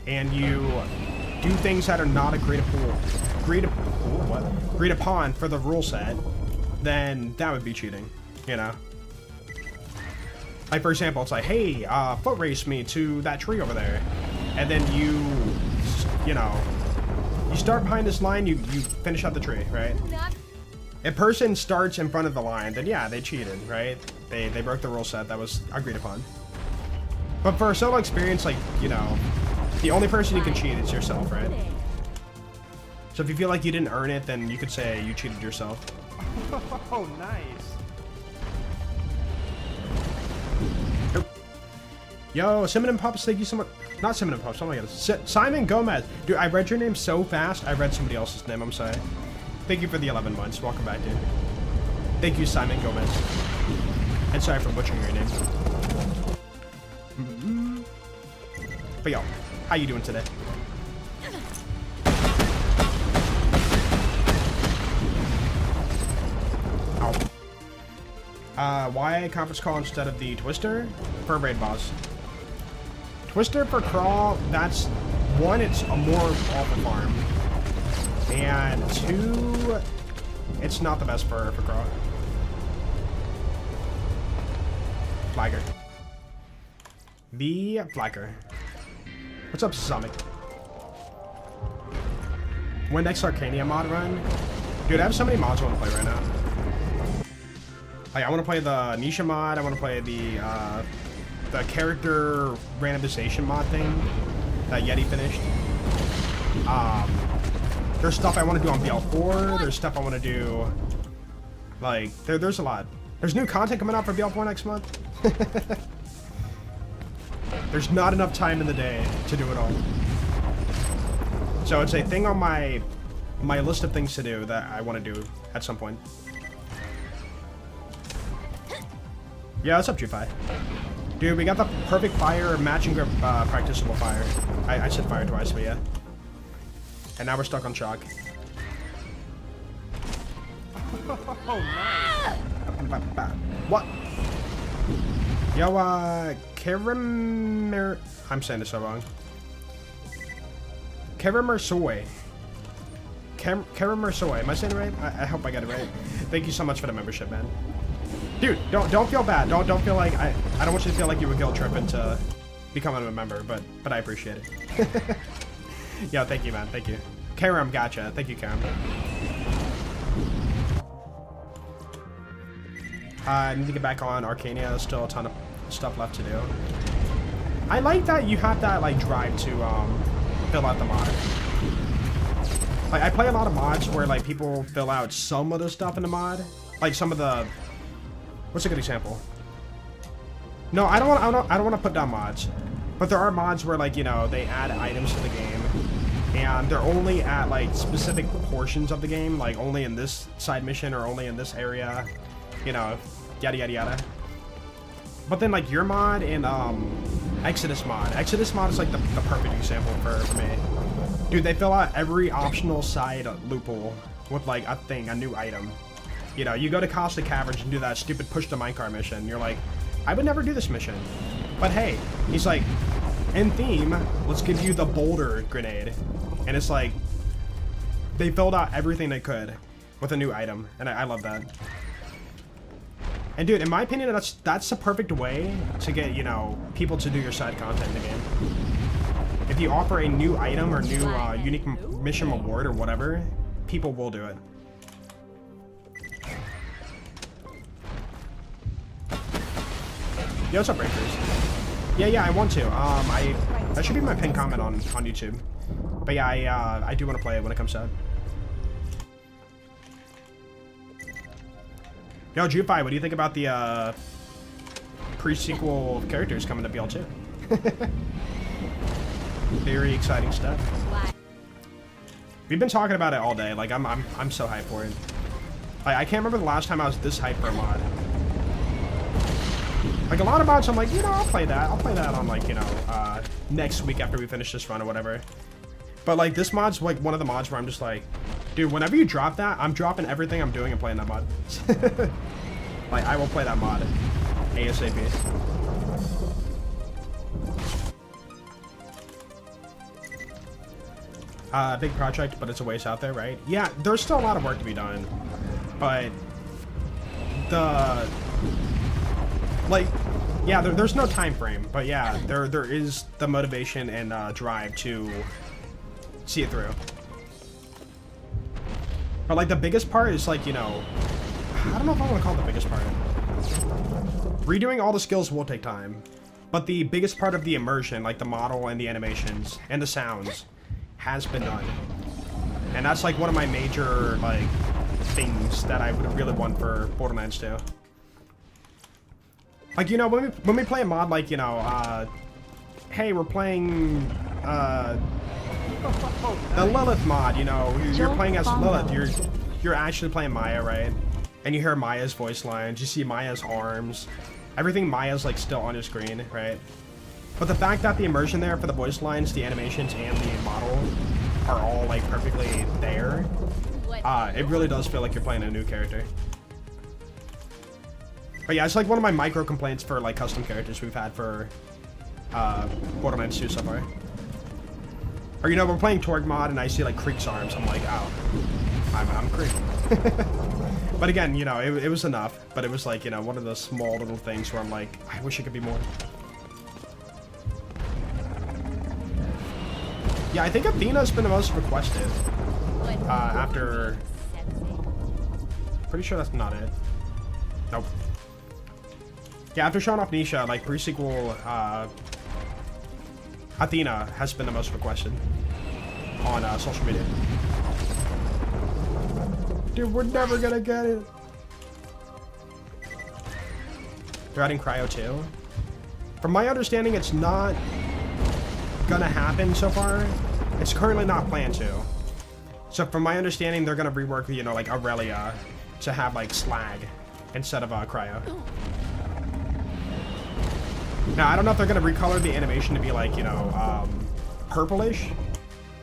and you do things that are not agreed upon for the rule set, then that would be cheating, you know? Like, for example, it's like, hey, foot race me to that tree over there. And then you know, you start behind this line, you finish up the tree, right? If person starts in front of the line, then yeah, they cheated, right? They broke the rule set that was agreed upon. But for a solo experience, like, you know, the only person you can cheat is yourself, right? So if you feel like you didn't earn it, then you could say you cheated yourself. Oh, nice. Yo, Cinnamon Pups, thank you so much. Not Cinnamon Pups, oh my god. Simon Gomez. Dude, I read your name so fast, I read somebody else's name, I'm sorry. Thank you for the 11 months. Welcome back, dude. Thank you, Simon Gomez. And sorry for butchering your name. But yo, how you doing today? Ow. Why a conference call instead of the Twister? For a raid boss. Twister for crawl, that's one, it's a more awful farm. And two, it's not the best for crawl. Flagger. The Flagger. What's up, Summit? When next Arcania mod run? Dude, I have so many mods I want to play right now. Like, I want to play the Nisha mod, I want to play the character randomization mod thing that Yeti finished. There's stuff I want to do on BL4, there's stuff I want to do, like, there's a lot. There's new content coming out for BL4 next month. There's not enough time in the day to do it all. So it's a thing on my list of things to do that I want to do at some point. Yeah, what's up, G5? Dude, we got the perfect fire matching grip practicable fire. I said fire twice, but yeah. And now we're stuck on shock. Oh, nice. What? Yo, Karamer... I'm saying this so wrong. Karamersoy. Karamersoy. Am I saying it right? I hope I got it right. Thank you so much for the membership, man. Dude, don't feel bad. Don't feel like... I don't want you to feel like you were guilt tripping to becoming a member, but I appreciate it. Yo, thank you, man. Thank you. Karam, gotcha. Thank you, Karam. I need to get back on Arcania. There's still a ton of stuff left to do. I like that you have that, like, drive to fill out the mod. Like, I play a lot of mods where, like, people fill out some of the stuff in the mod. Like, some of the... What's a good example? No, I don't want to put down mods. But there are mods where, like, you know, they add items to the game. And they're only at, like, specific portions of the game. Like, only in this side mission or only in this area. You know, yada yada yada. But then, like, your mod and Exodus mod is like the perfect example for me. Dude, they fill out every optional side loophole with, like, a new item. You know, you go to Costa Caverns and do that stupid push the minecart mission. You're like, I would never do this mission. But hey, he's like, in theme, let's give you the boulder grenade. And it's like, they filled out everything they could with a new item. And I love that. And dude, in my opinion, that's the perfect way to get, you know, people to do your side content in the game. If you offer a new item or new unique mission reward or whatever, people will do it. Yo, what's up, Breakers? Yeah, I want to. That should be my pinned comment on YouTube. But yeah, I do want to play it when it comes out. Yo, Jufi, what do you think about the pre-sequel characters coming to BL2? Very exciting stuff. We've been talking about it all day. Like, I'm so hyped for it. Like, I can't remember the last time I was this hyped for a mod. Like, a lot of mods, I'm like, you know, I'll play that. I'll play that on, like, you know, next week after we finish this run or whatever. But, like, this mod's, like, one of the mods where I'm just like, dude, whenever you drop that, I'm dropping everything I'm doing and playing that mod. Like, I will play that mod ASAP. Big project, but it's a ways out there, right? Yeah, there's still a lot of work to be done. But the like, yeah, there's no time frame, but yeah, there is the motivation and drive to see it through. But like the biggest part is like, you know, I don't know if I want to call it the biggest part. Redoing all the skills will take time, but the biggest part of the immersion, like the model and the animations and the sounds, has been done. And that's like one of my major like things that I would really want for Borderlands 2. Like, you know, when we play a mod like, you know, hey, we're playing the Lilith mod, you know, you're playing as Lilith, you're actually playing Maya, right? And you hear Maya's voice lines, you see Maya's arms, everything Maya's like still on your screen, right? But the fact that the immersion there for the voice lines, the animations, and the model are all like perfectly there, it really does feel like you're playing a new character. But yeah, it's like one of my micro complaints for like custom characters we've had for Borderlands 2 so far. Or, you know, we're playing Torg mod and I see like Creek's arms, I'm like, oh, I'm Creek. But again, you know, it was enough, but it was like, you know, one of those small little things where I'm like, I wish it could be more. Yeah, I think Athena's been the most requested. After... Pretty sure that's not it. Nope. Yeah, after showing off Nisha, like, pre-sequel, Athena has been the most requested on social media. Dude, we're never gonna get it. They're adding Cryo too. From my understanding, it's not gonna happen so far. It's currently not planned to. So from my understanding, they're gonna rework, you know, like Aurelia to have like slag instead of Cryo. Now, I don't know if they're gonna recolor the animation to be like, you know, purplish,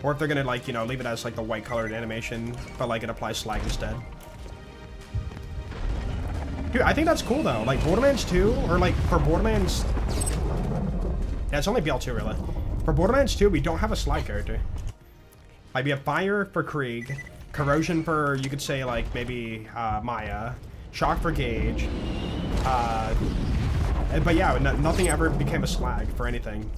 or if they're gonna like, you know, leave it as like the white colored animation, but like it applies slag instead. Dude, I think that's cool though. Like Borderlands 2, or like for Borderlands, yeah, it's only BL2 really. For Borderlands 2, we don't have a slag character. Like we have fire for Krieg, corrosion for, you could say like maybe Maya, shock for Gaige, but yeah, nothing ever became a slag for anything.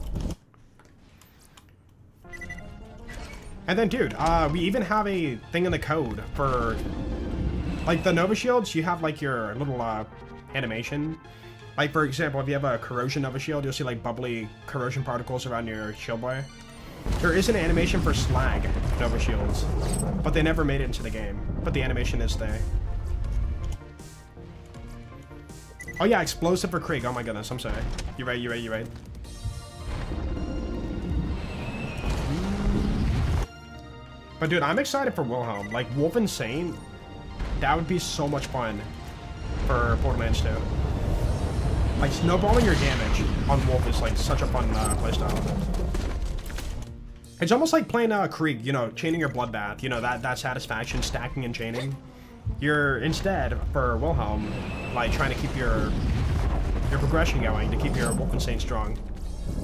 And then, dude, we even have a thing in the code for, like, the Nova Shields, you have, like, your little, animation. Like, for example, if you have a corrosion Nova Shield, you'll see, like, bubbly corrosion particles around your shield bar. There is an animation for slag Nova Shields, but they never made it into the game. But the animation is there. Oh, yeah, explosive for Krieg. Oh, my goodness, I'm sorry. You're right. But dude, I'm excited for Wilhelm. Like, Wolfenstein, that would be so much fun for Borderlands 2. Like, snowballing your damage on Wolf is like such a fun playstyle. It's almost like playing Krieg, you know, chaining your bloodbath, you know, that satisfaction, stacking and chaining. You're instead, for Wilhelm, like trying to keep your progression going, to keep your Wolfenstein strong.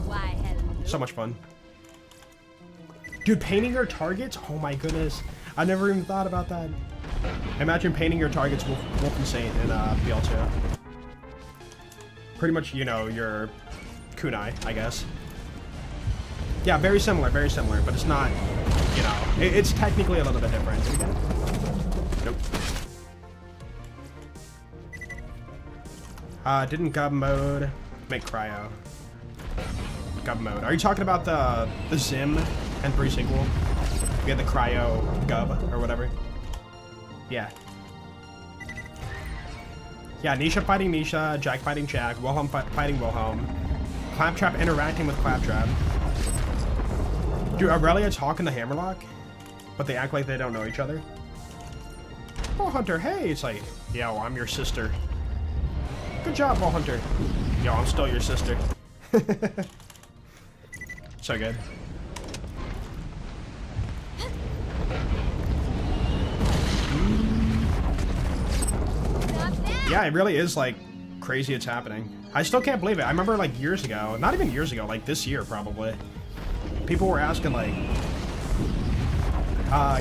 Why, hello. So much fun. Dude, painting your targets? Oh my goodness. I never even thought about that. Imagine painting your targets with Wolfenstein in BL2. Pretty much, you know, your kunai, I guess. Yeah, very similar, but it's not, you know, it's technically a little bit different. Nope. Didn't gub mode make cryo. Gub mode. Are you talking about the Zim and pre-sequel? We had the cryo gub or whatever. Yeah. Yeah, Nisha fighting Nisha, Jack fighting Jack, Wilhelm fighting Wilhelm, Claptrap interacting with Claptrap. Dude, Aurelia talking to Hammerlock, but they act like they don't know each other. Oh, Hunter, hey! It's like, yo, I'm your sister. Good job, Ball Hunter. Yo, I'm still your sister. So good. Yeah, it really is like crazy it's happening. I still can't believe it. I remember like years ago, not even years ago, like this year probably, people were asking like,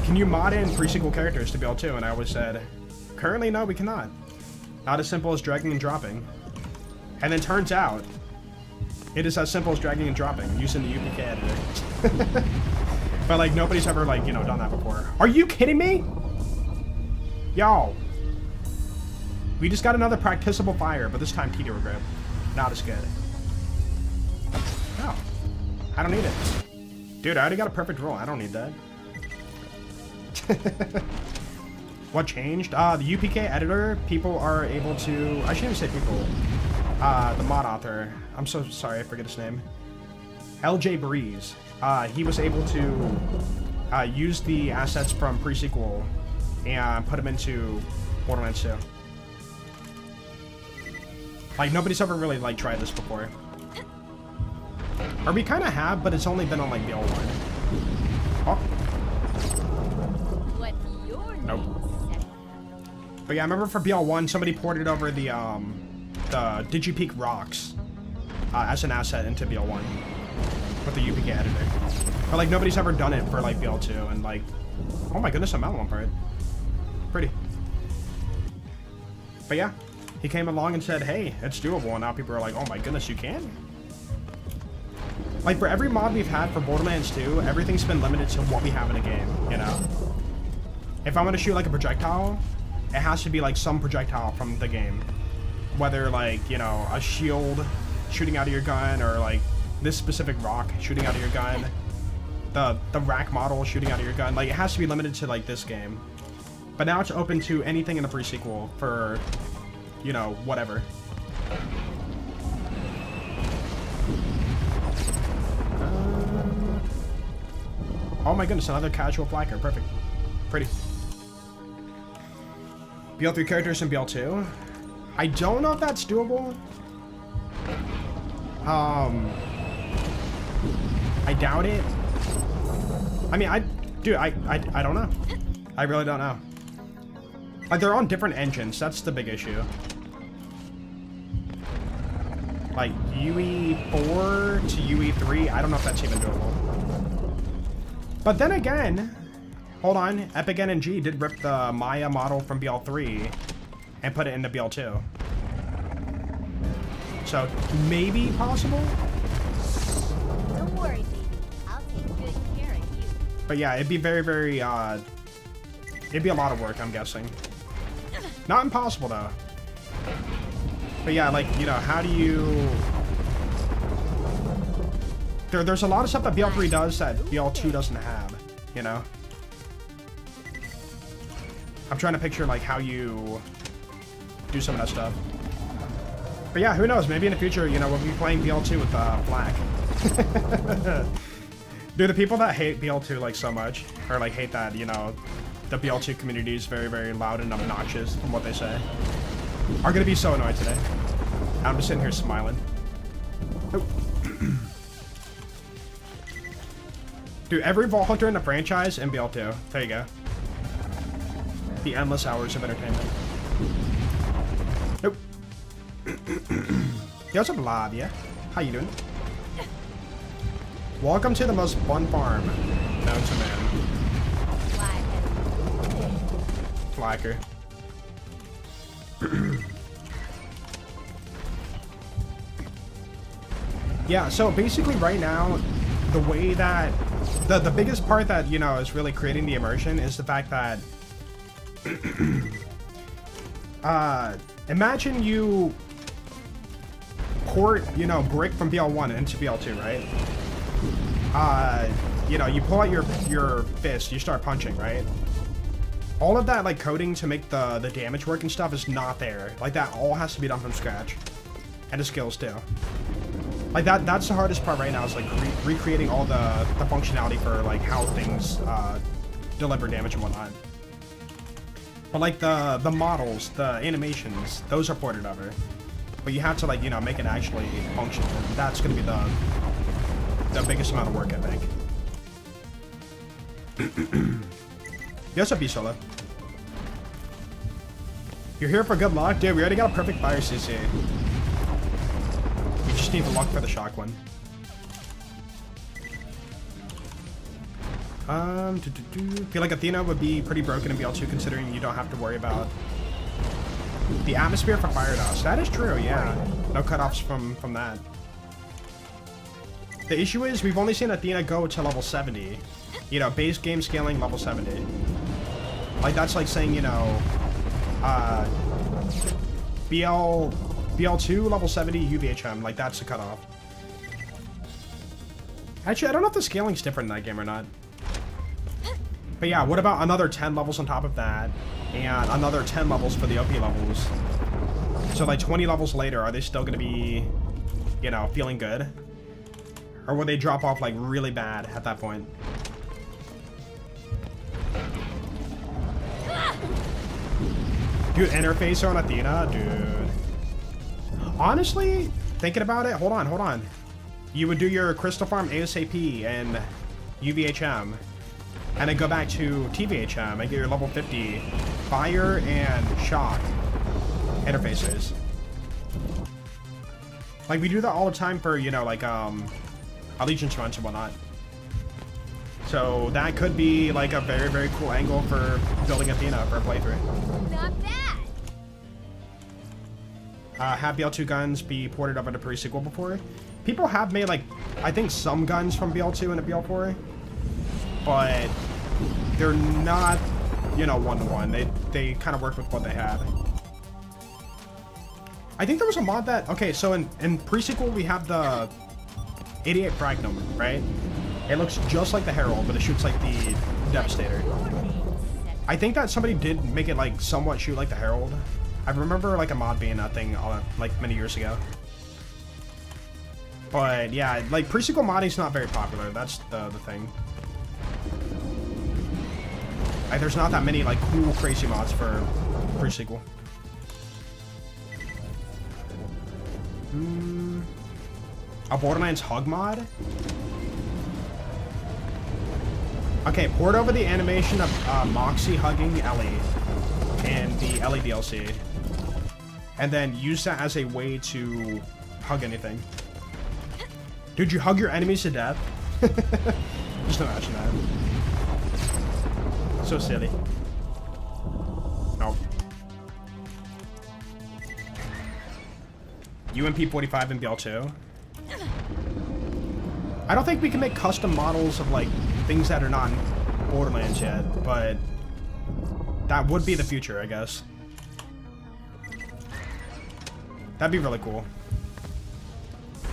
can you mod in pre-sequel characters to BL2? And I always said, currently no, we cannot. Not as simple as dragging and dropping. And then turns out, it is as simple as dragging and dropping using the UPK editor. But like nobody's ever like, you know, done that before. Are you kidding me? Y'all. We just got another practicable fire, but this time Tito grip. Not as good. No. I don't need it. Dude, I already got a perfect roll. I don't need that. What changed? The UPK editor, people are able to... I shouldn't even say people. The mod author. I'm so sorry, I forget his name. LJ Breeze. He was able to use the assets from pre-sequel and put them into Borderlands 2. Like, nobody's ever really, like, tried this before. Or we kind of have, but it's only been on, like, BL1. Oh. What's your name? Nope. But yeah, I remember for BL1, somebody ported over the Digipeak rocks as an asset into BL1 with the UPK editor. But, like, nobody's ever done it for, like, BL2, and, like, oh my goodness, I'm out one part. Pretty. But yeah. He came along and said, hey, it's doable, and now people are like, oh my goodness, you can? Like, for every mod we've had for Borderlands 2, everything's been limited to what we have in a game, you know? If I'm gonna shoot, like, a projectile, it has to be, like, some projectile from the game. Whether, like, you know, a shield shooting out of your gun, or, like, this specific rock shooting out of your gun, the rack model shooting out of your gun. Like, it has to be limited to, like, this game. But now it's open to anything in the pre-sequel for... you know, whatever. Oh my goodness, another casual flacker. Perfect. Pretty. BL3 characters in BL2. I don't know if that's doable. I doubt it. I mean, I don't know. I really don't know. Like, they're on different engines. That's the big issue. Like, UE4 to UE3, I don't know if that's even doable. But then again, hold on, Epic NNG did rip the Maya model from BL3 and put it into BL2. So, maybe possible? Don't worry, baby. I'll take good care of you. But yeah, it'd be very, very, it'd be a lot of work, I'm guessing. Not impossible, though. But yeah, like, you know, how do you... There's a lot of stuff that BL3 does that BL2 doesn't have, you know? I'm trying to picture, like, how you do some of that stuff. But yeah, who knows? Maybe in the future, you know, we'll be playing BL2 with Black. Dude, the people that hate BL2, like, so much, or, like, hate that, you know, the BL2 community is very, very loud and obnoxious from what they say, are gonna be so annoyed today. I'm just sitting here smiling. Oh. Dude, every Vault Hunter in the franchise in BL2. There you go. The endless hours of entertainment. Nope. Yo, what's up, Lob? Yeah? How you doing? Welcome to the most fun farm known to man. Flacker. Yeah, so basically right now, the way that the biggest part that, you know, is really creating the immersion is the fact that imagine you port, you know, brick from BL1 into BL2, right? You know, you pull out your fist, you start punching, right? All of that, like, coding to make the damage work and stuff is not there. Like, that all has to be done from scratch. And the skills, too. Like, that's the hardest part right now, is, like, recreating all the functionality for, like, how things deliver damage and whatnot. But, like, the models, the animations, those are ported over. But you have to, like, you know, make it actually function. And that's going to be the biggest amount of work, I think. Yes, up, B-Solo. You're here for good luck? Dude, we already got a perfect fire CC. We just need the luck for the shock one. Feel like Athena would be pretty broken in BL2 considering you don't have to worry about The atmosphere for fire dust. That is true, yeah. No cutoffs from that. The issue is we've only seen Athena go to level 70. You know, base game scaling level 70. Like that's like saying, you know, BL2 level 70 UVHM. Like that's the cutoff. Actually, I don't know if the scaling's different in that game or not. But yeah, what about another 10 levels on top of that? And another 10 levels for the OP levels. So like 20 levels later, are they still gonna be, you know, feeling good? Or will they drop off like really bad at that point? Dude, interfacer on Athena? Dude. Honestly, thinking about it, hold on. You would do your crystal farm ASAP and UVHM. And then go back to TVHM and get your level 50 fire and shock interfaces. Like we do that all the time for, you know, like allegiance runs and whatnot. So that could be like a very, very cool angle for building Athena for a playthrough. Not bad. Have BL2 guns be ported over to pre-sequel before? People have made like, I think some guns from BL2 into BL4, but they're not, you know, one-to-one. They kind of work with what they had. I think there was a mod that, okay, so in pre-sequel we have the 88 Fragnum, right? It looks just like the Herald, but it shoots like the Devastator. I think that somebody did make it like somewhat shoot like the Herald. I remember like a mod being a thing like many years ago. But yeah, like pre-sequel modding's not very popular. That's the thing. Like there's not that many like cool crazy mods for pre-sequel. A Borderlands hug mod? Okay, port over the animation of Moxie hugging Ellie in the Ellie DLC. And then use that as a way to hug anything. Dude, you hug your enemies to death? Just imagine that. So silly. Nope. UMP45 and BL2. I don't think we can make custom models of like things that are not in Borderlands yet, but that would be the future, I guess. That'd be really cool.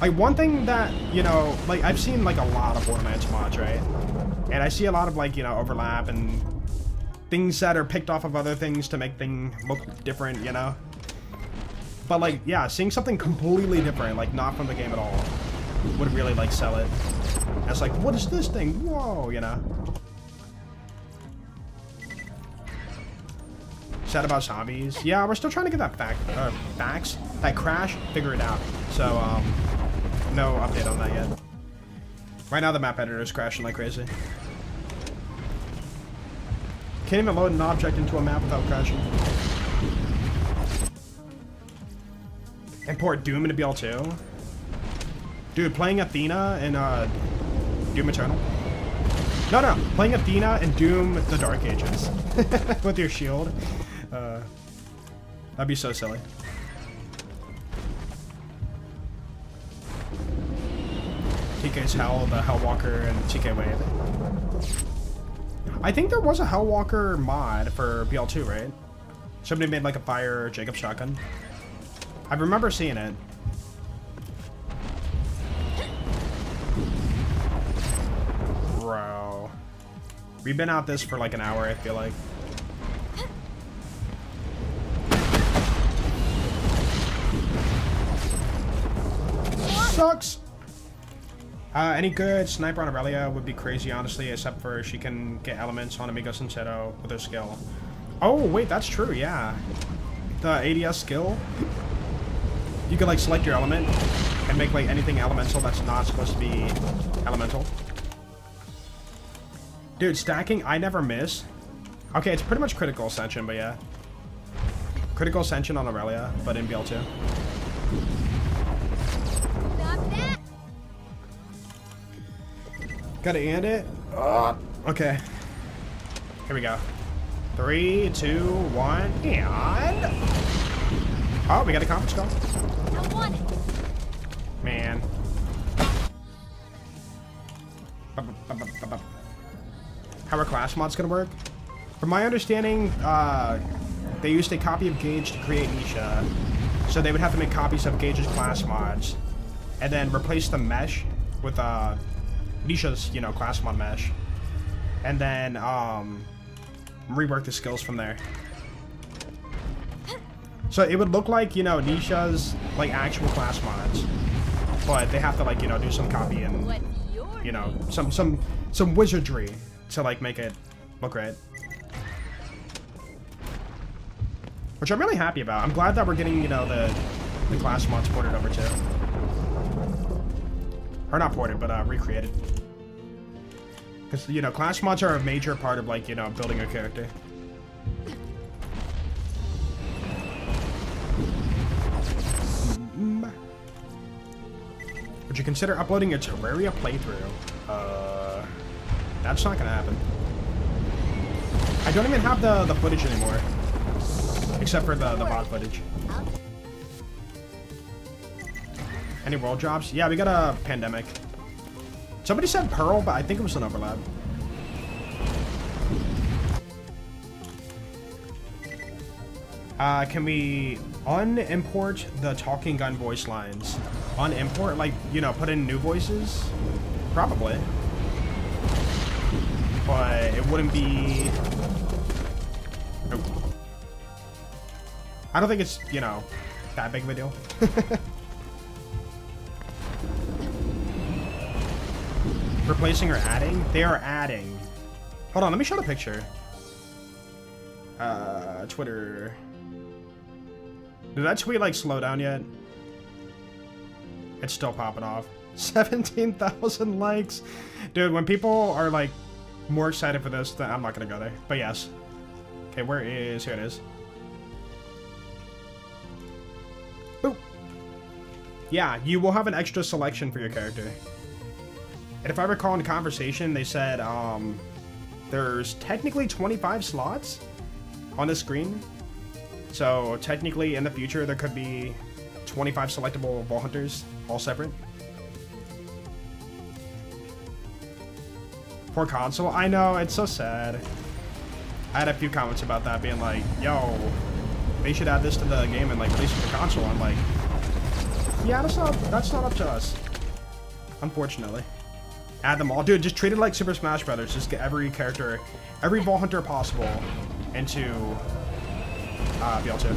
Like one thing that, you know, like I've seen like a lot of Borderlands mods, right? And I see a lot of like, you know, overlap and things that are picked off of other things to make things look different, you know? But like, yeah, seeing something completely different, like not from the game at all, would really like sell it. As like, what is this thing? Whoa, you know? Sad about zombies. Yeah, we're still trying to get that that crash figured out. So, no update on that yet. Right now the map editor is crashing like crazy. Can't even load an object into a map without crashing. Import Doom into BL2. Dude, playing Athena in Doom Eternal. No, playing Athena in Doom the Dark Ages with your shield. That'd be so silly. TK's Hell, the Hellwalker, and TK Wave. I think there was a Hellwalker mod for BL2, right? Somebody made like a fire Jacob shotgun. I remember seeing it. Bro. We've been out this for like an hour, I feel like. Sucks! Any good sniper on Aurelia would be crazy, honestly, except for she can get elements on Amigo Sincero with her skill. Oh, wait, that's true, yeah. The ADS skill, you could, like, select your element and make, like, anything elemental that's not supposed to be elemental. Dude, stacking, I never miss. Okay, it's pretty much Critical Ascension, but yeah. Critical Ascension on Aurelia, but in BL2. Gotta end it. Okay. Here we go. 3, 2, 1, and Oh, we got a conference call. I want it. Man. How are class mods gonna work? From my understanding, they used a copy of Gaige to create Nisha. So they would have to make copies of Gaige's class mods. And then replace the mesh with Nisha's, you know, class mod mesh. And then rework the skills from there. So it would look like, you know, Nisha's like actual class mods. But they have to like, you know, do some copy and What's your you know, some wizardry to like make it look right. Which I'm really happy about. I'm glad that we're getting, you know, the class mods ported over too. Or not ported, but recreated. Because, you know, class mods are a major part of like, you know, building a character. Would you consider uploading a Terraria playthrough? That's not gonna happen. I don't even have the footage anymore. Except for the bot footage. Any world jobs? Yeah, we got a pandemic. Somebody said Pearl, but I think it was an overlap. Can we unimport the talking gun voice lines? Unimport? Like, you know, put in new voices? Probably. But it wouldn't be... Nope. I don't think it's, you know, that big of a deal. Replacing or adding? They are adding. Hold on, let me show the picture. Twitter. Did that tweet like slow down yet? It's still popping off. 17,000 likes. Dude, when people are like more excited for this, then I'm not gonna go there. But yes. Okay, where is... Here it is. Boop. Yeah, you will have an extra selection for your character. And if I recall in the conversation, they said there's technically 25 slots on the screen. So technically in the future, there could be 25 selectable ball hunters, all separate. Poor console. I know, it's so sad. I had a few comments about that being like, yo, they should add this to the game and like release it for console. I'm like, yeah, that's not up to us. Unfortunately. Add them all. Dude, just treat it like Super Smash Brothers. Just get every character, every ball hunter possible into BL2.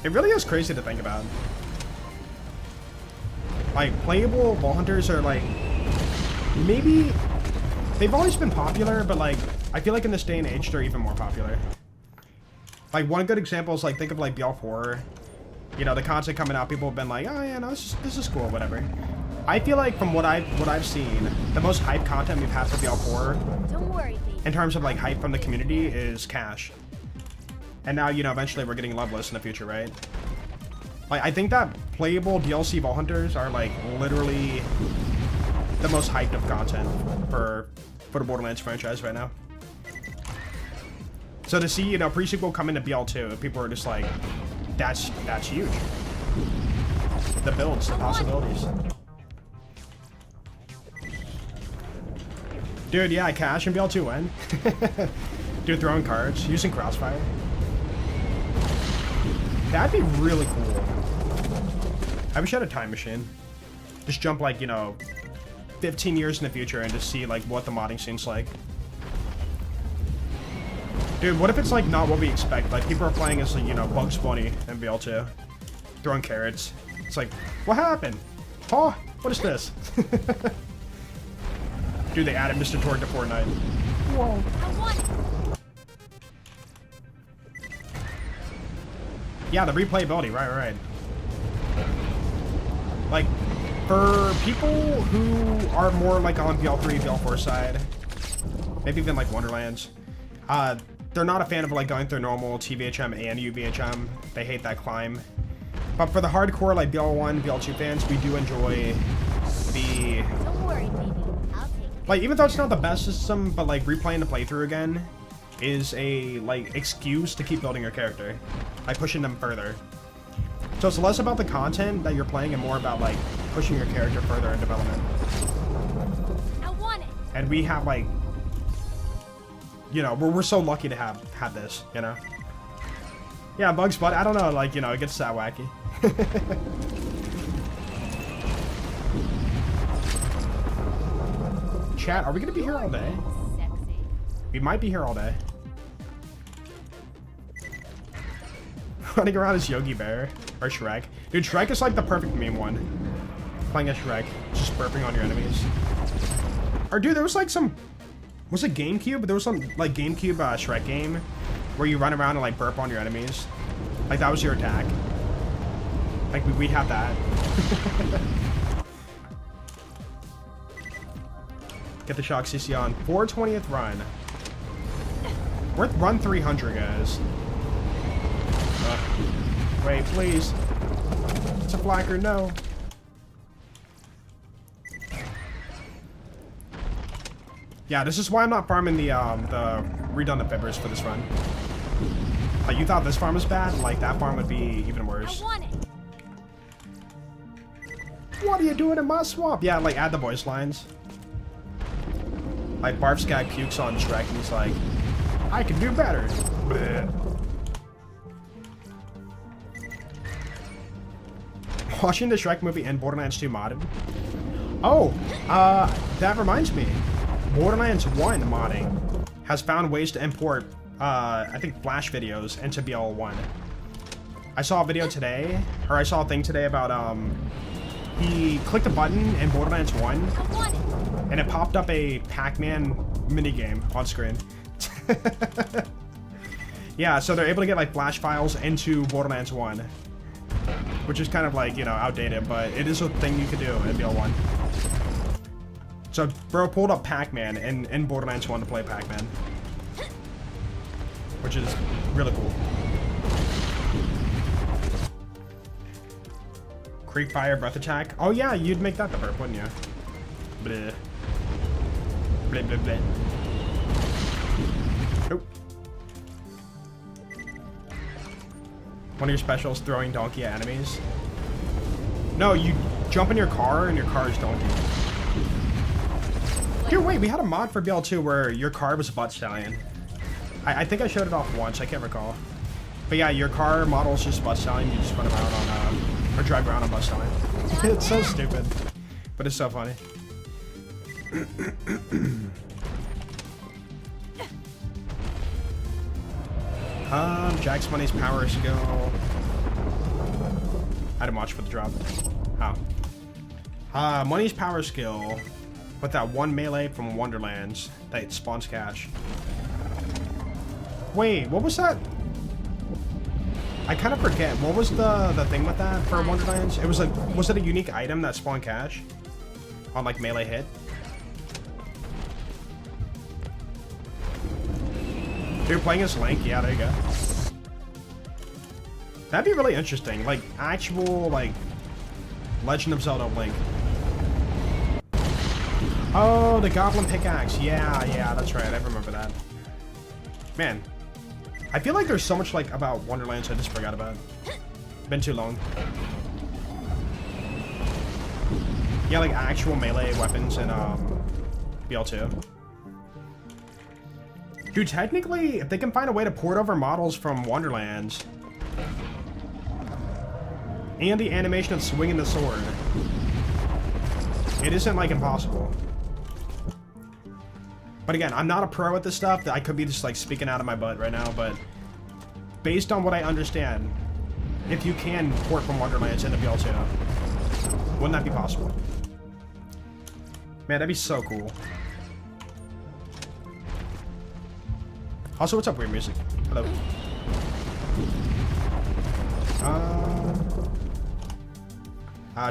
It really is crazy to think about. Like, playable ball hunters are like, maybe, they've always been popular, but like, I feel like in this day and age, they're even more popular. Like, one good example is like, think of like BL4. You know, the content coming out, people have been like, oh yeah, no, this is cool, whatever. I feel like from what I've seen, the most hype content we've had for BL4, Don't worry, baby. in terms of like hype from the community, is Cash. And now, you know, eventually we're getting Loveless in the future, right? Like, I think that playable DLC ball hunters are like literally the most hyped of content for the Borderlands franchise right now. So to see, you know, pre-sequel come into BL2, people are just like, that's huge. The builds, the possibilities. Dude, yeah, Cash and BL2 when? Dude, throwing cards, using Crossfire. That'd be really cool. I wish I had a time machine. Just jump like, you know, 15 years in the future and just see like what the modding scene's like. Dude, what if it's like not what we expect? Like people are playing as like, you know, Bugs Bunny and BL2, throwing carrots. It's like, what happened? Oh, what is this? Dude, they added Mr. Torque to Fortnite. Whoa. I want it. Yeah, the replayability, right. Like, for people who are more like on BL3, BL4 side, maybe even like Wonderlands, they're not a fan of like going through normal TVHM and UVHM. They hate that climb. But for the hardcore like BL1, BL2 fans, we do enjoy the... Don't worry, baby. I'll take it. Like, even though it's not the best system, but like replaying the playthrough again is a like excuse to keep building your character by pushing them further. So it's less about the content that you're playing and more about like pushing your character further in development. I want it. And we have like, you know, we're so lucky to have this, you know. Yeah, Bugs Bunny. I don't know, like, you know, it gets that wacky. Chat, are we gonna be here all day? Sexy. We might be here all day. Running around as Yogi Bear or Shrek. Dude, Shrek is like the perfect meme one. Playing as Shrek, just burping on your enemies. Or dude, there was like some, was it GameCube? There was some like GameCube Shrek game where you run around and like burp on your enemies. Like that was your attack. Like we have that. Get the shock CC on. 420th run. We're at run 300, guys. Wait, please. It's a flacker, no. Yeah, this is why I'm not farming the redundant fibbers for this run. Like, you thought this farm was bad? Like, that farm would be even worse. I want it. What are you doing in my swamp? Yeah, like, add the voice lines. Like, Barf's guy pukes on Shrek and he's like, I can do better. Bleh. Watching the Shrek movie and Borderlands 2 modded. Oh, that reminds me. Borderlands 1 modding has found ways to import, I think, Flash videos into BL1. I saw a video today, or I saw a thing today about, he clicked a button in Borderlands 1, I want it. and it popped up a Pac-Man minigame on screen. Yeah, so they're able to get, like, Flash files into Borderlands 1. Which is kind of like, you know, outdated, but it is a thing you could do in BL1. So, bro pulled up Pac-Man in Borderlands 1 to play Pac-Man. Which is really cool. Creep Fire Breath Attack. Oh yeah, you'd make that the burp, wouldn't you? Bleh. Bleh, bleh, bleh. Nope. One of your specials, throwing donkey at enemies. No, you jump in your car and your car is donkey. Dude, wait, we had a mod for BL2 where your car was a butt stallion. I think I showed it off once, I can't recall. But yeah, your car model is just butt stallion, you just run around on, or drive around on butt stallion. It's so stupid, but it's so funny. Jack's Money's power skill. I didn't watch for the drop. Oh. Money's power skill with that one melee from Wonderlands that spawns cash. Wait, what was that? I kind of forget. What was the thing with that for Wonderlands? It was like, was it a unique item that spawned cash on like melee hit? Dude, playing as Link? Yeah, there you go. That'd be really interesting. Like, actual, like, Legend of Zelda Link. Oh, the Goblin Pickaxe. Yeah, that's right. I remember that. Man, I feel like there's so much, like, about Wonderlands I just forgot about. Been too long. Yeah, like, actual melee weapons in, BL2. Dude, technically, if they can find a way to port over models from Wonderlands and the animation of swinging the sword, it isn't, like, impossible. But again, I'm not a pro at this stuff. I could be just, like, speaking out of my butt right now, but based on what I understand, if you can port from Wonderlands into BL2, wouldn't that be possible? Man, that'd be so cool. Also, what's up, Weird Music? Hello.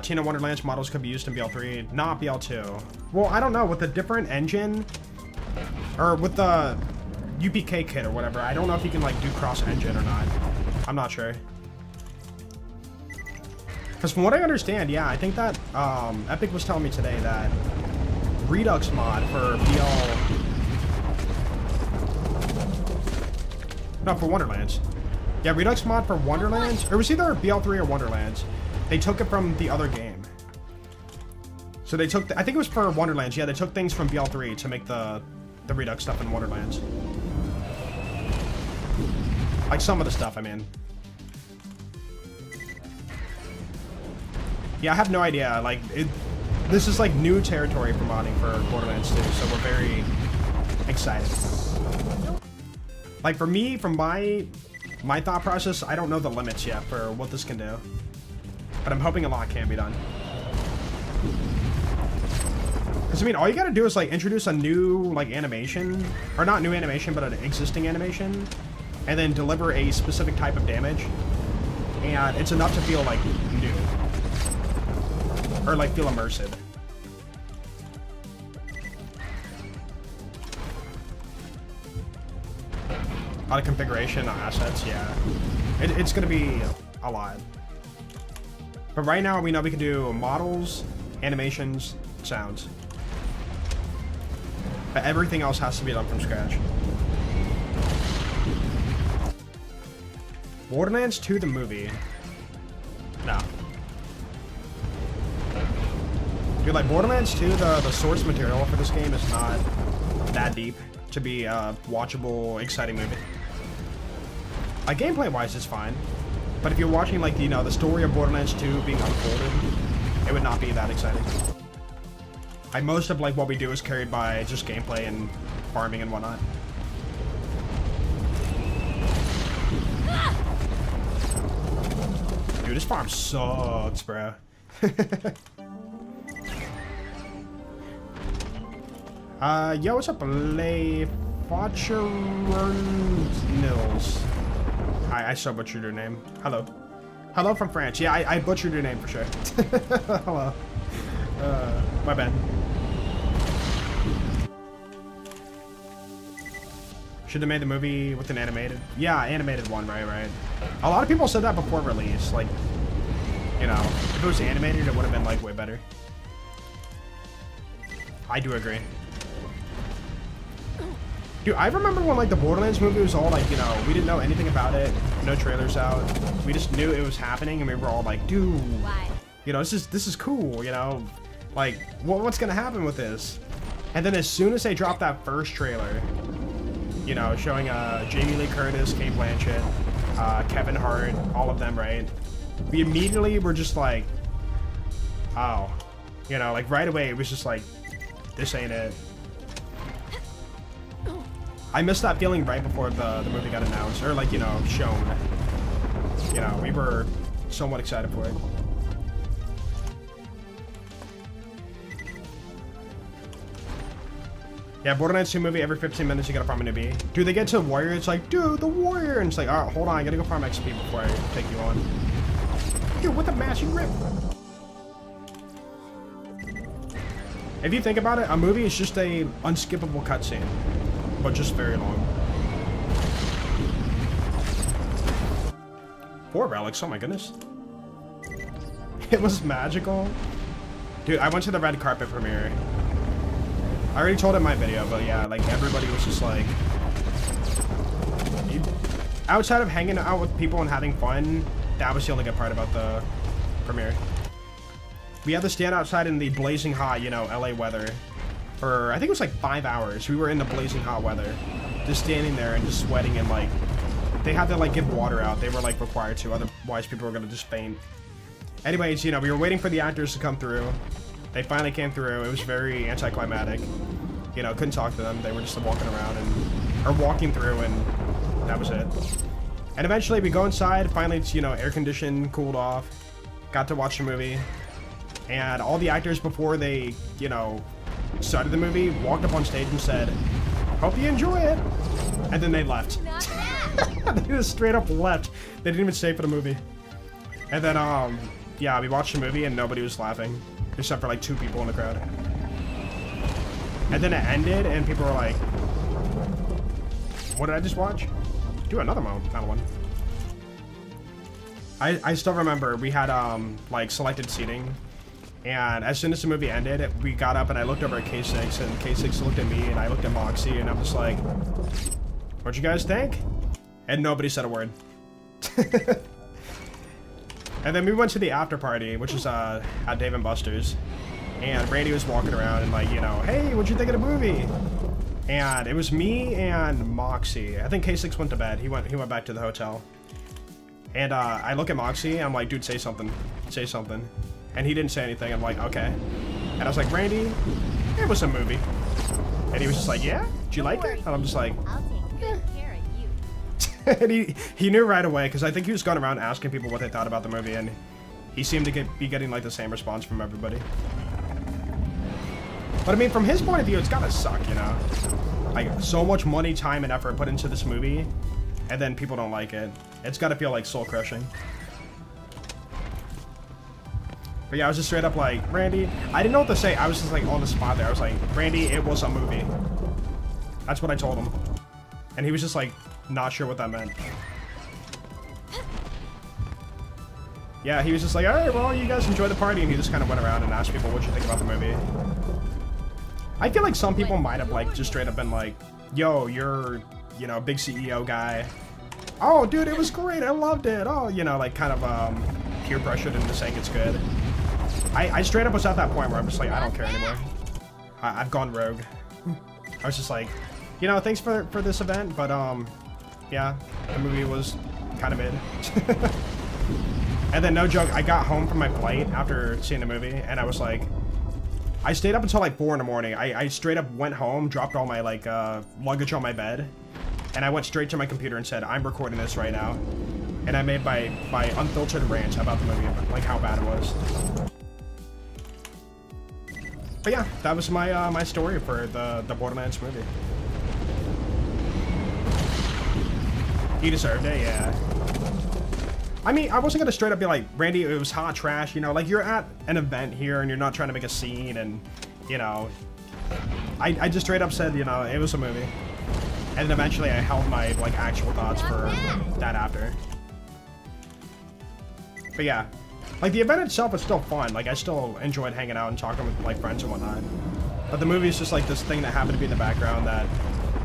Tina Wonderlands models could be used in BL3, not BL2. Well, I don't know, with a different engine, or with the UPK kit or whatever, I don't know if you can, like, do cross-engine or not. I'm not sure. Because from what I understand, yeah, I think that, Epic was telling me today that Redux mod for BL... No, for Wonderlands. Yeah, Redux mod for Wonderlands. Or it was either BL3 or Wonderlands. They took it from the other game. So they took, I think it was for Wonderlands. Yeah, they took things from BL3 to make the Redux stuff in Wonderlands. Like some of the stuff, I mean. Yeah, I have no idea. Like, this is like new territory for modding for Borderlands 2, so we're very excited. Like for me, from my thought process, I don't know the limits yet for what this can do. But I'm hoping a lot can be done. Because I mean, all you gotta do is like introduce a new like animation, or not new animation, but an existing animation, and then deliver a specific type of damage, and it's enough to feel like new. Or like feel immersive. A lot of configuration, assets, yeah. It's gonna be a lot. But right now we know we can do models, animations, sounds. But everything else has to be done from scratch. Borderlands 2 the movie. No. Dude, like Borderlands 2, the source material for this game is not that deep to be a watchable, exciting movie. Like gameplay-wise, it's fine, but if you're watching like the story of Borderlands 2 being unfolded, it would not be that exciting. Like most of like what we do is carried by just gameplay and farming and whatnot. Dude, this farm sucks, bro. Yo, what's up, Lay Nils? I so butchered your name. Hello. Hello from France. Yeah, I butchered your name for sure. Hello. My bad. Should have made the movie with an animated. Yeah, animated one, right. A lot of people said that before release. Like, you know, if it was animated, it would have been like way better. I do agree. Dude, I remember when like the Borderlands movie was all like, you know, we didn't know anything about it, no trailers out. We just knew it was happening, and we were all like, dude, you know, this is cool, you know, like what's gonna happen with this? And then as soon as they dropped that first trailer, you know, showing Jamie Lee Curtis, Kate Blanchett, Kevin Hart, all of them, right? We immediately were just like, oh, you know, like right away it was just like, this ain't it. I missed that feeling right before the movie got announced, or like, you know, shown. You know, we were somewhat excited for it. Yeah, Borderlands 2 movie, every 15 minutes you gotta farm a newbie. Dude, they get to Warrior, it's like, dude, the Warrior! And it's like, alright, hold on, I gotta go farm XP before I take you on. Dude, what the mashing rip? If you think about it, a movie is just a unskippable cutscene, but just very long. 4 relics, oh my goodness. It was magical. Dude, I went to the red carpet premiere. I already told it in my video, but yeah, like everybody was just like, outside of hanging out with people and having fun, that was the only good part about the premiere. We had to stand outside in the blazing hot, you know, LA weather for, I think it was like 5 hours. We were in the blazing hot weather, just standing there and just sweating, and like, they had to like give water out. They were like required to, otherwise people were gonna just faint. Anyways, you know, we were waiting for the actors to come through. They finally came through. It was very anticlimactic. You know, couldn't talk to them. They were just walking around or walking through, and that was it. And eventually we go inside. Finally, it's, you know, air conditioned, cooled off. Got to watch the movie. And all the actors, before they, you know, started the movie, walked up on stage and said, "Hope you enjoy it." And then they left. They just straight up left. They didn't even stay for the movie. And then, yeah, we watched the movie and nobody was laughing, except for like 2 people in the crowd. And then it ended and people were like, what did I just watch? Do another one. I still remember we had like selected seating, and as soon as the movie ended, we got up and I looked over at K6, and K6 looked at me and I looked at Moxie, and I'm just like, what'd you guys think? And nobody said a word. And then we went to the after party, which is at Dave & Buster's. And Randy was walking around and like, you know, hey, what'd you think of the movie? And it was me and Moxie. I think K6 went to bed. He went back to the hotel. And I look at Moxie and I'm like, dude, say something. Say something. And he didn't say anything. I'm like, okay. And I was like, Randy, it was a movie. And he was just like, yeah? Did you like it? And I'm just like, I'll take good care of you. and he knew right away, because I think he was going around asking people what they thought about the movie, and he seemed to be getting like the same response from everybody. But I mean, from his point of view, it's gotta suck, you know? Like, so much money, time, and effort put into this movie, and then people don't like it. It's gotta feel like soul-crushing. But yeah, I was just straight up like, Randy, I didn't know what to say. I was just like on the spot there. I was like, Randy, it was a movie. That's what I told him. And he was just like, not sure what that meant. Yeah, he was just like, alright, well, you guys enjoy the party. And he just kind of went around and asked people what you think about the movie. I feel like some people might have like just straight up been like, yo, you're, you know, a big CEO guy. Oh, dude, it was great. I loved it. Oh, you know, like kind of peer pressured into saying it's good. I straight up was at that point where I'm just like, I don't care anymore. I've gone rogue. I was just like, you know, thanks for this event, but yeah, the movie was kind of mid. And then no joke, I got home from my flight after seeing the movie, and I was like, I stayed up until like 4 in the morning. I straight up went home, dropped all my like luggage on my bed, and I went straight to my computer and said, I'm recording this right now. And I made my unfiltered rant about the movie, like how bad it was. But yeah, that was my my story for the Borderlands movie. He deserved it, yeah. I mean, I wasn't gonna straight up be like, Randy, it was hot trash, you know, like you're at an event here and you're not trying to make a scene, and you know, I just straight up said, you know, it was a movie. And then eventually I held my like actual thoughts for that after. But yeah, like the event itself was still fun. Like I still enjoyed hanging out and talking with like friends and whatnot. But the movie is just like this thing that happened to be in the background that,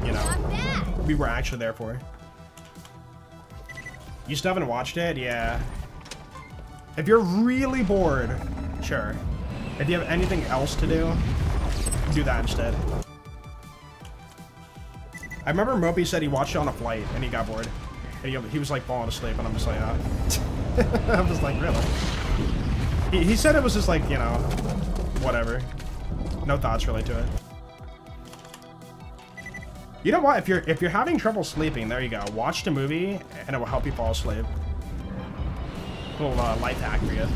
you know, we were actually there for. You still haven't watched it? Yeah. If you're really bored, sure. If you have anything else to do that instead. I remember Mopey said he watched it on a flight and he got bored. And he was like falling asleep, and I'm just like, I'm just like, really? He said it was just like, you know, whatever. No thoughts really to it. You know what? If you're having trouble sleeping, there you go. Watch the movie, and it will help you fall asleep. Little life hack for you.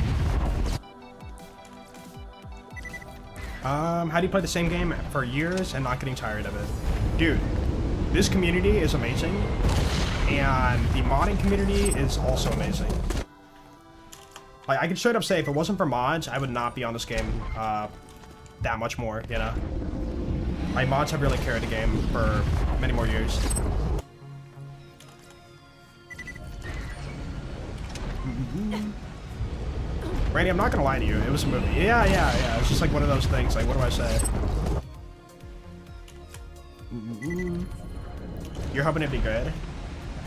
How do you play the same game for years and not getting tired of it? Dude, this community is amazing, and the modding community is also amazing. Like, I can straight up say, if it wasn't for mods, I would not be on this game that much more, you know? Like, mods have really carried the game for many more years. Randy, I'm not gonna lie to you, it was a movie. Yeah, it's just like one of those things, like, what do I say? You're hoping it'd be good?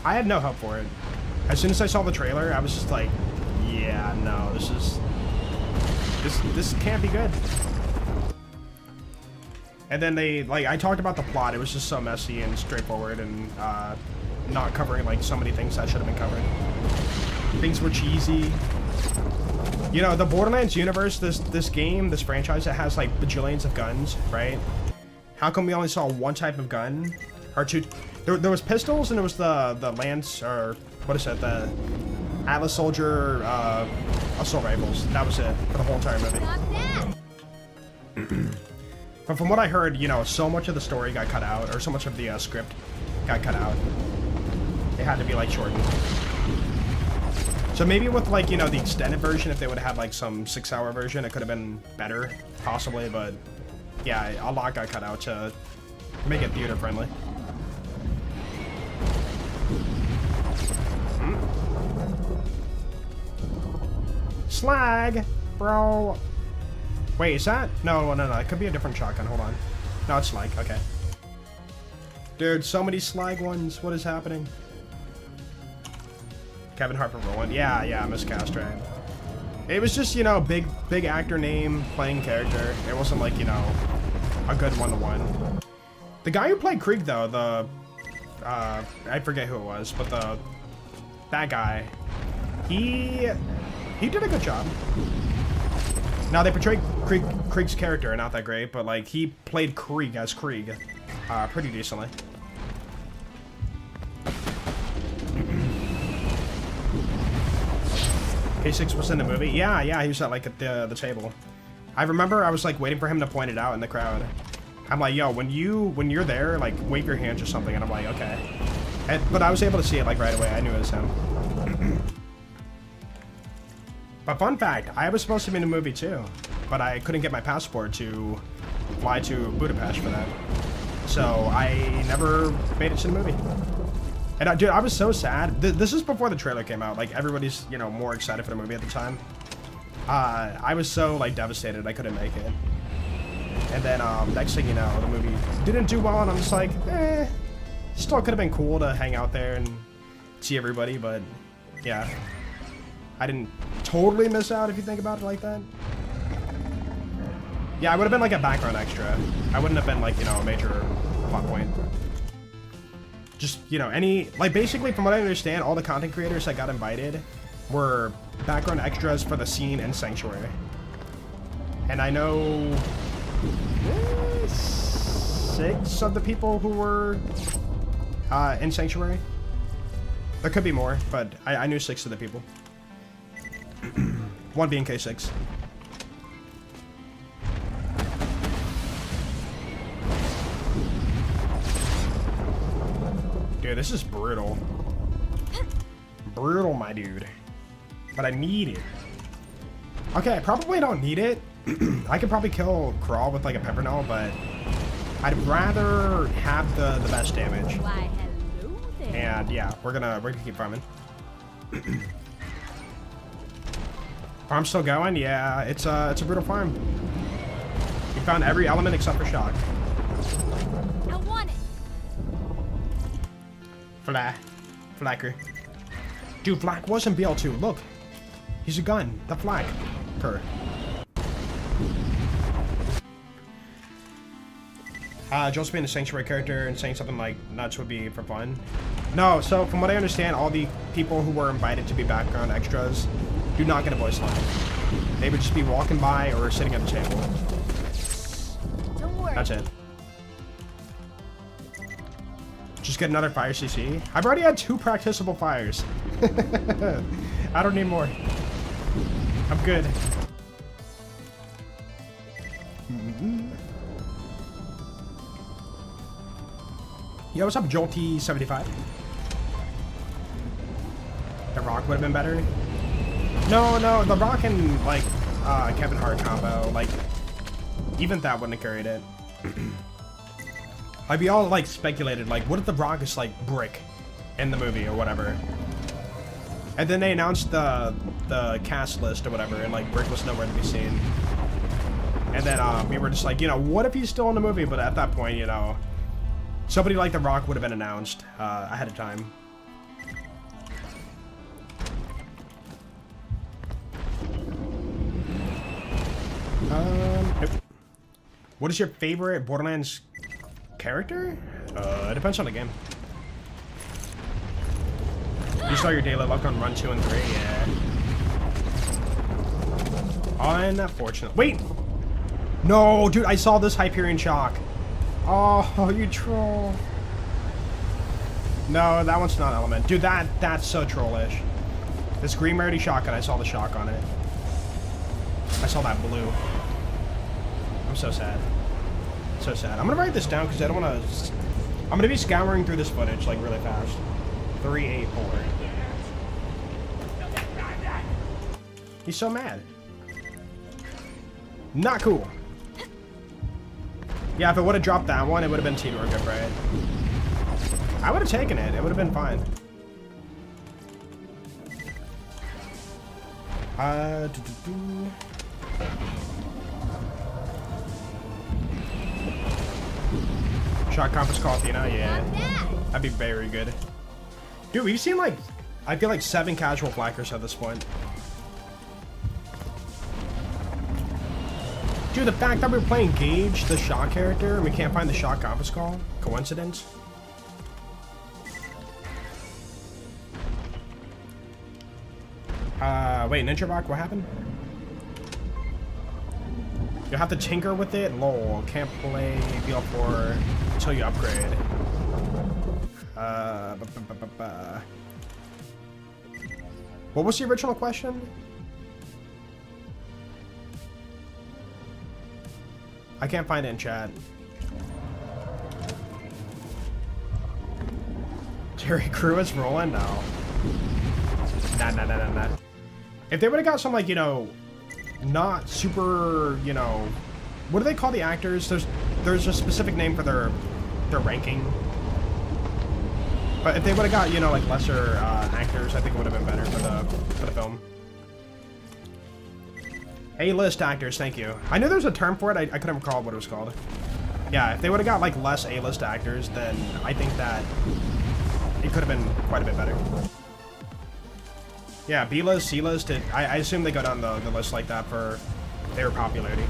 I had no hope for it. As soon as I saw the trailer, I was just like, yeah, no, this can't be good. And then I talked about the plot. It was just so messy and straightforward, and not covering like so many things that should have been covered. Things were cheesy. You know, the Borderlands universe, this game, this franchise, it has like bajillions of guns, right? How come we only saw one type of gun? Or two? There was pistols, and there was the Lance, or what is it? The Atlas Soldier assault rifles. That was it for the whole entire movie. But from what I heard, you know, so much of the story got cut out, or so much of the script got cut out. It had to be like shortened. So maybe with like, you know, the extended version, if they would have had like some 6-hour version, it could have been better, possibly. But yeah, a lot got cut out to make it theater friendly. Slag, bro. Wait, is that? No, it could be a different shotgun. Hold on. No, it's Slag. Okay. Dude, so many Slag ones. What is happening? Kevin Hart from Roland. Yeah, miscast, right? It was just, you know, big actor name, playing character. It wasn't like, you know, a good one-to-one. The guy who played Krieg, though, I forget who it was, but that guy, he did a good job. Now, they portrayed Krieg's character not that great, but, like, he played Krieg as Krieg pretty decently. K6 was in the movie? Yeah, he was at, like, at the table. I remember I was, like, waiting for him to point it out in the crowd. I'm like, yo, when you're there, like, wave your hands or something, and I'm like, okay. But I was able to see it, like, right away. I knew it was him. But fun fact, I was supposed to be in the movie, too. But I couldn't get my passport to fly to Budapest for that. So I never made it to the movie. And dude, I was so sad. This is before the trailer came out. Like, everybody's, you know, more excited for the movie at the time. I was so, like, devastated I couldn't make it. And then, next thing you know, the movie didn't do well, and I'm just like, still could have been cool to hang out there and see everybody, but, yeah. I didn't totally miss out if you think about it like that. Yeah, I would have been, like, a background extra. I wouldn't have been, like, you know, a major plot point. Just, you know, like, basically, from what I understand, all the content creators that got invited were background extras for the scene in Sanctuary. And I know 6 of the people who were in Sanctuary. There could be more, but I knew 6 of the people. One being K6. Dude, this is brutal. Brutal, my dude. But I need it. Okay, I probably don't need it. I could probably kill Crawl with like a Peppernel, but I'd rather have the best damage. Why, hello there. And yeah, we're gonna keep farming. Farm's still going? Yeah, it's a brutal farm. We found every element except for shock. I want it. Flacker. Dude, Flak was in BL2. Look. He's a gun. The Flak. Just being a Sanctuary character and saying something like nuts would be for fun. No, so from what I understand, all the people who were invited to be background extras do not get a voice line. They would just be walking by or sitting at the table. Don't worry. That's it. Just get another fire CC. I've already had 2 practicable fires. I don't need more. I'm good. Yo, what's up, Jolty75? The Rock would have been better. No, the Rock and, like, Kevin Hart combo, like, even that wouldn't have carried it. Like, we all, like, speculated, like, what if the Rock is, like, Brick in the movie or whatever? And then they announced the cast list or whatever, and, like, Brick was nowhere to be seen. And then, we were just like, you know, what if he's still in the movie? But at that point, you know, somebody like The Rock would have been announced ahead of time. Nope. What is your favorite Borderlands character? It depends on the game. You saw your daily luck on run 2 and 3, yeah. Unfortunate. Wait! No, dude, I saw this Hyperion Shock. Oh, you troll. No, that one's not element. Dude, that's so trollish. This green rarity shotgun, I saw the shock on it. I saw that blue. I'm so sad. So sad. I'm gonna write this down because I don't want to... I'm gonna be scouring through this footage, like, really fast. 384. He's so mad. Not cool. Yeah, if it would have dropped that one, it would have been T-Door good, right? I would have taken it. It would have been fine. Shot conference call Athena, yeah. That'd be very good. Dude, we've seen like I feel like 7 casual flackers at this point. Dude, the fact that we're playing Gaige, the shock character, and we can't find the shock conference call. Coincidence? Wait, Ninja Rock, what happened? You'll have to tinker with it? Lol, can't play BL4 until you upgrade. What was the original question? I can't find it in chat. Jerry Crew is rolling? No. Nah. If they would have got some, like, you know, not super, you know, what do they call the actors? There's a specific name for their ranking. But if they would have got, you know, like lesser actors, I think it would have been better for the film. A-list actors, thank you. I knew there was a term for it. I couldn't recall what it was called. Yeah, if they would have got like less A-list actors, then I think that it could have been quite a bit better. Yeah, B-list, C-list, I assume they go down the list like that for their popularity.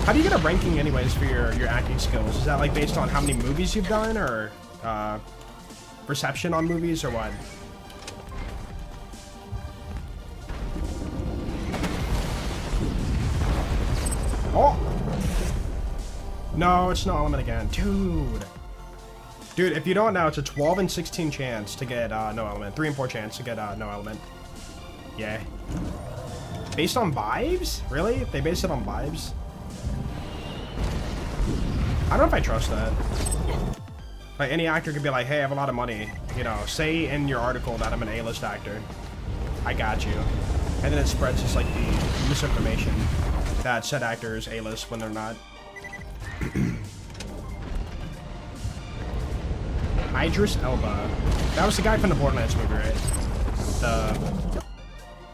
How do you get a ranking anyways for your acting skills? Is that like based on how many movies you've done, or reception on movies, or what? Oh! No, it's no element again. Dude, if you don't know, it's a 12 and 16 chance to get no element. 3 and 4 chance to get no element. Yeah. Based on vibes? Really? They based it on vibes? I don't know if I trust that. Like, any actor could be like, hey, I have a lot of money. You know, say in your article that I'm an A-list actor. I got you. And then it spreads just like the misinformation that said actor is A-list when they're not. Idris Elba. That was the guy from the Borderlands movie, right? The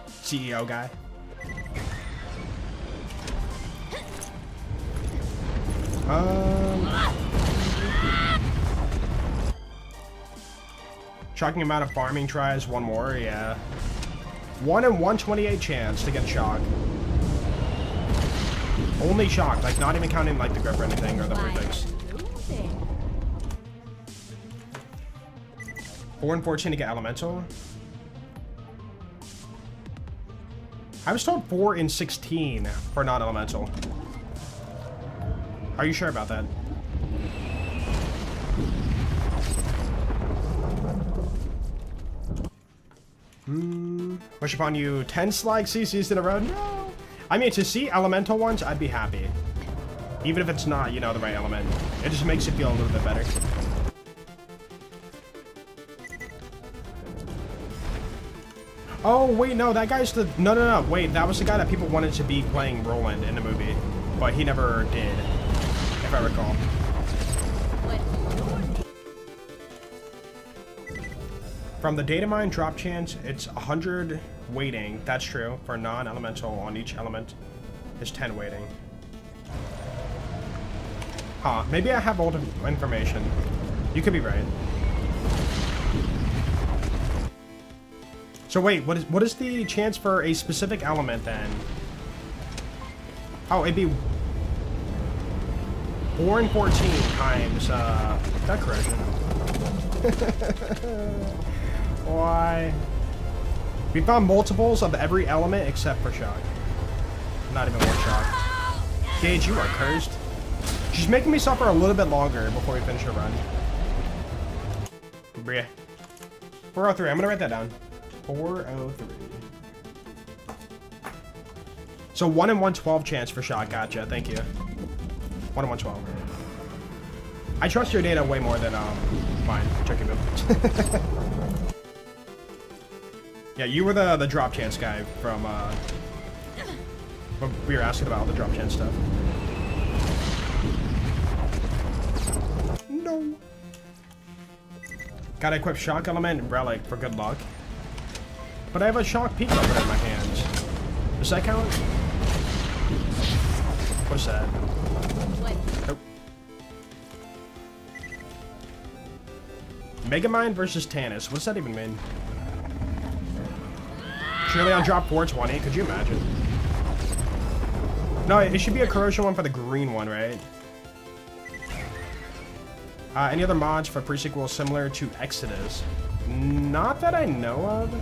CEO guy. Shocking amount of farming tries, 1 more, yeah. 1 in 128 chance to get shock. Only shock, like not even counting like the grip or anything, or the prefix. 4 and 14 to get elemental. I was told 4 and 16 for non-elemental. Are you sure about that? Wish upon you 10 slag CCs in a row? No! I mean, to see elemental ones, I'd be happy. Even if it's not, you know, the right element. It just makes it feel a little bit better. Oh, wait, no, that guy's the... No, wait, that was the guy that people wanted to be playing Roland in the movie. But he never did, if I recall. From the data mine drop chance, it's 100 weighting. That's true. For non-elemental on each element is 10 weighting. Huh, maybe I have old information. You could be right. So wait, what is the chance for a specific element then? Oh, it'd be 4 and 14 times that correction. Why? We found multiples of every element except for shock. Not even 1 shock. Gaige, you are cursed. She's making me suffer a little bit longer before we finish her run. Bria. 403, I'm gonna write that down. 403. So 1 in 112 chance for shot. Gotcha. Thank you. 1 in 112. I trust your data way more than mine. Check your bill. Yeah, you were the drop chance guy from when we were asking about all the drop chance stuff. No. Gotta equip shock element and relic for good luck. But I have a shock peak over in my hands. Does that count? What's that? Nope. Megamind versus Tannis. What's that even mean? Surely on drop 420. Could you imagine? No, it should be a corrosion one for the green one, right? Any other mods for pre-sequel similar to Exodus? Not that I know of.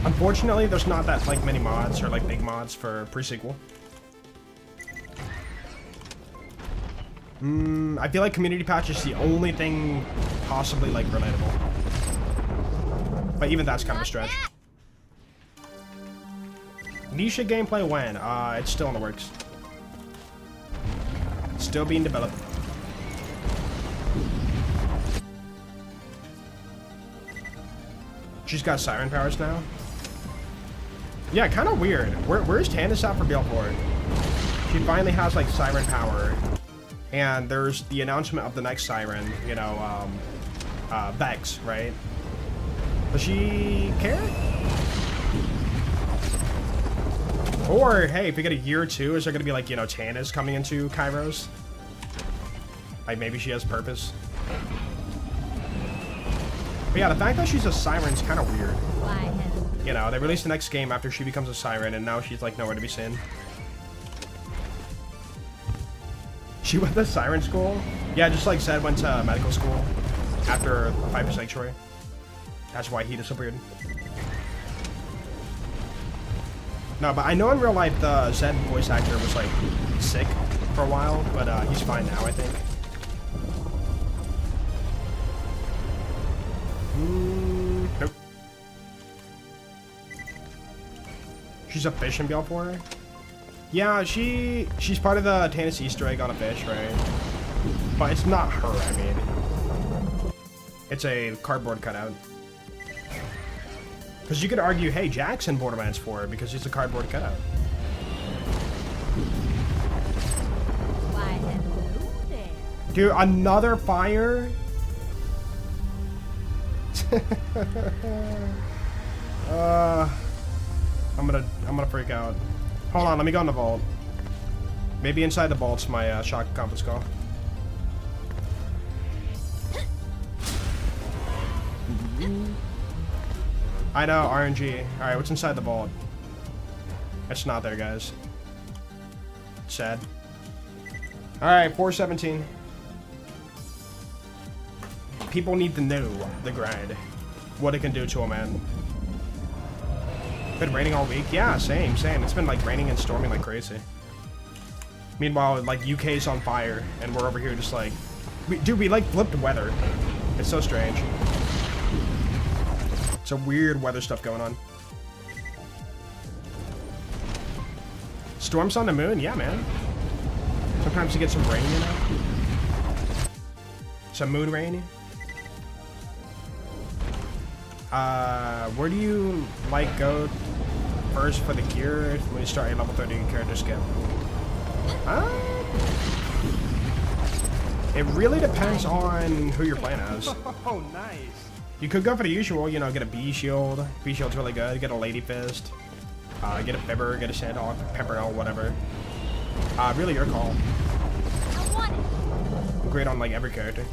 Unfortunately, there's not that like many mods or like big mods for pre-sequel. I feel like community patch is the only thing possibly like relatable. But even that's kind of a stretch. Nisha gameplay when? It's still in the works. Still being developed. She's got siren powers now. Yeah, kind of weird. Where's Tannis out for BL4? She finally has like siren power. And there's the announcement of the next siren, you know, Vex, right? Does she care? Or, hey, if we get a year or two, is there gonna be like, you know, Tannis coming into Kairos? Like maybe she has purpose. But yeah, the fact that she's a siren's kind of weird. You know, they released the next game after she becomes a siren, and now she's like nowhere to be seen. She went to siren school? Yeah, just like Zed went to medical school after Viper Sanctuary. That's why he disappeared. No, but I know in real life the Zed voice actor was like sick for a while, but he's fine now, I think. Nope. She's a fish in BL4? Yeah, she's part of the Tannis Easter egg on a fish, right? But it's not her, I mean. It's a cardboard cutout. Because you could argue, hey, Jack's in Borderlands 4 because he's a cardboard cutout. Why, hello there. Dude, another fire? I'm gonna freak out. Hold on, let me go in the vault. Maybe inside the vault's my shock compass call. I know, RNG. Alright, what's inside the vault? It's not there, guys. Sad. Alright, 417. People need to know the grind. What it can do to a man. Been raining all week? Yeah, same. It's been like raining and storming like crazy. Meanwhile, like UK's on fire, and we're over here just like... we like flipped weather. It's so strange. Some weird weather stuff going on. Storms on the moon? Yeah, man. Sometimes you get some rain, you know? Some moon rain. Where do you like go first for the gear when you start a level 30 character skip? It really depends on who you're playing as. Oh, nice. You could go for the usual, you know, get a bee shield. Bee shield's really good. Get a lady fist. Get a fibber, get a sandhawk, pepperell, whatever. Really your call. I want it. Great on like every character.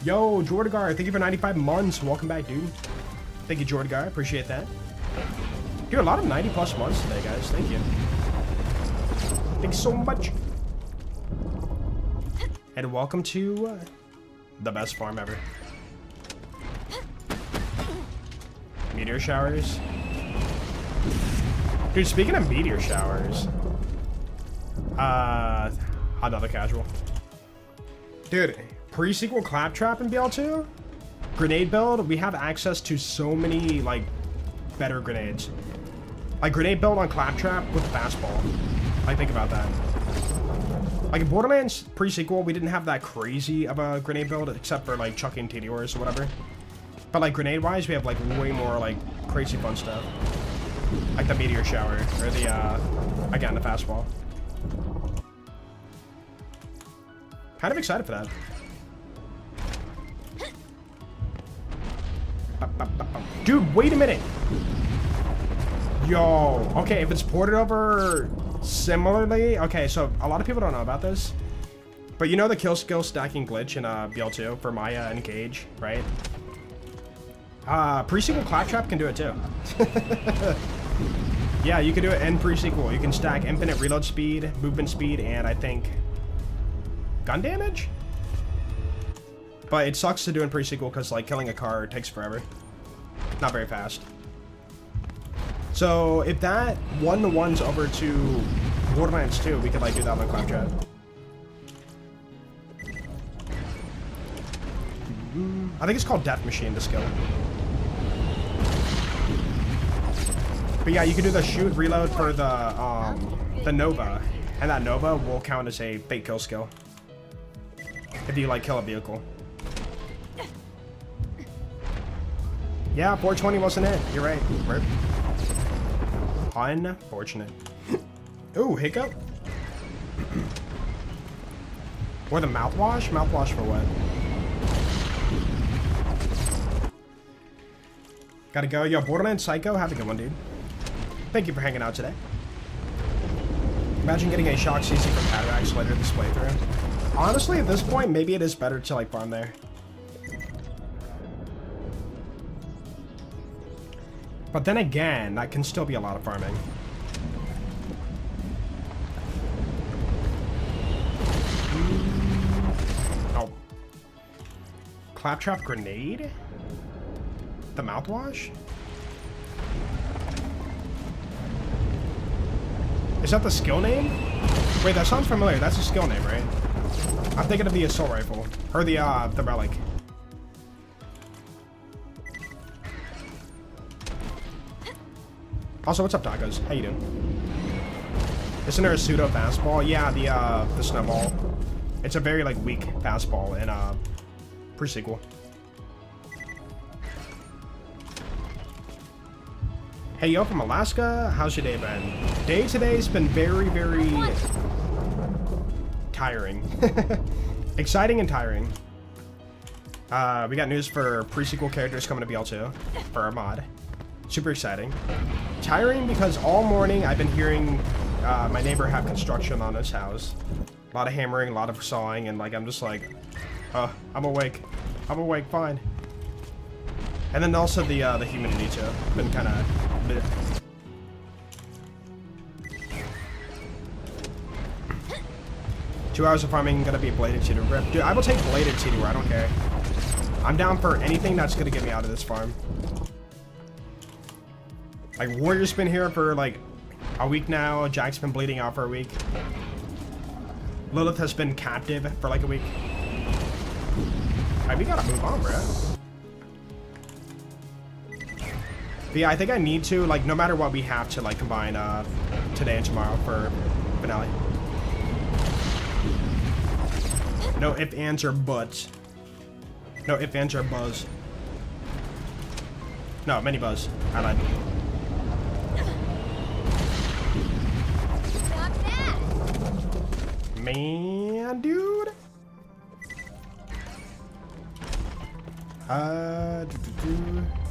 Yo, Jordagar, thank you for 95 months. Welcome back, dude. Thank you, Jordagar. Appreciate that. Dude, a lot of 90 plus months today, guys. Thank you. Thanks so much. And welcome to the best farm ever. Meteor showers. Dude, speaking of meteor showers. Another casual. Dude, pre-sequel Claptrap in BL2? Grenade build, we have access to so many, like, better grenades. Like, grenade build on Claptrap with fastball. Like, think about that. Like, in Borderlands pre-sequel, we didn't have that crazy of a grenade build, except for, like, chucking TDORs or whatever. But, like, grenade-wise, we have, like, way more, like, crazy fun stuff. Like the meteor shower, or the, again, the fastball. Kind of excited for that. Dude, wait a minute. Yo, okay, if it's ported over similarly, okay, so a lot of people don't know about this, But you know the kill skill stacking glitch in BL2 for Maya and Gaige, right? Pre-sequel Claptrap can do it too. Yeah, you can do it in pre-sequel. You can stack infinite reload speed, movement speed, and I think gun damage? But it sucks to do in pre-sequel because like killing a car takes forever. Not very fast. So if that 1-to-1's over to Borderlands 2, we could like do that on Claptrap. I think it's called Death Machine, the skill. But yeah, you can do the shoot reload for the Nova, and that Nova will count as a fake kill skill if you like kill a vehicle. Yeah, 420 wasn't it. You're right. Rip. Unfortunate. Ooh, hiccup. Or the mouthwash? Mouthwash for what? Gotta go. Yo, Borderlands Psycho, have a good one, dude. Thank you for hanging out today. Imagine getting a shock CC for Cataracts later this playthrough. Honestly, at this point, maybe it is better to like farm there. But then again, that can still be a lot of farming. Oh. Claptrap grenade? The mouthwash? Is that the skill name? Wait, that sounds familiar. That's a skill name, right? I'm thinking of the assault rifle. Or the relic. Also, what's up, tacos? How you doing? Isn't there a pseudo fastball? Yeah, the snowball. It's a very like weak fastball in pre-sequel. Hey, yo, from Alaska. How's your day been? Day today's been very, very tiring. Exciting and tiring. We got news for pre-sequel characters coming to BL2 for our mod. Super exciting. Tiring because all morning I've been hearing my neighbor have construction on his house. A lot of hammering, a lot of sawing, and like I'm just like, I'm awake. I'm awake, fine. And then also the humidity too. Been kind of. 2 hours of farming, gonna be a bladed cheater rip. Dude, I will take bladed cheater, I don't care. I'm down for anything that's gonna get me out of this farm. Like, Warrior's been here for like a week now. Jack's been bleeding out for a week. Lilith has been captive for like a week. Alright, we gotta move on, bro. But yeah, I think I need to, like, no matter what, we have to, like, combine today and tomorrow for finale. No ifs, ands, or buts. No ifs, ands, or buzz. No, many buzz. I lied. Man, dude.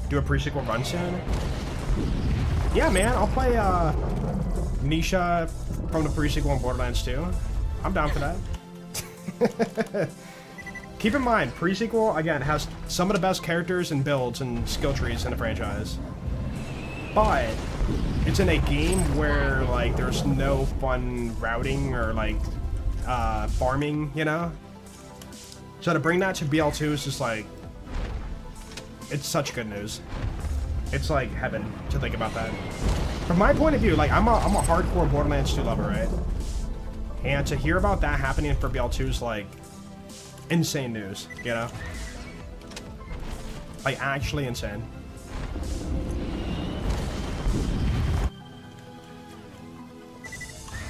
Do a pre-sequel run soon? Yeah, man, I'll play Nisha from the pre-sequel in Borderlands 2. I'm down for that. Keep in mind, pre-sequel, again, has some of the best characters and builds and skill trees in the franchise. But it's in a game where, like, there's no fun routing or, like, farming, you know? So to bring that to BL2 is just, like, it's such good news. It's like heaven to think about that. From my point of view, like I'm a hardcore Borderlands 2 lover, right? And to hear about that happening for BL2 is like insane news, you know? Like actually insane.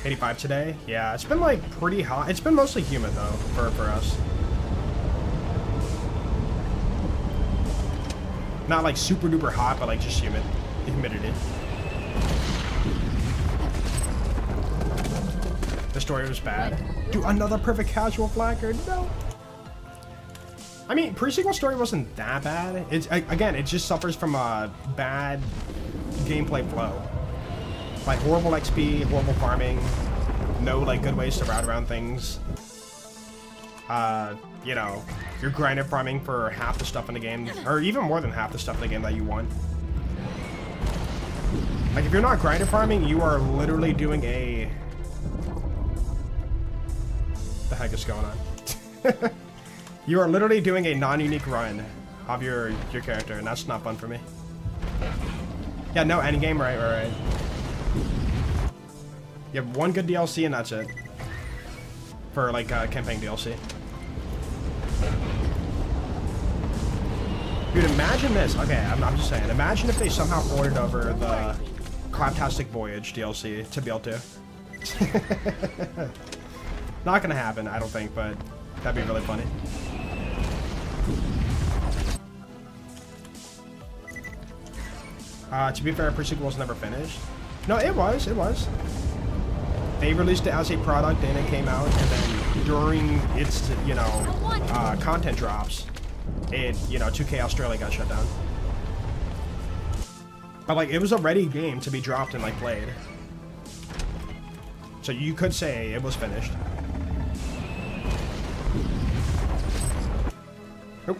$85 today? Yeah, it's been like pretty hot. It's been mostly humid though for us. Not like super duper hot, but like just humid. The humidity. The story was bad. Do another perfect casual flagger? No. I mean, pre-sequel story wasn't that bad. It's again, it just suffers from a bad gameplay flow. Like horrible XP, horrible farming, no like good ways to route around things. you know, you're grinding farming for half the stuff in the game, or even more than half the stuff in the game that you want. Like, if you're not grinding farming, you are literally doing a... The heck is going on? You are literally doing a non-unique run of your character, and that's not fun for me. Yeah, no endgame, right. You have one good DLC, and that's it. For, like, campaign DLC. Dude, imagine this. Okay, I'm just saying. Imagine if they somehow ported over the Claptastic Voyage DLC to BL2. Not gonna happen, I don't think, but that'd be really funny. To be fair, pre-sequel was never finished. No, it was. They released it as a product and it came out, and then during its, you know, content drops, it, you know, 2K Australia got shut down. But, like, it was a ready game to be dropped and, like, played. So you could say it was finished. Nope.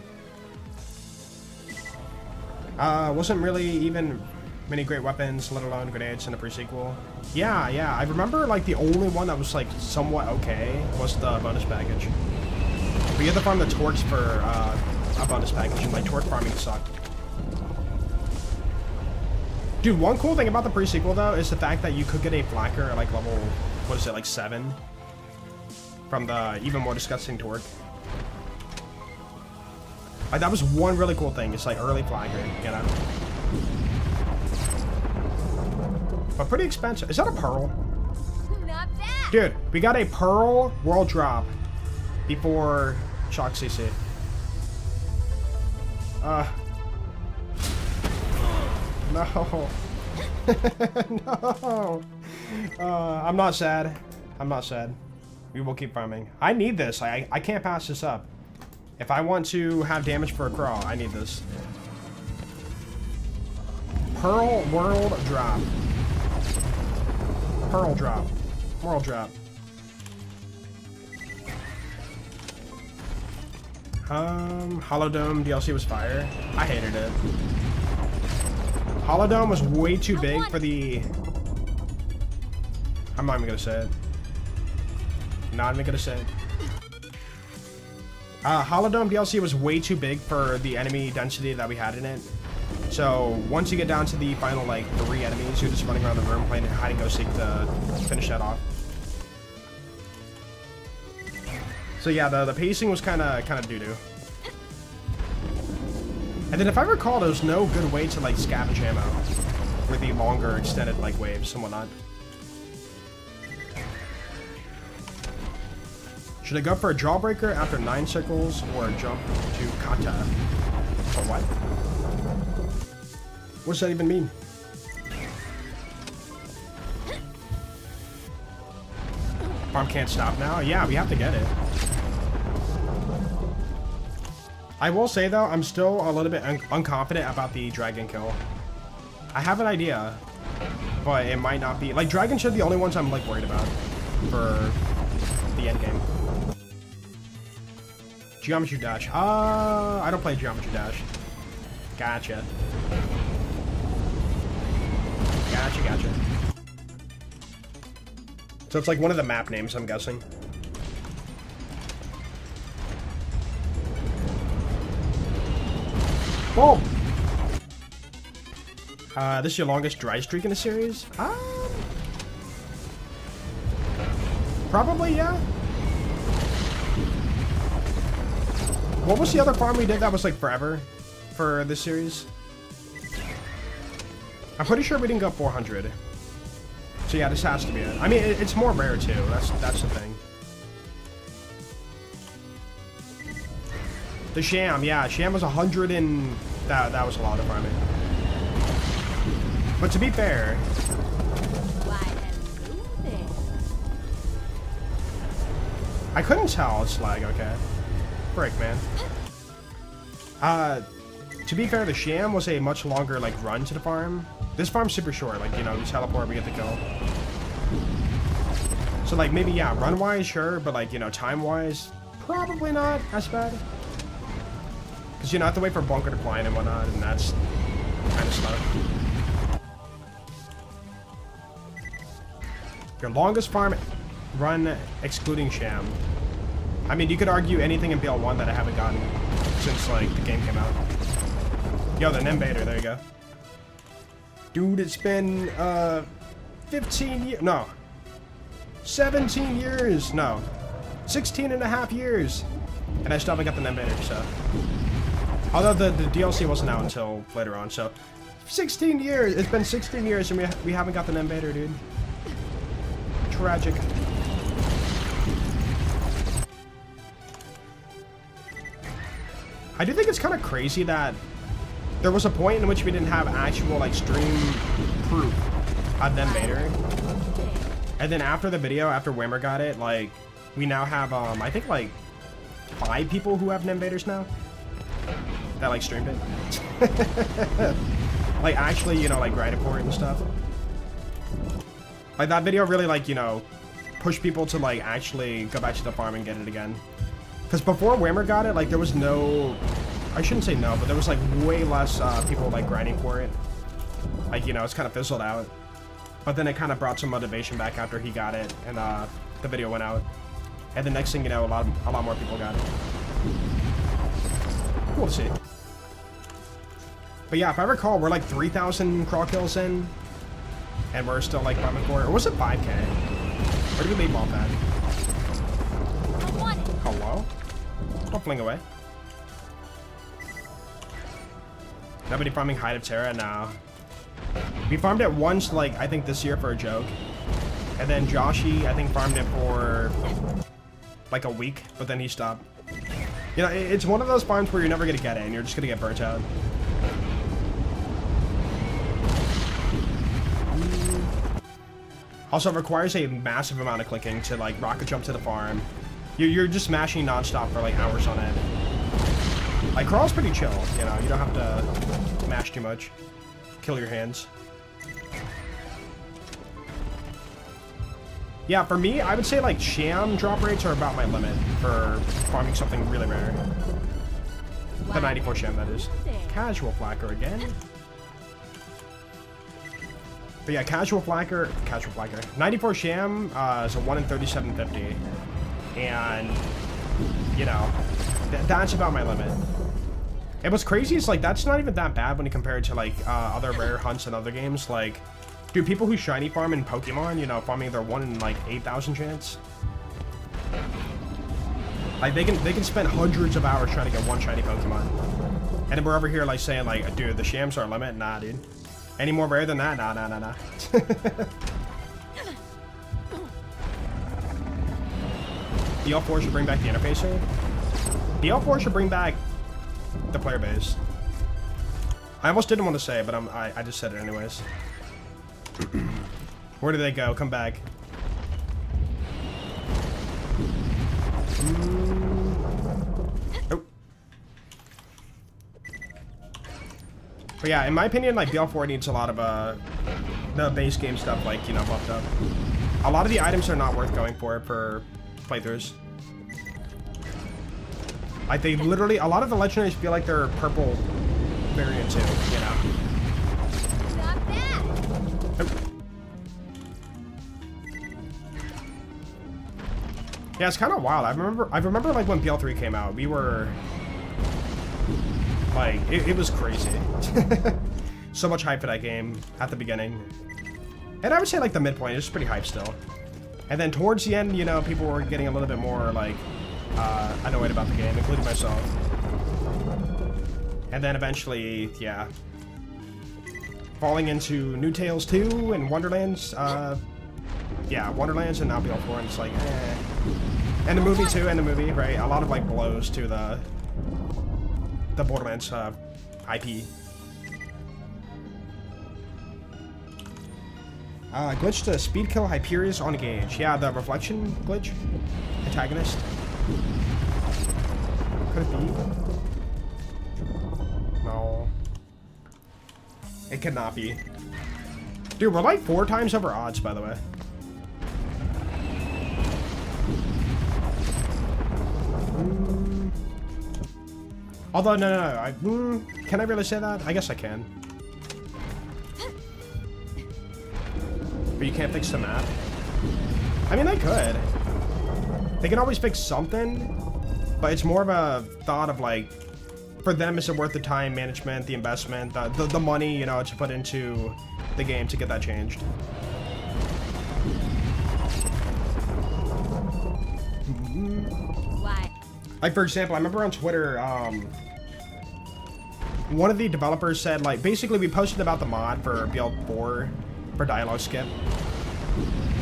Wasn't really even many great weapons, let alone grenades in the pre-sequel. Yeah, I remember, like, the only one that was, like, somewhat okay was the bonus package. We had to farm the torques for, a bonus package, and, like, torque farming sucked. Dude, one cool thing about the pre-sequel, though, is the fact that you could get a flacker at, like, level, what is it, like, 7? From the even more disgusting torque. Like, that was one really cool thing. It's, like, early flacker, you know? But pretty expensive. Is that a pearl? Not bad. Dude, we got a pearl world drop before Shock CC. No. No. I'm not sad. I'm not sad. We will keep farming. I need this. I can't pass this up. If I want to have damage for a crawl, I need this. Pearl world drop. Pearl drop. World drop. Holodome DLC was fire. I hated it. Holodome was way too big for the... I'm not even gonna say it. Not even gonna say it. Holodome DLC was way too big for the enemy density that we had in it. So once you get down to the final, like, 3 enemies, you're just running around the room playing hide and go seek to finish that off. So yeah, the pacing was kind of doo-doo. And then if I recall, there was no good way to, like, scavenge ammo with the longer extended, like, waves and whatnot. Should I go for a Jawbreaker after 9 circles or jump to Kata? For what? What does that even mean? Farm can't stop now? Yeah, we have to get it. I will say, though, I'm still a little bit unconfident about the dragon kill. I have an idea, but it might not be. Like, dragons are the only ones I'm, like, worried about for the end game. Geometry Dash. I don't play Geometry Dash. Gotcha. Gotcha. So it's like one of the map names, I'm guessing. Whoa! This is your longest dry streak in the series? Probably, yeah. What was the other farm we did that was like forever for this series? I'm pretty sure we didn't go 400. So yeah, this has to be it. I mean, it's more rare too. That's the thing. The Sham, yeah, Sham was 100 and that was a lot of farming. But to be fair, I couldn't tell. It's lag, okay. Frick, man. To be fair, the Sham was a much longer, like, run to the farm. This farm's super short, like, you know, you teleport, we get the kill. So, like, maybe, yeah, run-wise, sure, but, like, you know, time-wise, probably not as bad. Because you know, have to wait for bunker decline and whatnot, and that's kind of slow. Your longest farm run excluding Sham. I mean, you could argue anything in BL1 that I haven't gotten since, like, the game came out. Yo, the Nimbator, there you go. Dude, it's been, 15 years, no. 17 years, no. 16 and a half years. And I still haven't got the Nimbator, so. Although the DLC wasn't out until later on, so. 16 years, it's been 16 years and we haven't got the Nimbator, dude. Tragic. I do think it's kind of crazy that there was a point in which we didn't have actual, like, stream proof of them Vader. And then after the video, after Wimmer got it, like, we now have, I think, like, 5 people who have Nimvaders now that, like, streamed it. Like, actually, you know, like, grinded for it and stuff. Like, that video really, like, you know, pushed people to, like, actually go back to the farm and get it again. Because before Wimmer got it, like, there was no... I shouldn't say no, but there was, like, way less people, like, grinding for it. Like, you know, it's kind of fizzled out. But then it kind of brought some motivation back after he got it, and the video went out. And the next thing you know, a lot more people got it. Cool to see. But yeah, if I recall, we're like 3,000 crawl kills in, and we're still like farming for it. Or was it 5K? Where did we leave off at? Hello? Don't fling away. Nobody farming Hide of Terra? No. We farmed it once, like, I think this year for a joke. And then Joshy, I think, farmed it for like a week, but then he stopped. You know, it's one of those farms where you're never going to get it, and you're just going to get burnt out. Also, it requires a massive amount of clicking to, like, rocket jump to the farm. You're just smashing non-stop for, like, hours on end. Like, crawl's pretty chill, you know, you don't have to mash too much. Kill your hands. Yeah, for me, I would say, like, Sham drop rates are about my limit for farming something really rare. The 94 Sham, that is. Casual Flacker again. But yeah, Casual Flacker, 94 Sham is a 1 in 3750. And, you know, that's about my limit. And what's crazy is, like, that's not even that bad when you compare it to, like, other rare hunts in other games. Like, dude, people who shiny farm in Pokemon, you know, farming their 1 in, like, 8,000 chance. Like, they can spend hundreds of hours trying to get one shiny Pokemon. And then we're over here, like, saying, like, dude, the Sham's our limit? Nah, dude. Any more rare than that? Nah. DL4 should bring back the interfacer. DL4 should bring back the player base. I almost didn't want to say it, but I just said it anyways. Where do they go? Come back. Oh. But yeah, in my opinion, like, BL4 needs a lot of the base game stuff, like, you know, buffed up. A lot of the items are not worth going for playthroughs. Like, they literally, a lot of the legendaries feel like they're purple variant too, you know. Stop that! Oh. Yeah, it's kind of wild. I remember like when BL3 came out, we were like, it was crazy. So much hype for that game at the beginning. And I would say like the midpoint is pretty hype still. And then towards the end, you know, people were getting a little bit more like annoyed about the game, including myself. And then eventually, yeah, falling into New Tales 2 and Wonderlands. Yeah, Wonderlands and now BL4, and it's like, eh. And the movie too, right? A lot of like blows to the Borderlands IP. Glitch to speed kill Hyperius on Gaige. Yeah, the reflection glitch. Antagonist. Could it be? No. It could not be. Dude, we're like 4 times over odds, by the way. Although, no. Can I really say that? I guess I can. But you can't fix the map? I mean, they could. They can always fix something, but it's more of a thought of like, for them, is it worth the time management, the investment, the money, you know, to put into the game to get that changed? Why? Like, for example, I remember on Twitter, one of the developers said, like, basically we posted about the mod for BL4 for dialogue skip.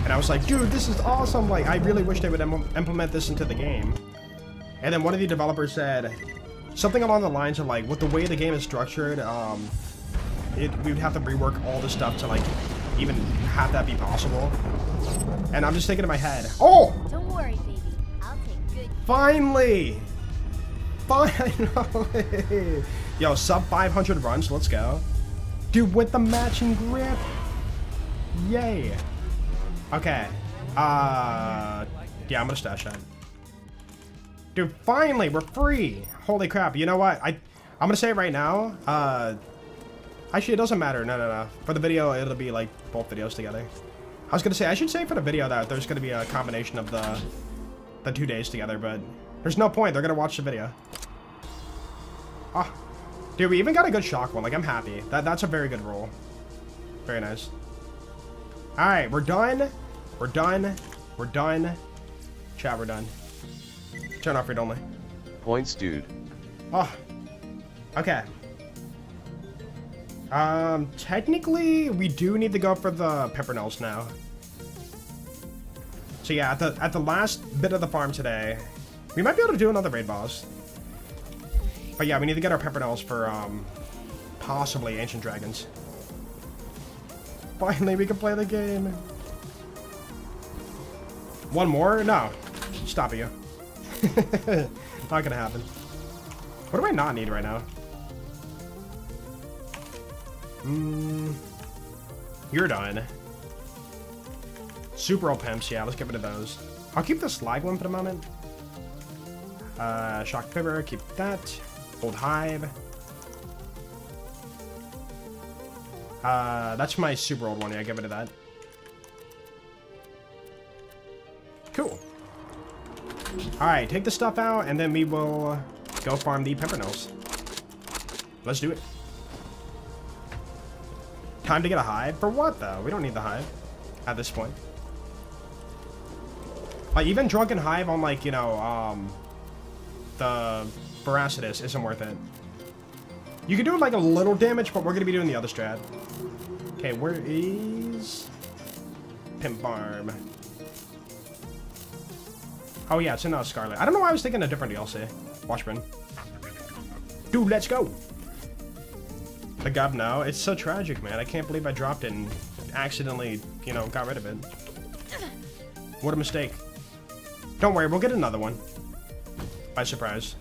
And I was like, dude, this is awesome. Like, I really wish they would implement this into the game. And then one of the developers said something along the lines of, like, with the way the game is structured, we would have to rework all the stuff to, like, even have that be possible. And I'm just thinking in my head, oh! Don't worry, baby. I'll take good. Finally! Finally! Yo, sub 500 runs, let's go. Dude, with the matching grip. Yay. Okay. Yeah, I'm gonna stash that. Dude, finally, we're free. Holy crap, you know what? I'm gonna say it right now. Actually, it doesn't matter. No. For the video, it'll be like both videos together. I was gonna say, I should say for the video that there's gonna be a combination of the 2 days together, but there's no point. They're gonna watch the video. Ah, dude, we even got a good shock one. Like, I'm happy. That's a very good roll. Very nice. All right, we're done. We're done. We're done. Chat, we're done. Turn off read only. Points, dude. Oh, okay. Technically, we do need to go for the pimpernels now. So yeah, at the last bit of the farm today, we might be able to do another raid boss. But yeah, we need to get our pimpernels for possibly ancient dragons. Finally, we can play the game. One more? No. Stop it, you. Not gonna happen. What do I not need right now? You're done. Super old pimps, yeah, let's get rid of those. I'll keep the slag one for the moment. Shock Fibber, keep that. Old Hive. That's my super old one, yeah, get rid of that. Cool. Alright, take the stuff out, and then we will go farm the pimpernels. Let's do it. Time to get a hive? For what, though? We don't need the hive at this point. Like, even Drunken Hive on, like, you know, the Veracitus isn't worth it. You can do, like, a little damage, but we're going to be doing the other strat. Okay, where is Pimp Farm? Oh, yeah, it's in Scarlet. I don't know why I was thinking a different DLC. Washburn. Dude, let's go! The Gov now. It's so tragic, man. I can't believe I dropped it and accidentally, you know, got rid of it. What a mistake. Don't worry, we'll get another one. By surprise.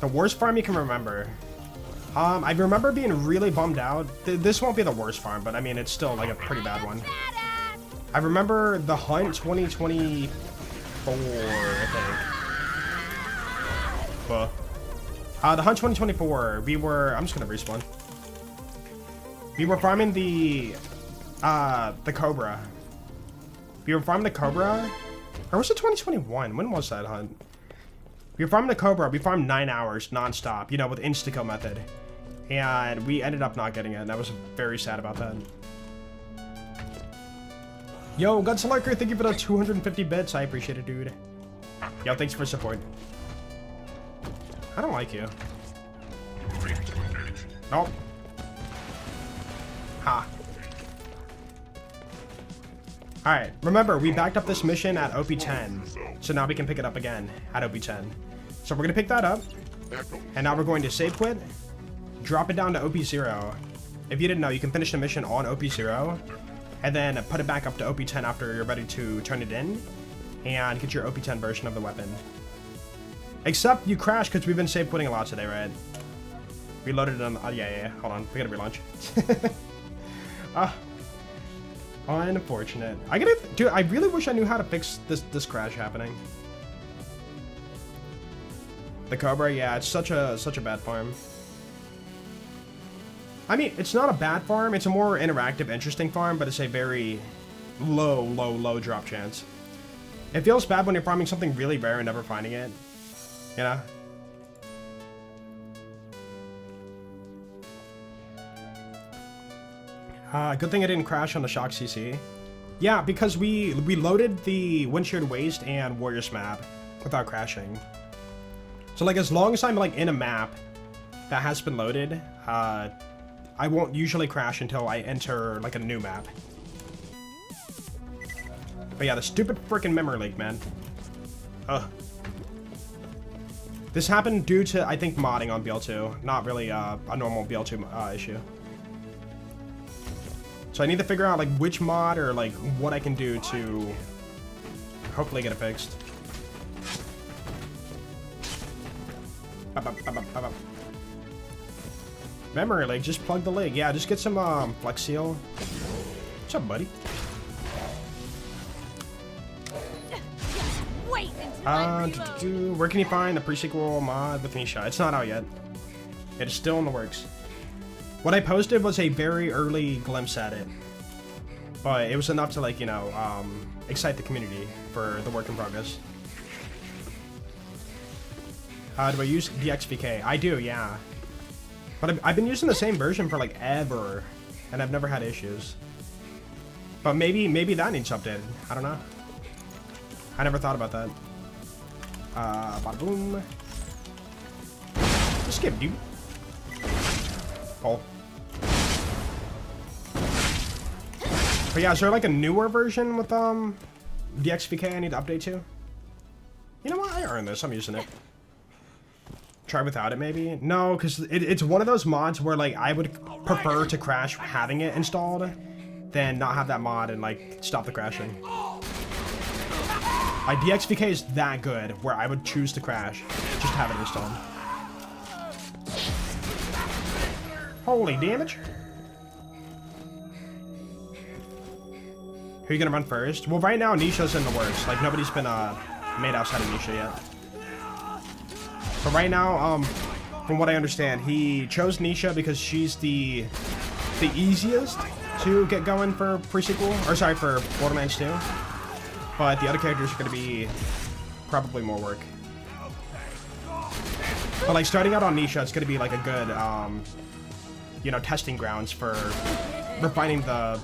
The worst farm you can remember. I remember being really bummed out. This won't be the worst farm, but I mean, it's still like a pretty bad one. I remember the Hunt 2024, I think. The Hunt 2024, we were... I'm just gonna respawn. We were farming the Cobra. We were farming the Cobra? Or was it 2021? When was that hunt? We were farming the Cobra. We farmed 9 hours non-stop, you know, with insta-kill method. And we ended up not getting it, and I was very sad about that. Yo, Gunslurker, thank you for the 250 bits. I appreciate it, dude. Yo, thanks for support. I don't like you. Nope. Ha. Alright, remember, we backed up this mission at OP10. So now we can pick it up again at OP10. So we're gonna pick that up. And now we're going to save quit. Drop it down to OP0. If you didn't know, you can finish the mission on OP0. And then put it back up to OP10 after you're ready to turn it in. And get your OP10 version of the weapon. Except you crashed because we've been save quitting a lot today, right? Reloaded it on... yeah. Hold on. We gotta relaunch. Unfortunate. Dude, I really wish I knew how to fix this crash happening. The Cobra, yeah, it's such a bad farm. I mean, it's not a bad farm. It's a more interactive, interesting farm, but it's a very low drop chance. It feels bad when you're farming something really rare and never finding it. You know? Good thing I didn't crash on the Shock CC. Yeah, because we loaded the Windshield Waste and Warriors map without crashing. So like as long as I'm like in a map that has been loaded, I won't usually crash until I enter like a new map. But yeah, the stupid freaking memory leak, man. Ugh. This happened due to, I think, modding on BL2, not really a normal BL2 issue. So I need to figure out like which mod or like what I can do to hopefully get it fixed. Memory leak, just plug the leak. Yeah, just get some Flex Seal. What's up, buddy? Wait until I reload. Where can you find the pre-sequel mod with Nisha? It's not out yet. It is still in the works. What I posted was a very early glimpse at it, but it was enough to like, you know, excite the community for the work in progress. Do I use the XVK? I do, yeah. But I've been using the same version for like ever, and I've never had issues. But maybe that needs updated. I don't know. I never thought about that. Bada boom. Just skip, dude. Oh. But yeah, is there like a newer version with the XVK I need to update to? You know what? I earned this. I'm using it. Try without it, maybe? No, because it's one of those mods where like I would prefer to crash having it installed than not have that mod and like stop the crashing. Like the XVK is that good where I would choose to crash, just have it installed. Holy damage! Who are you gonna run first? Well, right now Nisha's in the works. Like nobody's been made outside of Nisha yet. But right now, from what I understand, he chose Nisha because she's the easiest to get going for pre-sequel, or sorry, for Borderlands 2. But the other characters are going to be probably more work. But like starting out on Nisha, it's going to be like a good, you know, testing grounds for refining the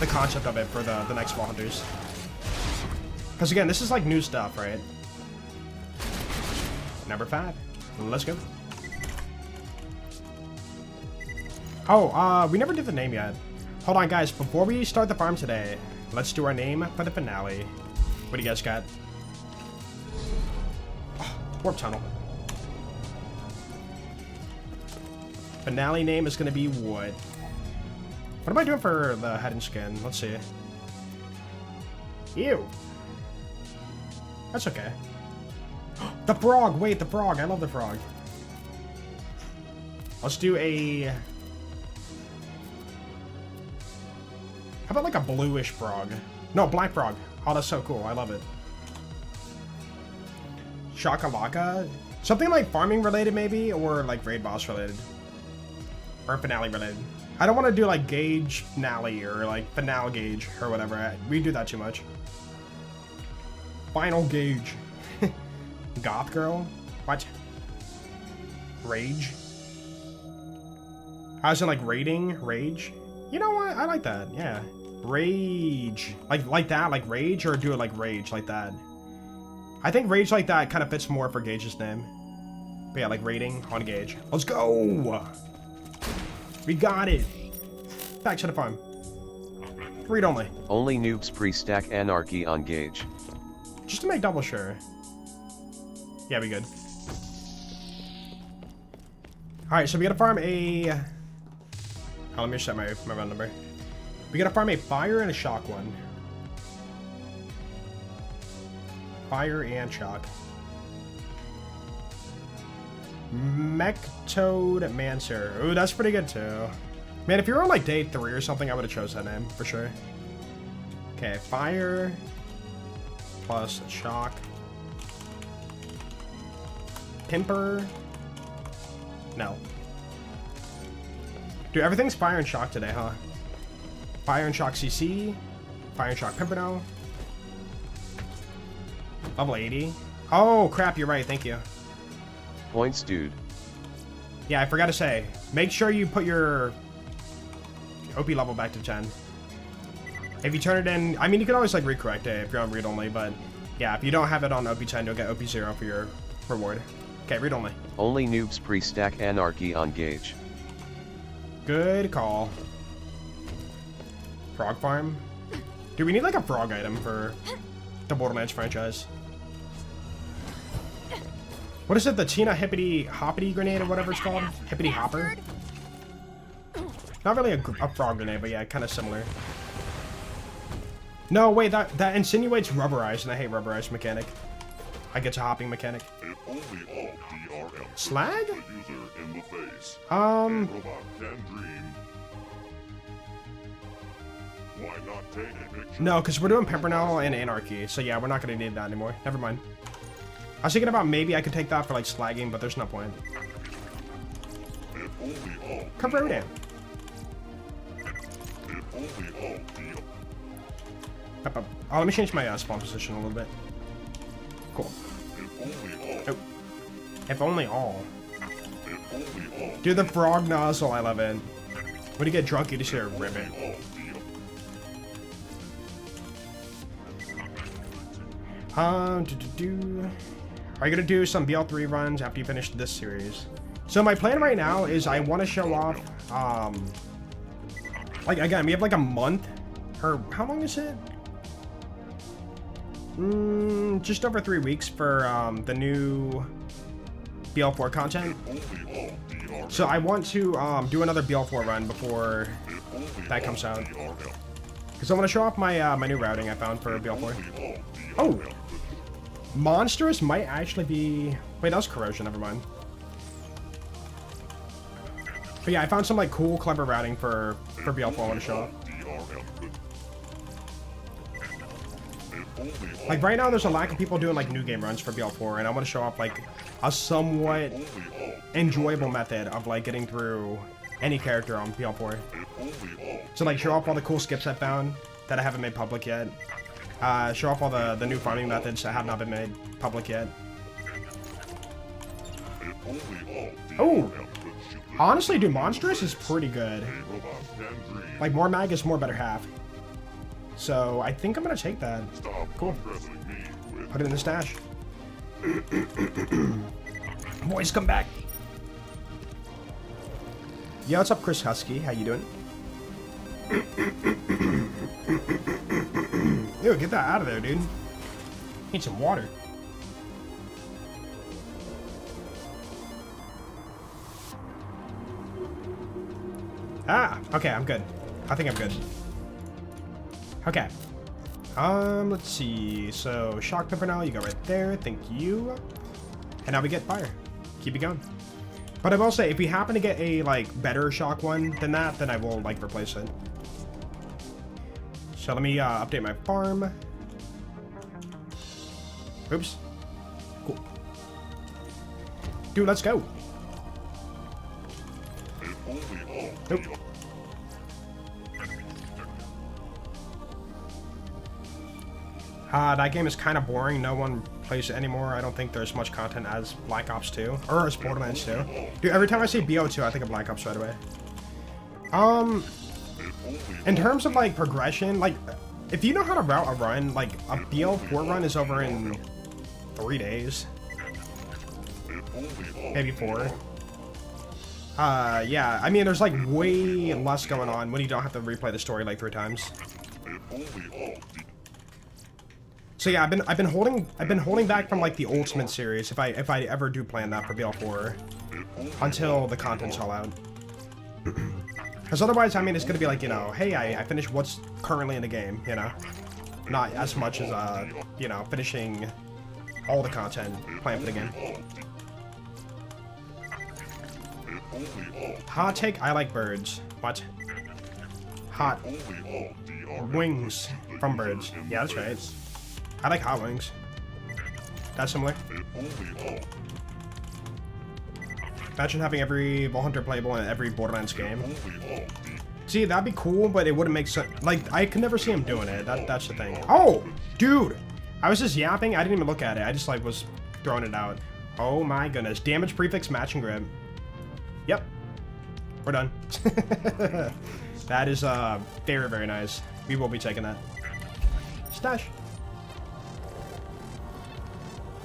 concept of it for the next Fall Hunters. Because again, this is like new stuff, right? Number 5. Let's go. Oh, we never did the name yet. Hold on, guys. Before we start the farm today, let's do our name for the finale. What do you guys got? Oh, warp tunnel. Finale name is going to be what? What am I doing for the head and skin? Let's see. Ew. That's okay. The frog! Wait, the frog. I love the frog. Let's do a... How about like a bluish frog? No, black frog. Oh, that's so cool. I love it. Shakalaka? Something like farming related maybe, or like raid boss related. Or finale related. I don't want to do like Gaige finale or like finale Gaige or whatever. We do that too much. Final Gaige. Goth girl? What? Rage? I was in like raiding? Rage? You know what? I like that. Yeah. Rage. Like that? Like rage? Or do it like rage like that? I think rage like that kind of fits more for Gaige's name. But yeah, like raiding on Gaige. Let's go! We got it! Back to the farm. Read only. Only noobs pre-stack anarchy on Gaige. Just to make double sure. Yeah, we good. Alright, so we gotta farm a... Oh, let me set my run number. We gotta farm a fire and a shock one. Fire and shock. Mechtoad Mancer. Ooh, that's pretty good too. Man, if you're on like day 3 or something, I would have chose that name for sure. Okay, fire plus shock. Pimper. No. Dude, everything's Fire and Shock today, huh? Fire and Shock CC. Fire and Shock Pimpernel. Level 80. Oh, crap, you're right. Thank you. Points, dude. Yeah, I forgot to say. Make sure you put your OP level back to 10. If you turn it in... I mean, you can always, like, recorrect it if you're on read-only, but... Yeah, if you don't have it on OP 10, you'll get OP 0 for your reward. Okay, read-only. Only noobs pre-stack anarchy on Gaige. Good call. Frog farm? Do we need, like, a frog item for the Borderlands franchise? What is it? The Tina Hippity Hoppity grenade or whatever it's called? Hippity Hopper? Not really a frog grenade, but yeah, kind of similar. No, wait, that insinuates rubberized, and I hate rubberized mechanic. I get a hopping mechanic. If only all DRL Slag? the user in the face. Um, A robot can dream. Why not take a picture? no, because we're doing Pimpernel and Anarchy, so yeah, we're not going to need that anymore. Never mind. I was thinking about maybe I could take that for, like, slagging, but there's no point. If only all Corroded. If only all DRL Oh, let me change my spawn position a little bit. Cool. If only all Oh. If only all. If only all Dude, the frog nozzle, I love it. When you get drunk, you just hear a ribbit. all DRL Are you gonna do some BL3 runs after you finish this series? So my plan right now is I want to show off, like, again, we have like a month, or how long is it? Just over 3 weeks for the new BL4 content. So I want to do another BL4 run before that comes out. Because I want to show off my my new routing I found for BL4. Oh! Monstrous might actually be... Wait, that was Corrosion, never mind. But yeah, I found some like cool, clever routing for BL4 I want to show off. Like right now there's a lack of people doing like new game runs for BL4, and I want to show off like a somewhat enjoyable method of like getting through any character on BL4. So like show off all the cool skips I found that I haven't made public yet. Show off all the new farming methods that have not been made public yet. Oh! Honestly, dude, Monstrous is pretty good. Like, more mag is more better half. So, I think I'm gonna take that. Cool. Put it in the stash. Boys, come back! Yo, what's up, Chris Husky? How you doing? Ew, get that out of there, dude. Need some water. Ah, okay, I'm good. I think I'm good. Okay. Let's see. So, Shock Pimpernel, you go right there. Thank you. And now we get Fire. Keep it going. But I will say, if we happen to get a, like, better Shock one than that, then I will, like, replace it. So let me update my farm. Oops. Cool. Dude, let's go. Nope. That game is kind of boring. No one plays it anymore. I don't think there's much content as Black Ops 2 or as Borderlands 2. Dude, every time I see BO2, I think of Black Ops right away. In terms of, like, progression, like, if you know how to route a run, like, a BL4 run is over in 3 days. Maybe 4. Yeah, I mean, there's, like, way less going on when you don't have to replay the story, like, 3 times. So yeah, I've been holding back from, like, the Ultimate series, if I ever do plan that for BL4, until the content's all out. Because otherwise, I mean, it's going to be like, you know, hey, I finished what's currently in the game, you know? Not as much as, you know, finishing all the content planned for the game. Hot take, I like birds. What? Hot wings from birds. Yeah, that's right. I like hot wings. That's similar. Imagine having every Vault Hunter playable in every Borderlands game. Only all the See, that'd be cool, but it wouldn't make sense. Like, I could never see him doing it. That's the thing. Oh, dude. I was just yapping. I didn't even look at it. I just, like, was throwing it out. Oh, my goodness. Damage prefix matching grip. Yep. We're done. That is, very, very nice. We will be taking that. Stash.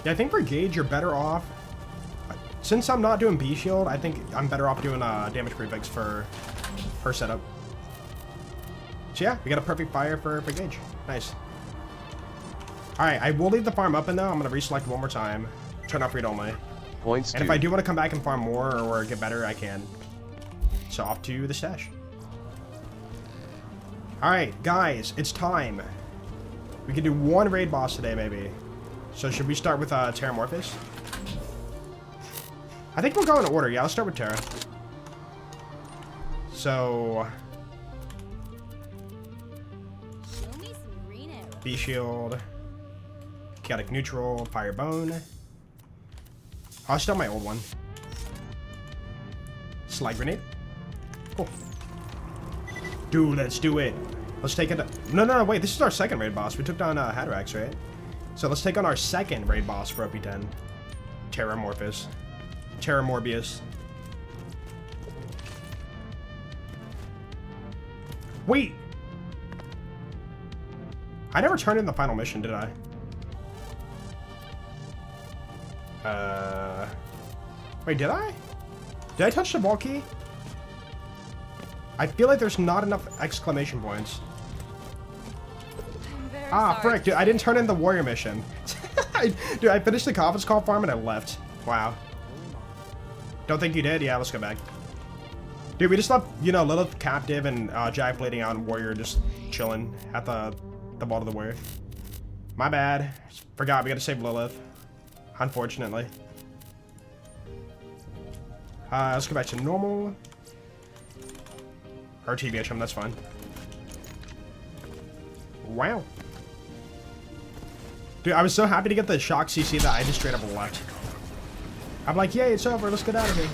Yeah, I think for Gaige, you're better off. Since I'm not doing B shield, I think I'm better off doing damage prefix for her setup. So yeah, we got a perfect fire for Gaige. Nice. Alright, I will leave the farm up and though. I'm going to reselect one more time. Turn off read only. Points, And if I do want to come back and farm more or get better, I can. So off to the stash. Alright, guys, it's time. We can do one raid boss today, maybe. So should we start with Terramorphous? I think we'll go in order. Yeah, let's start with Terra. So... Show me some green arrows. B shield. Chaotic neutral. Fire bone. I'll start my old one. Slide grenade. Cool. Dude, let's do it. Let's take it. No, wait. This is our second raid boss. We took down Hatterax, right? So let's take on our second raid boss for OP10. Terramorphous. Terramorbius. Wait! I never turned in the final mission, did I? Wait, did I? Did I touch the ball key? I feel like there's not enough exclamation points. I'm very Ah, sorry frick, dude, I didn't turn in the warrior mission. Dude, I finished the conference call farm and I left. Wow. Don't think you did? Yeah, let's go back. Dude, we just left, you know, Lilith captive and Jack bleeding out and warrior just chilling at the vault of the warrior. My bad. Forgot, we gotta save Lilith. Unfortunately. Let's go back to normal. Or TBHM, that's fine. Wow. Dude, I was so happy to get the shock CC that I just straight up left. I'm like, yay, it's over, let's get out of here.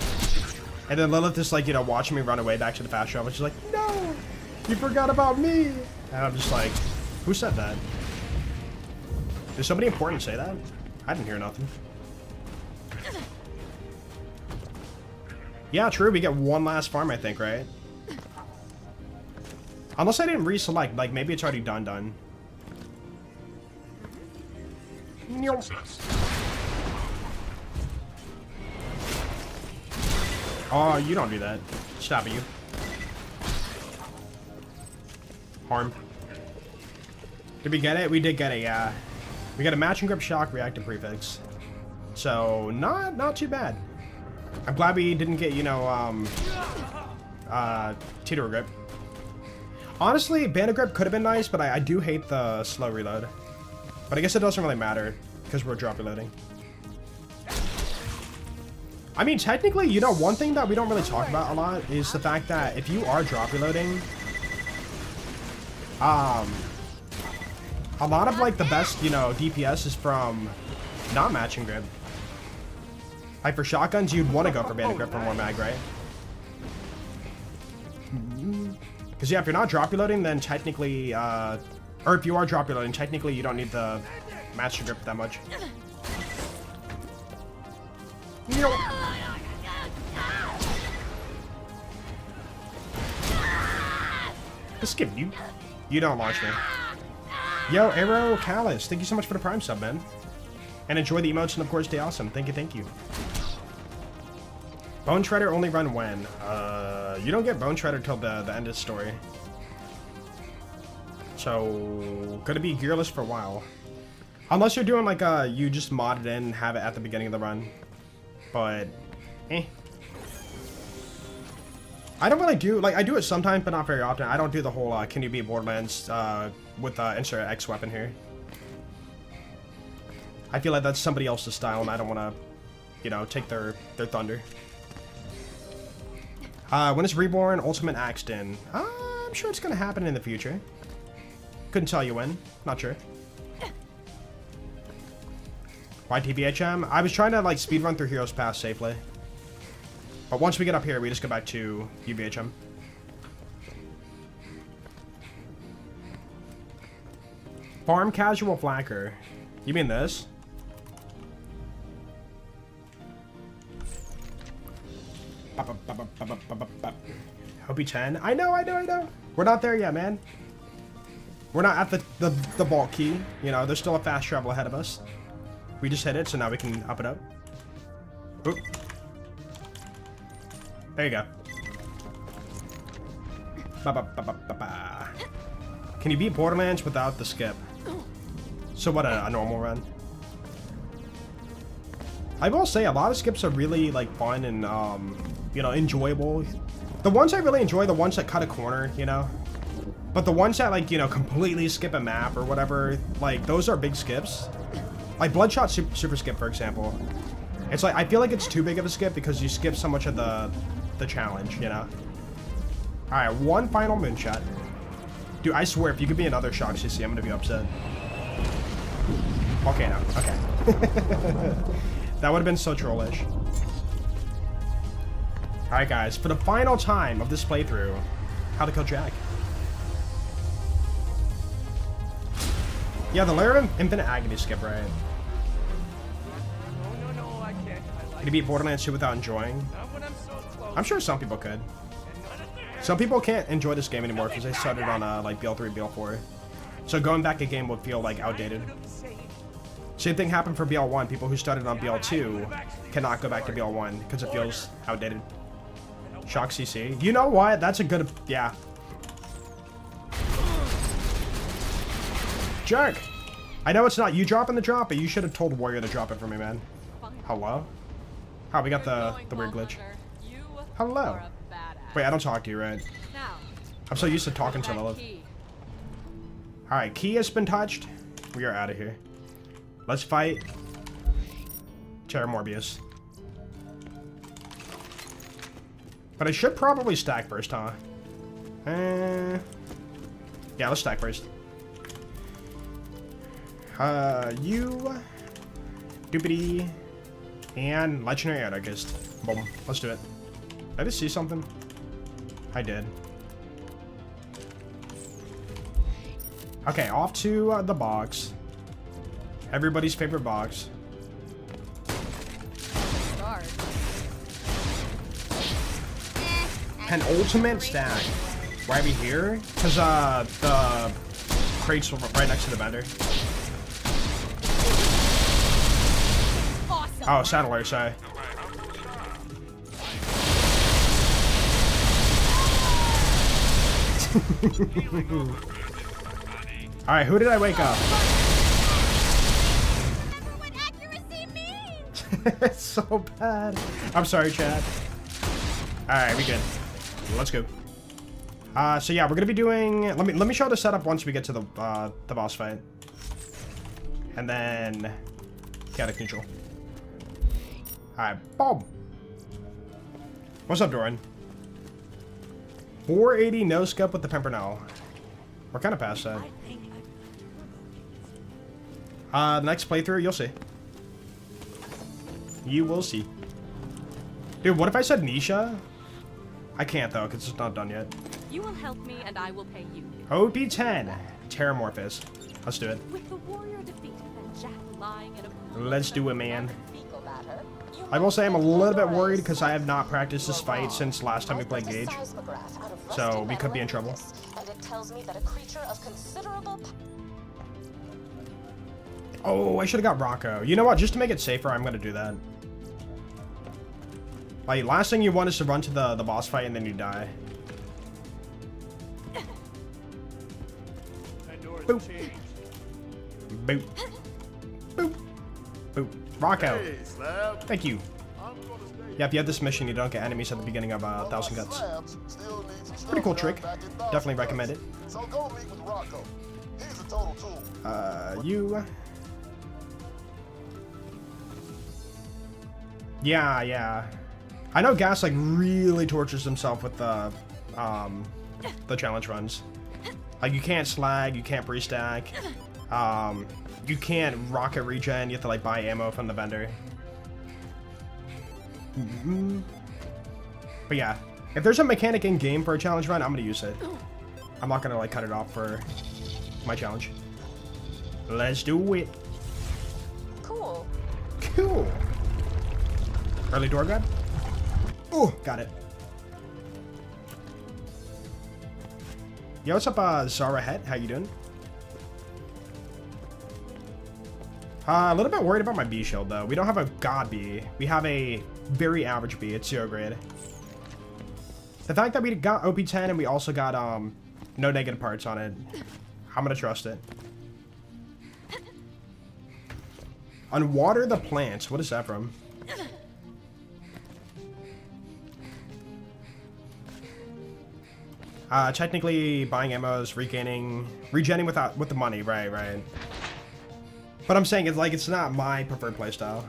And then Lilith just like, you know, watching me run away back to the fast shop, and she's like, no, you forgot about me. And I'm just like, who said that? Did somebody important say that? I didn't hear nothing. Yeah, true, we get one last farm, I think, right? Unless I didn't reselect, like maybe it's already done. Oh, you don't do that. Stop it, you. Harm. Did we get it? We did get it, yeah. We got a matching grip shock reactive prefix. So, not too bad. I'm glad we didn't get, you know, teeter grip. Honestly, bandit grip could have been nice, but I do hate the slow reload. But I guess it doesn't really matter, because we're drop reloading. I mean, technically, you know, one thing that we don't really talk about a lot is the fact that if you are drop reloading, a lot of, like, the best, you know, DPS is from not matching grip. Like, for shotguns, you'd want to go for bandit grip for more mag, right? Because, yeah, if you're not drop reloading, then technically, or if you are drop reloading, technically you don't need the matching grip that much. Just skip you. You don't launch me. Yo, Arrow Callus, thank you so much for the Prime sub, man. And enjoy the emotes and, of course, stay awesome. Thank you. Bone Shredder only run when? You don't get Bone Shredder till the end of the story. So, gonna be gearless for a while. Unless you're doing like you just mod it in and have it at the beginning of the run. But, I don't really do, like, I do it sometimes, but not very often. I don't do the whole, can you beat Borderlands, with, insert X weapon here. I feel like that's somebody else's style, and I don't want to, you know, take their thunder. When is Reborn Ultimate axed in? I'm sure it's going to happen in the future. Couldn't tell you when. Not sure. Why TBHM? I was trying to, like, speedrun through Heroes Pass safely. But once we get up here, we just go back to UVHM. Farm casual flacker. You mean this? Hopi 10. I know. We're not there yet, man. We're not at the vault key. You know, there's still a fast travel ahead of us. We just hit it, so now we can up it up. Oop. There you go. Can you beat Borderlands without the skip? So what, a normal run? I will say a lot of skips are really like fun and you know, enjoyable. The ones I really enjoy, the ones that cut a corner, you know. But the ones that, like, you know, completely skip a map or whatever, like, those are big skips. Like Bloodshot Super Skip, for example. It's like, I feel like it's too big of a skip because you skip so much of the challenge, you know? Alright, one final moonshot. Dude, I swear, if you could be another Shock CC, I'm gonna be upset. Okay, no. Okay. That would have been so trollish. Alright, guys, for the final time of this playthrough, how to kill Jack. Yeah, the Lair of Infinite Agony skip, right? No, I can't. Can you beat Borderlands 2 without enjoying? Not when I'm so close. I'm sure some people could. Some people can't enjoy this game anymore because they started on like BL3, BL4. So going back a game would feel like outdated. Same thing happened for BL1. People who started on BL2 cannot go back to BL1 because it feels outdated. Shock CC. You know what? That's a good... Yeah. Jerk! I know it's not you dropping the drop, but you should have told Warrior to drop it for me, man. Hello? Oh, we got the weird glitch. Hello. Wait, I don't talk to you, right? I'm so used to talking to Lilith. Alright, key has been touched. We are out of here. Let's fight Terra Morbius. But I should probably stack first, huh? Yeah, let's stack first. You... Doopity... And Legendary Anarchist. Boom. Let's do it. Did I just see something? I did. Okay, off to the box. Everybody's favorite box. An ultimate stack. Why are we here? Because the crates were right next to the vendor. Awesome. Oh, Saddler, sorry. Alright, who did I wake up? Remember what accuracy means. It's so bad. I'm sorry, Chad. Alright, we good. Let's go. So yeah, we're gonna be doing... Let me show the setup once we get to the boss fight. And then... Chaotic Neutral. Alright, boom. What's up, Doran? 480 no scope with the Pimpernel. We're kind of past that. Next playthrough, you'll see. You will see. Dude, what if I said Nisha? I can't, though, because it's not done yet. You will help me, and I will pay you. OP10. Terramorphous. Let's do it. With the warrior defeated and Jack lying in a pool Let's do it, man. fecal matter, you I will say I'm a little bit worried because I have not practiced this fight since last time we played Gaige. So we could be in trouble. And it tells me that a creature of considerable Oh, I should have got Rocco. You know what? Just to make it safer, I'm going to do that. Like, last thing you want is to run to the boss fight and then you die. Boop. Boop. Boop. Boop. Rocco. Thank you. Yeah, if you have this mission, you don't get enemies at the beginning of 1,000 Guts. Pretty cool trick. Definitely recommend it. So go meet with Rocco. He's a total tool. You... Yeah. I know Gas, like, really tortures himself with the challenge runs. Like, you can't slag, you can't pre-stack, you can't rocket regen, you have to, like, buy ammo from the vendor. But yeah, if there's a mechanic in game for a challenge run, I'm gonna use it. I'm not gonna like cut it off for my challenge. Let's do it. Cool. Cool. Early door grab. Oh, got it. Yo, what's up, Zara Het? How you doing? A little bit worried about my B shield though. We don't have a god B. We have a very average B. It's 0 grade. The fact that we got OP10 and we also got no negative parts on it, I'm gonna trust it. Unwater the plants. What is that from? Technically, buying ammo is regening with the money, right. But I'm saying it's not my preferred playstyle.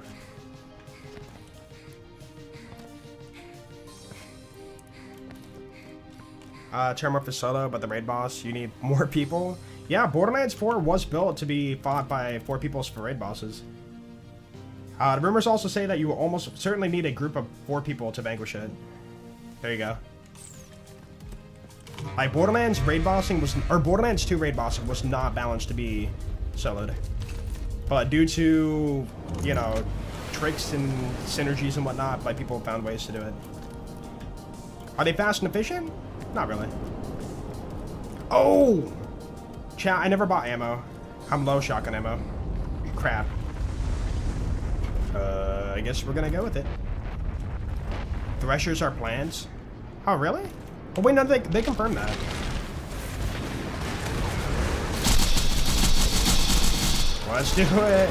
Term up for solo, but the raid boss, you need more people. Yeah, Borderlands 4 was built to be fought by 4 people for raid bosses. The rumors also say that you will almost certainly need a group of 4 people to vanquish it. There you go. Like, Borderlands raid bossing was, or Borderlands 2 raid bossing was not balanced to be soloed. But due to, you know, tricks and synergies and whatnot, like, people found ways to do it. Are they fast and efficient? Not really. Oh! Chat, I never bought ammo. I'm low shotgun ammo. Crap. I guess we're gonna go with it. Threshers are plants. Oh, really? Oh, wait, no, they confirmed that. Let's do it.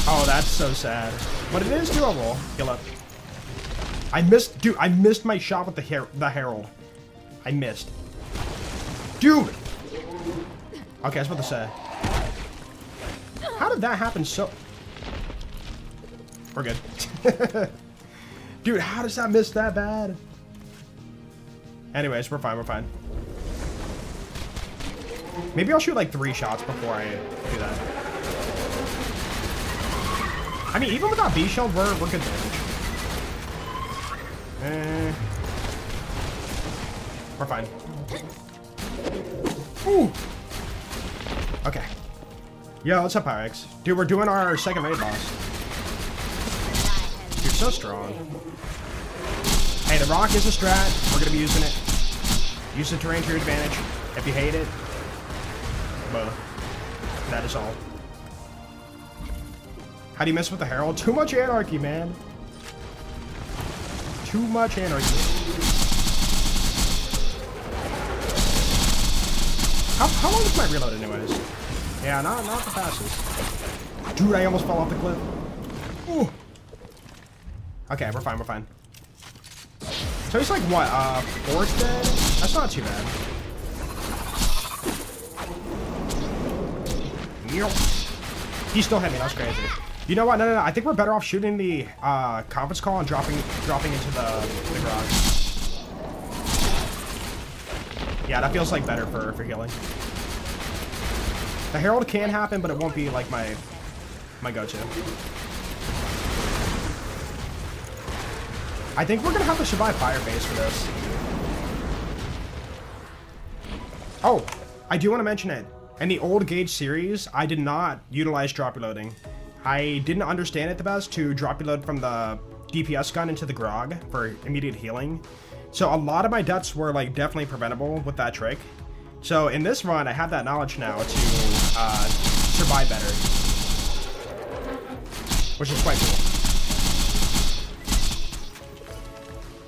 Oh, that's so sad. But it is doable. Heal up. I missed my shot with the Herald. I missed. Dude! Okay, I was about to say. How did that happen so... We're good. Dude, how does that miss that bad? Anyways, we're fine. Maybe I'll shoot like 3 shots before I do that. I mean, even without B shield, we're good damage. We're fine. Ooh. Okay. Yo, what's up, Pyrex? Dude, we're doing our second raid boss. Dude, so strong. Hey, the rock is a strat. We're gonna be using it. Use the terrain to your advantage. If you hate it, well, that is all. How do you mess with the Herald? Too much anarchy, man. Too much anarchy. How long is my reload anyways? Yeah, not the fastest. Dude, I almost fell off the cliff. Ooh. Okay, we're fine. So he's like, what, 4th dead? That's not too bad. He still hit me, that's crazy. You know what, no, I think we're better off shooting the conference call and dropping into the garage. Yeah, that feels like better for healing. The Herald can happen, but it won't be like my go-to. I think we're gonna have to survive fire base for this. Oh, I do want to mention it. In the old Gaige series, I did not utilize drop reloading. I didn't understand it the best to drop reload from the DPS gun into the grog for immediate healing. So a lot of my deaths were like definitely preventable with that trick. So in this run, I have that knowledge now to survive better, which is quite cool.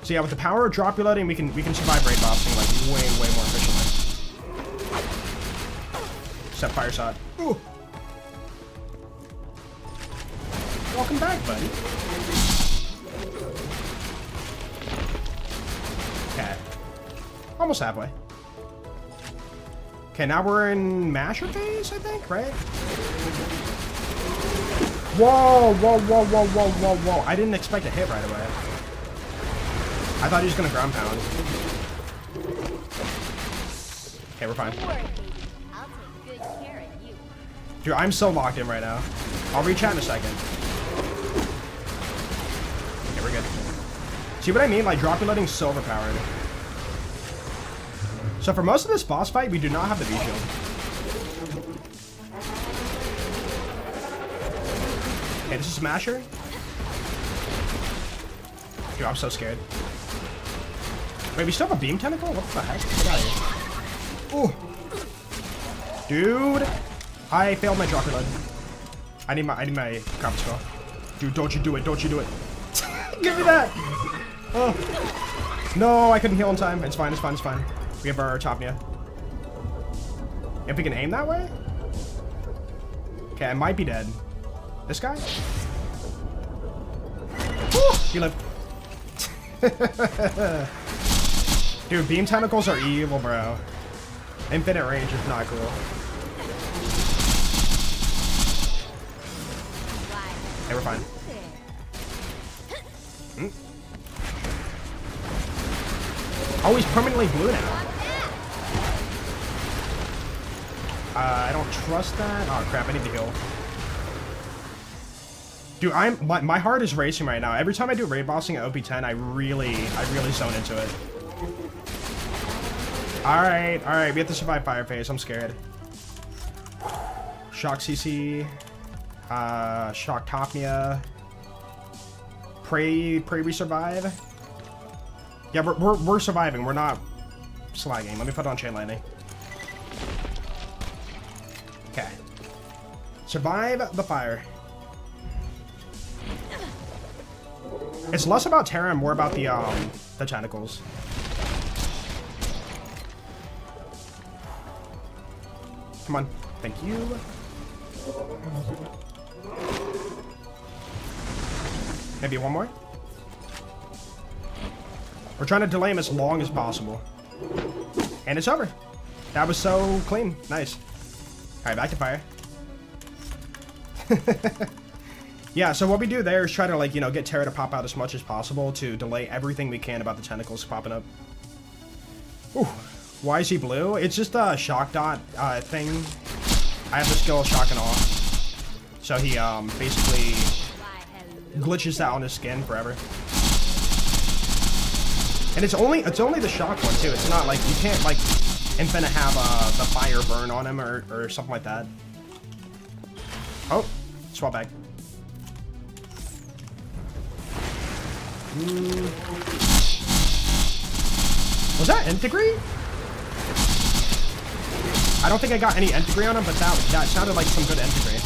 So yeah, with the power of drop reloading, we can survive raid bossing like way more efficiently. Except fire shot. Ooh. Welcome back, buddy. Okay. Almost halfway. Okay, now we're in masher phase, I think, right? Whoa. I didn't expect a hit right away. I thought he was gonna ground pound. Okay, we're fine. Don't worry, baby. I'll take good care of you. Dude, I'm so locked in right now. I'll reach out in a second. Okay, we're good. See what I mean? Like, drop reloading so overpowered. So for most of this boss fight, we do not have the V-shield. Okay, this is Smasher. Dude, I'm so scared. Wait, we still have a beam tentacle? What the heck? Get out of here. Ooh. Dude. I failed my drop reload. I need my combo spell. Dude, don't you do it. Don't you do it. Give me that. Oh. No, I couldn't heal in time. It's fine, it's fine, it's fine. We have our Topnia. If we can aim that way? Okay, I might be dead. This guy? Woo! You live. Dude, beam tentacles are evil, bro. Infinite range is not cool. Hey, we're fine. Oh, he's permanently blue now. I don't trust that. Oh crap, I need to heal. Dude, my heart is racing right now. Every time I do raid bossing at OP10, I really zone into it. Alright, we have to survive fire phase. I'm scared. Shock CC. Shock Topnia. Pray we survive. Yeah, we're surviving. We're not slagging. Let me put on chain lightning. Okay. Survive the fire. It's less about Terra and more about the tentacles. Come on. Thank you. Maybe one more? We're trying to delay him as long as possible. And it's over. That was so clean. Nice. Alright, back to fire. Yeah, so what we do there is try to, like, you know, get Terra to pop out as much as possible to delay everything we can about the tentacles popping up. Ooh. Why is he blue? It's just a shock dot thing. I have the skill shock and awe. So he basically glitches out on his skin forever. And it's only the shock one too. It's not like you can't like infinite have the fire burn on him or something like that. Oh, swap back. Was that Integrate? I don't think I got any Integrate on him, but that sounded like some good Integrate.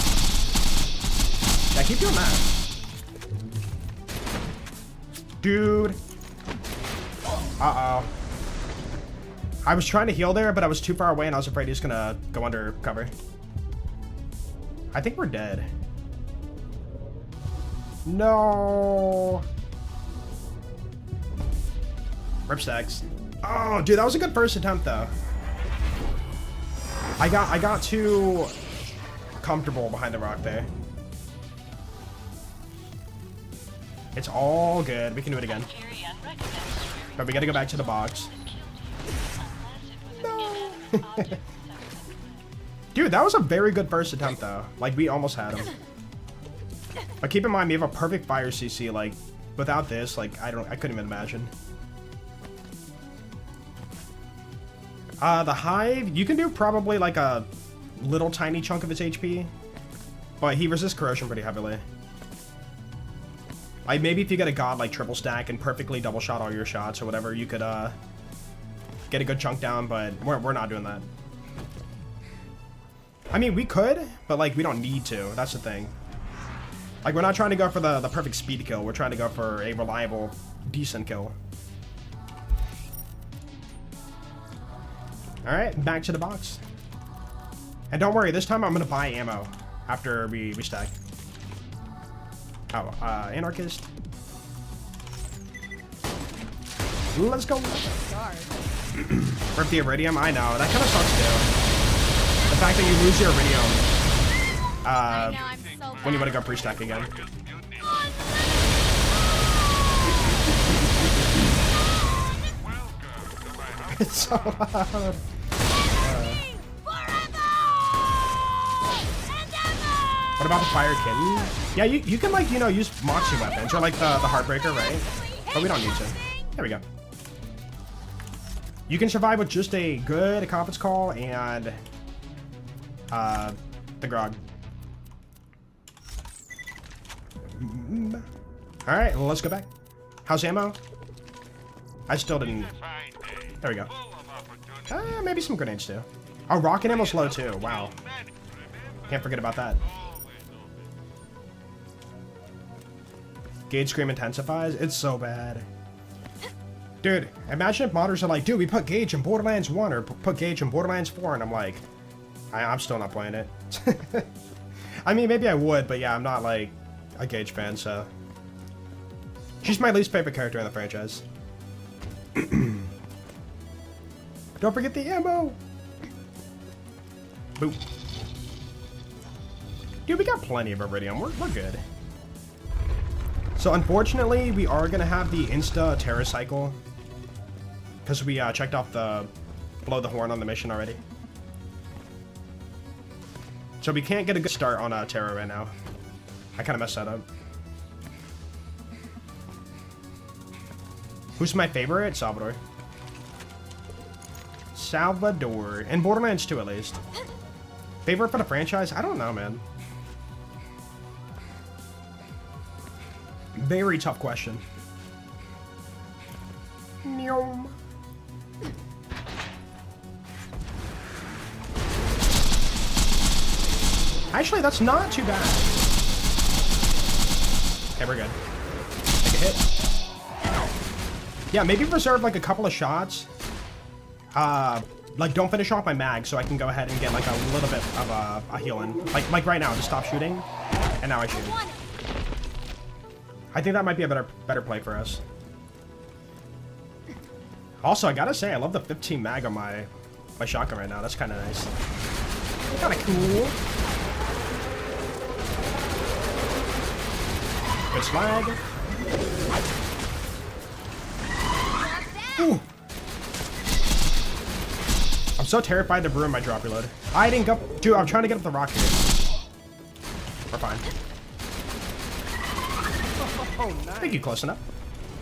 Yeah, keep doing that. Dude. Uh-oh. I was trying to heal there, but I was too far away and I was afraid he was gonna go under cover. I think we're dead. No. Rip stacks. Oh, dude, that was a good first attempt, though. I got too comfortable behind the rock there. It's all good. We can do it again. But we gotta go back to the box. No. Dude, that was a very good first attempt, though. Like, we almost had him. But keep in mind, we have a perfect fire CC. Like, without this, like, I couldn't even imagine. The Hive, you can do probably like a little tiny chunk of its HP, but he resists corrosion pretty heavily. Like maybe if you get a god like triple stack and perfectly double shot all your shots or whatever, you could get a good chunk down, but we're not doing that. I mean, we could, but like we don't need to. That's the thing. Like we're not trying to go for the perfect speed kill. We're trying to go for a reliable, decent kill. Alright, back to the box. And don't worry, this time I'm gonna buy ammo after we stack. Oh, Anarchist. Let's go. Rip the Iridium, I know, that kind of sucks too. The fact that you lose your Iridium when you want to go pre-stack again. It's so loud. What about the Fire Kitten? Yeah, you can like, you know, use Moxie weapons or like the Heartbreaker, right? but we don't need to. There we go. You can survive with just a good conference call and the grog. All right, well, let's go back. How's ammo? I still didn't. There we go. Maybe some grenades too. Oh, rocket ammo's low too. Wow. Can't forget about that. Gaige scream intensifies. It's so bad. Dude, imagine if modders are like, dude, we put Gaige in Borderlands 1 or put Gaige in Borderlands 4, and I'm like, I'm still not playing it. I mean, maybe I would, but yeah, I'm not like a Gaige fan, so. She's my least favorite character in the franchise. Don't forget the ammo! Boop. Dude, we got plenty of Iridium. We're good. So, unfortunately, we are going to have the Insta Terra cycle. Because we checked off the blow the horn on the mission already. So we can't get a good start on Terra right now. I kind of messed that up. Who's my favorite? Salvador. Salvador. In Borderlands 2, at least. Favorite for the franchise? I don't know, man. Very tough question. Meow. Actually, that's not too bad. Okay, we're good. Take a hit. Yeah, maybe reserve like a couple of shots. Like don't finish off my mag so I can go ahead and get like a little bit of a heal in. Like right now, just stop shooting, and now I shoot. I think that might be a better play for us. Also, I gotta say, I love the 15 mag on my shotgun right now. That's kind of nice. Kind of cool. Good slag. Ooh. I'm so terrified to ruin my drop reload. I didn't go. Dude, I'm trying to get up the rock here. We're fine. Oh, nice. I think you're close enough.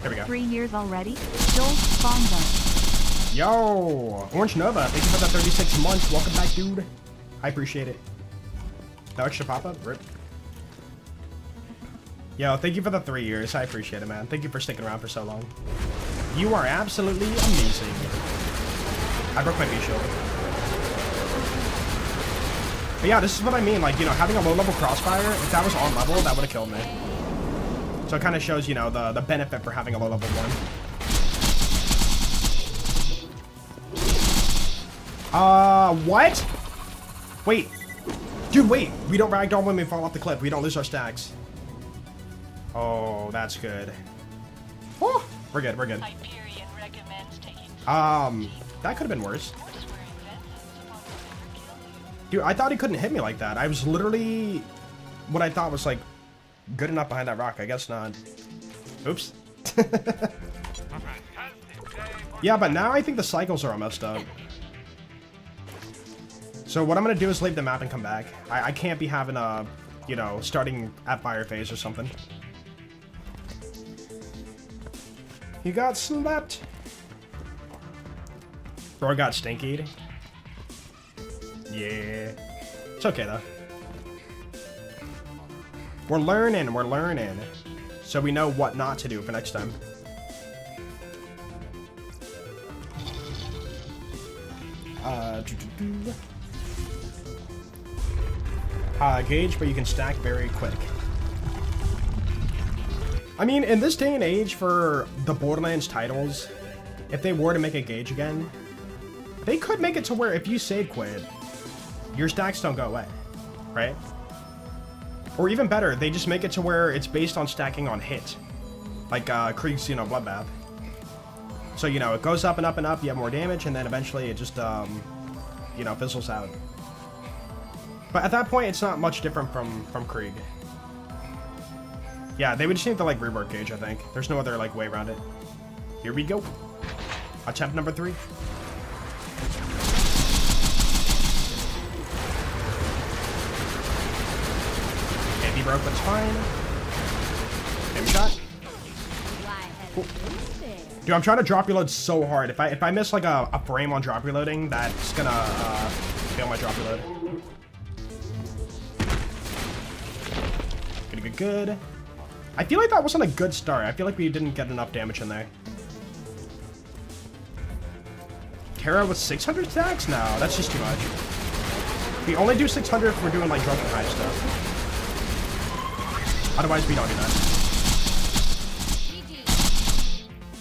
There we go. 3 years already? Joel Sponza. Yo, Orange Nova, thank you for the 36 months. Welcome back, dude. I appreciate it. No extra pop-up? Rip. Yo, thank you for the 3 years. I appreciate it, man. Thank you for sticking around for so long. You are absolutely amazing. I broke my V-shield. But yeah, this is what I mean. Like, you know, having a low-level crossfire, if that was on level, that would have killed me. So it kind of shows, you know, the benefit for having a low-level one. What? Wait. Dude, wait. We don't ragdoll when we fall off the cliff. We don't lose our stacks. Oh, that's good. Oh, we're good, we're good. That could have been worse. Dude, I thought he couldn't hit me like that. I was literally what I thought was like good enough behind that rock. I guess not. Oops. Yeah, but now I think the cycles are all messed up. So what I'm gonna do is leave the map and come back. I can't be having a, you know, starting at fire phase or something. You got slapped. Bro got stinkied. Yeah. It's okay though. We're learning, we're learning. So we know what not to do for next time. Gaige, but you can stack very quick. I mean, in this day and age for the Borderlands titles, if they were to make a Gaige again, they could make it to where if you save quit, your stacks don't go away, right? Or even better, they just make it to where it's based on stacking on hit. Like Krieg's, you know, Bloodbath. So, you know, it goes up and up and up, you have more damage, and then eventually it just, you know, fizzles out. But at that point, it's not much different from Krieg. Yeah, they would just need to, like, rework Gaige, I think. There's no other, like, way around it. Here we go. Attempt number 3. Can't be broke, but it's fine. Same shot. Why, Dude, I'm trying to drop reload so hard. If I miss like a frame on drop reloading, that's gonna fail my drop reload. Good. I feel like that wasn't a good start. I feel like we didn't get enough damage in there. Kara with 600 stacks? No, that's just too much. We only do 600 if we're doing like drunken high stuff. Otherwise, we don't do that.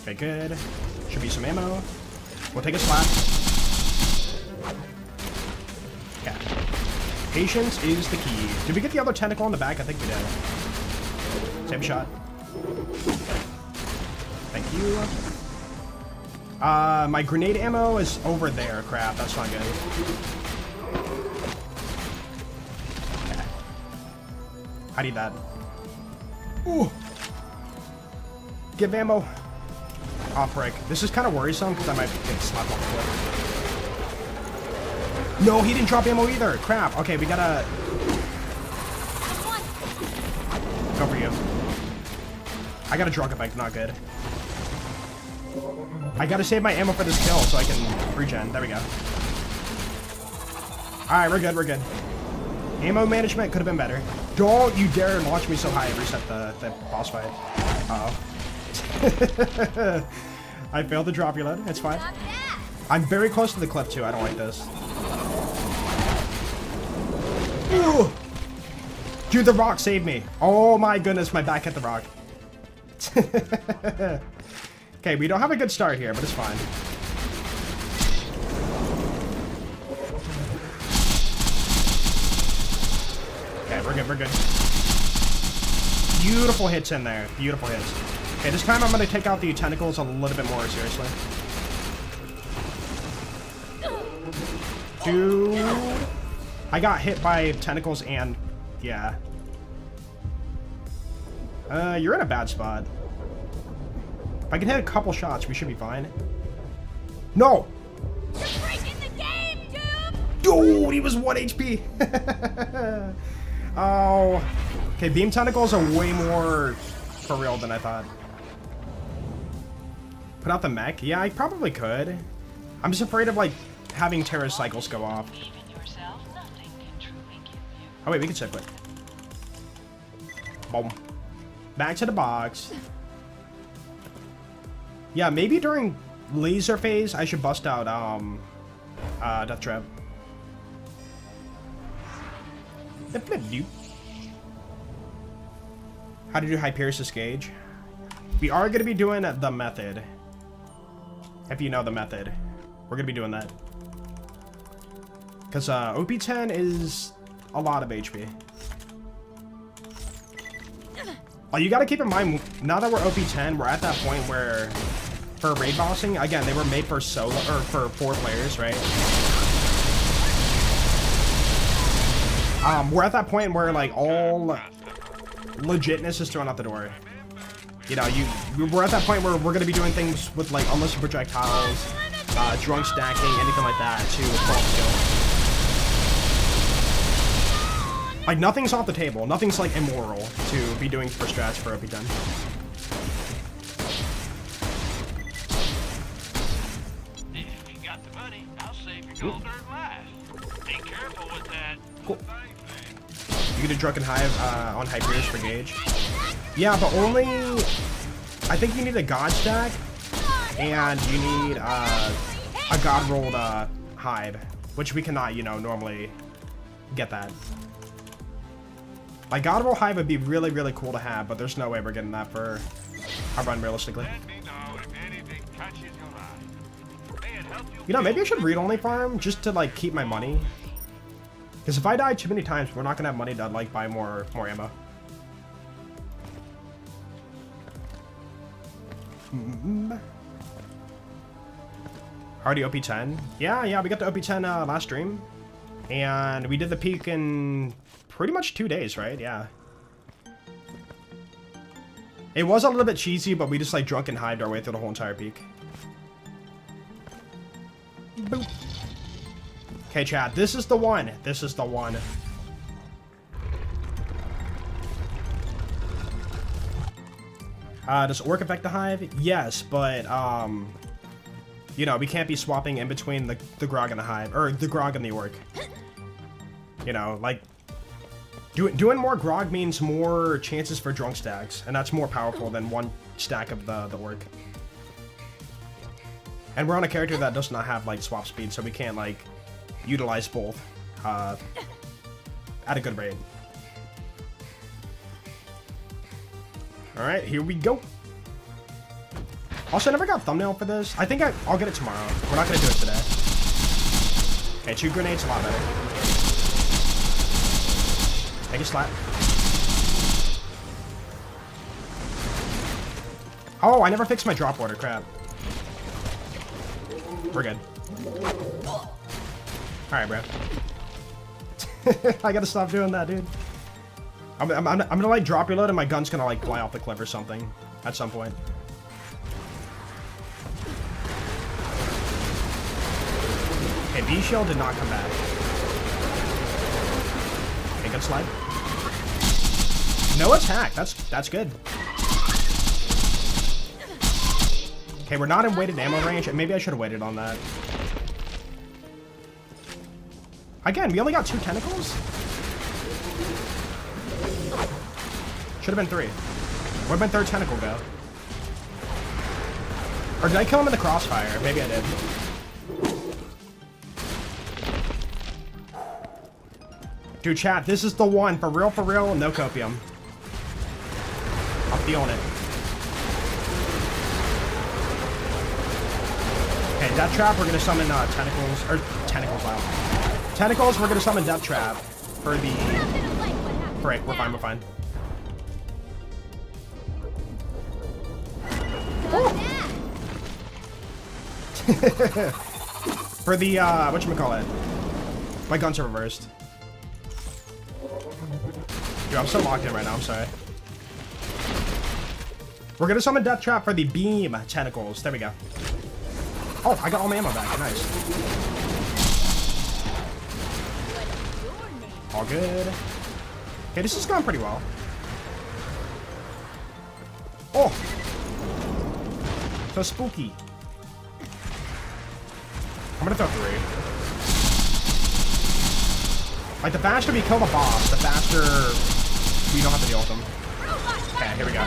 Okay, good. Should be some ammo. We'll take a slap. Yeah. Patience is the key. Did we get the other tentacle on the back? I think we did. Same shot. Thank you. My grenade ammo is over there. Crap, that's not good. Okay. I need that. Ooh. Give ammo. Off break. This is kind of worrisome because I might get slapped off the cliff. No, he didn't drop ammo either. Crap. Okay, we gotta go for you. I got a drunk effect, not good. I gotta save my ammo for this kill so I can regen. There we go. Alright, we're good, we're good. Ammo management could have been better. Don't you dare launch me so high and reset the boss fight. Uh-oh. I failed the drop reload. It's fine. I'm very close to the cliff too. I don't like this. Ooh. Dude, the rock saved me. Oh my goodness, my back hit the rock. Okay, we don't have a good start here, but it's fine. Okay, we're good, we're good. Beautiful hits in there. Beautiful hits. Okay, this time I'm going to take out the tentacles a little bit more seriously. Dude. I got hit by tentacles and... yeah. You're in a bad spot. If I can hit a couple shots, we should be fine. No! You're breaking the game, dude! Dude, he was 1 HP! Oh. Okay, beam tentacles are way more for real than I thought. Put out the mech? Yeah, I probably could. I'm just afraid of, like, having terror cycles go off. Oh, wait, we can check quick. Boom. Back to the box. Yeah, maybe during laser phase, I should bust out, Death Trap. How to do Hyperiosus Gaige? We are going to be doing the method. If you know the method. We're going to be doing that. Because OP10 is a lot of HP. Oh, you got to keep in mind, now that we're OP10, we're at that point where, for raid bossing, again, they were made for solo, or for 4 players, right? We're at that point where, like, all legitness is thrown out the door. You know, we're at that point where we're going to be doing things with, like, unlisted projectiles, drunk stacking, anything like that, to full skill. Like, nothing's off the table. Nothing's, like, immoral to be doing for strats for OP10. If you got the money, I'll save your gold earned life. Be careful with that. Cool. You get a drunken hive on Hyperius for Gaige. Yeah, but only... I think you need a God stack, and you need a God rolled hive, which we cannot, you know, normally get that. Like, God roll hive would be really, really cool to have, but there's no way we're getting that for our run realistically. You know, maybe I should read-only farm just to, like, keep my money. Because if I die too many times, we're not going to have money to, like, buy more ammo. Already OP10? Yeah, we got the OP10 last stream. And we did the peak in pretty much 2 days, right? Yeah. It was a little bit cheesy, but we just, like, drunk and hived our way through the whole entire peak. Boop. Okay, chat, this is the one. This is the one. Does Orc affect the hive? Yes, but, you know, we can't be swapping in between the Grog and the hive, or the Grog and the Orc. You know, like, doing more Grog means more chances for drunk stacks, and that's more powerful than one stack of the Orc. And we're on a character that does not have, like, swap speed, so we can't, like, utilize both at a good rate. Alright, here we go. Also, I never got thumbnail for this. I think I'll get it tomorrow. We're not going to do it today. Okay, 2 grenades, a lot better. Take a slap. Oh, I never fixed my drop order, crap. We're good. Alright, bro. I gotta stop doing that, dude. I'm gonna like drop reload and my gun's gonna like fly off the cliff or something at some point. Okay, B shell did not come back. Okay, good slide. No attack. That's good. Okay, we're not in weighted ammo range. Maybe I should have waited on that. Again, we only got 2 tentacles? Should have been 3. Where'd my 3rd tentacle go? Or did I kill him in the crossfire? Maybe I did. Dude, chat, this is the one. For real, no copium. I'm feeling it. Okay, Death Trap, we're gonna summon tentacles, or tentacles, wow. Tentacles, we're gonna summon Death Trap for the... Frick, we're fine. For the, whatchamacallit? My guns are reversed. Dude, I'm so locked in right now, I'm sorry. We're gonna summon Death Trap for the beam tentacles. There we go. Oh, I got all my ammo back. Nice. All good. Okay, this is going pretty well. Oh! So spooky. I'm gonna throw 3. Like, the faster we kill the boss, the faster we don't have to deal with them. Okay, here we go.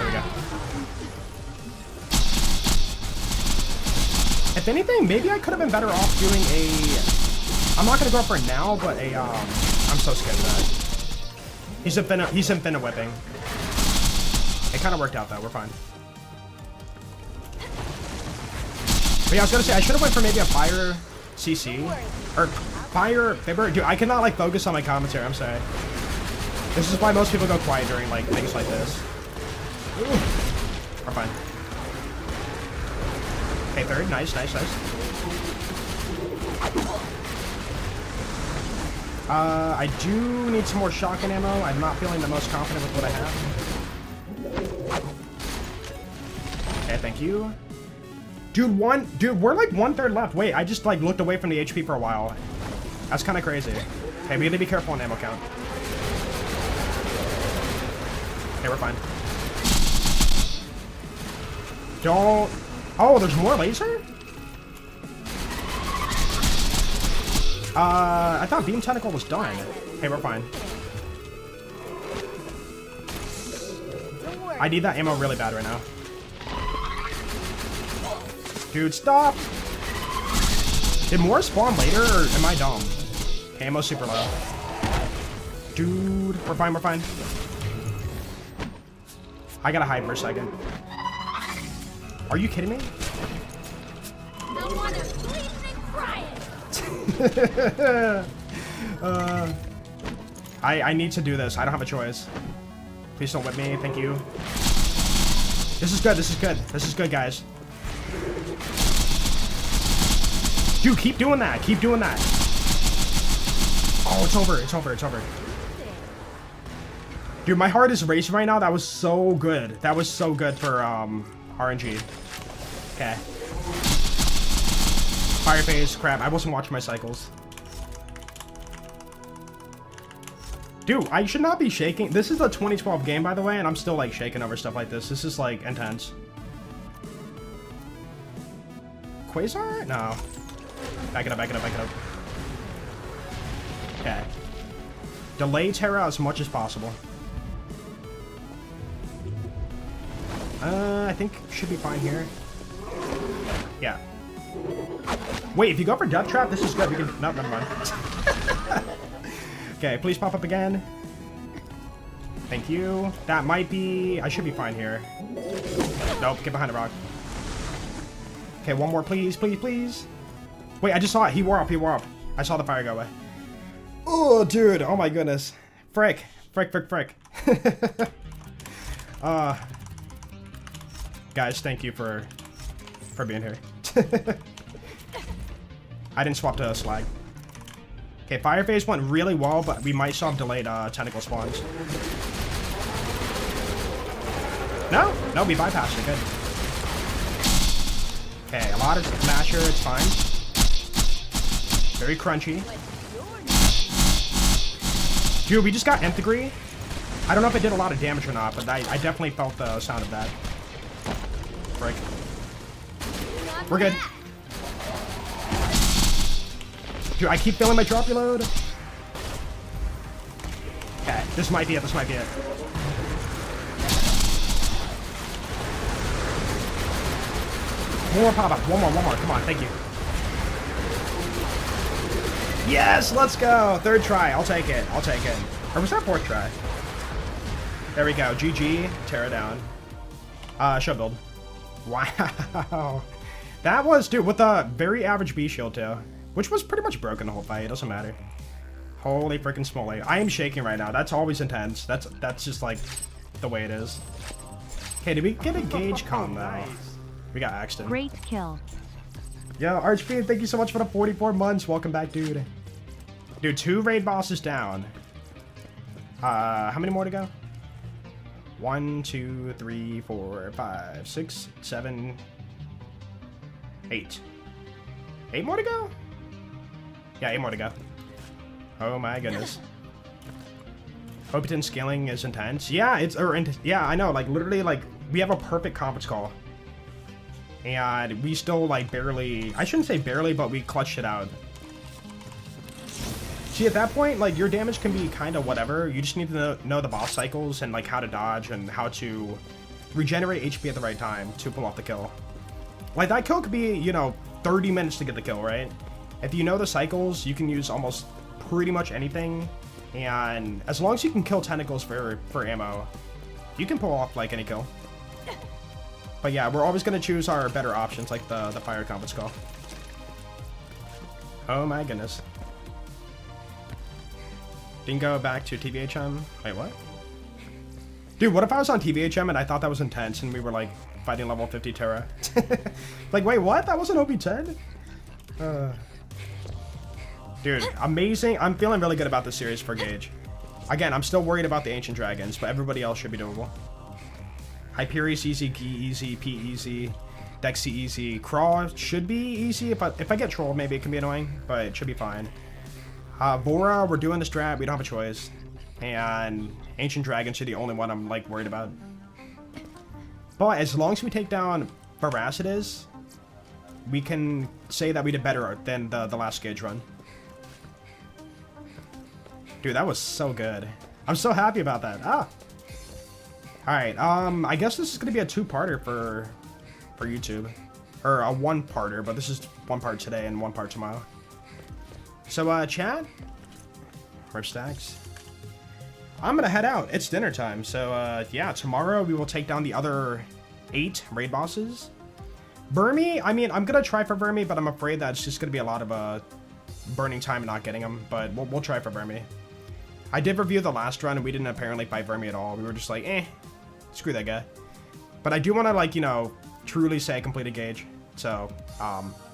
If anything, maybe I could have been better off doing a... I'm not gonna go for it now, but a, I'm so scared of that. He's infinite whipping. It kind of worked out, though. We're fine. But yeah, I was gonna say, I should have went for maybe a fire CC. Or fire... Dude, I cannot, like, focus on my commentary. I'm sorry. This is why most people go quiet during, like, things like this. Ooh. We're fine. Okay, 3rd. Nice. I do need some more shotgun ammo. I'm not feeling the most confident with what I have. Okay, thank you. Dude, we're like 1/3 left. Wait, I just like looked away from the HP for a while. That's kind of crazy. Okay, we need to be careful on ammo count. Okay, we're fine. Don't... Oh, there's more laser? I thought Beam Tentacle was done. Hey, we're fine. I need that ammo really bad right now. Dude, stop! Did more spawn later, or am I dumb? Okay, ammo's super low. Dude, we're fine. I gotta hide for a second. Are you kidding me? I wanna sleep and cry. I need to do this. I don't have a choice. Please don't whip me. Thank you. This is good. This is good, guys. Dude, keep doing that. Oh, it's over. Dude, my heart is racing right now. That was so good. That was so good for RNG. Okay. Fire phase. Crap, I wasn't watching my cycles. Dude, I should not be shaking. This is a 2012 game, by the way, and I'm still, like, shaking over stuff like this. This is, like, intense. Quasar? No. Back it up, back it up, back it up. Okay. Delay Terra as much as possible. I think should be fine here. Yeah. Wait, if you go for Death Trap, this is good. We can... No, never mind. Okay, please pop up again. Thank you. That might be... I should be fine here. Nope, get behind the rock. Okay, one more, please, please, please. Wait, I just saw it. He wore up, he wore up. I saw the fire go away. Oh, dude. Oh, my goodness. Frick. Frick, frick, frick. Guys, thank you for being here. I didn't swap to Slag. Okay, Fire Phase went really well, but we might still have delayed tentacle spawns. No, no, we bypassed it. Good. Okay, a lot of Smasher. It's fine. Very crunchy. Dude, we just got Nth Degree. I don't know if it did a lot of damage or not, but I definitely felt the sound of that. Break. We're good. Dude, I keep feeling my drop reload. Okay, this might be it. This might be it. One more pop-up. One more. Come on, thank you. Yes, let's go. Third try. I'll take it. I'll take it. Or was that fourth try? There we go. GG. Tear it down. Show build. Wow. That was, dude, with a very average B shield, too. Which was pretty much broken the whole fight. It doesn't matter. Holy freaking smoly. I am shaking right now. That's always intense. That's just, like, the way it is. Okay, did we get a Gaige con, though? Nice. We got Axton. Great kill. Yo, Archfiend, thank you so much for the 44 months. Welcome back, dude. Dude, 2 raid bosses down. How many more to go? 1, 2, 3, 4, 5, 6, 7, 8. 8 more to go? Yeah, 8 more to go. Oh my goodness. Hopiton scaling is intense. Yeah, yeah, I know. Like, literally, like, we have a perfect conference call. And we still, like, barely... I shouldn't say barely, but we clutched it out. See, at that point, like, your damage can be kind of whatever. You just need to know the boss cycles and, like, how to dodge and how to regenerate HP at the right time to pull off the kill. Like, that kill could be, you know, 30 minutes to get the kill, right? If you know the cycles, you can use almost pretty much anything. And as long as you can kill tentacles for ammo, you can pull off, like, any kill. But yeah, we're always going to choose our better options, like the fire combat skull. Oh my goodness. Didn't go back to TVHM. Wait, what? Dude, what if I was on TVHM and I thought that was intense and we were, like, fighting level 50 Terra? Like, wait, what? That wasn't OB10? Dude, amazing. I'm feeling really good about this series for Gaige. Again, I'm still worried about the Ancient Dragons, but everybody else should be doable. Hyperius easy, Gi easy, P easy, Dexy easy. Crawl should be easy. If I get trolled, maybe it can be annoying, but it should be fine. Vora, we're doing this strat. We don't have a choice. And Ancient Dragons are the only one I'm, like, worried about. But as long as we take down Veracitus, we can say that we did better than the last Gaige run. Dude, that was so good. I'm so happy about that. Alright, I guess this is going to be a 2-parter for YouTube. Or a 1-parter, but this is 1 part today and 1 part tomorrow. So, chat? Rip stacks. I'm going to head out. It's dinner time. So, yeah, tomorrow we will take down the other 8 raid bosses. Burmy, I mean, I'm going to try for Burmy, but I'm afraid that it's just going to be a lot of burning time and not getting him. But we'll try for Burmy. I did review the last run, and we didn't apparently fight Burmy at all. We were just like, screw that guy. But I do want to, like, you know, truly say I completed Gaige. So,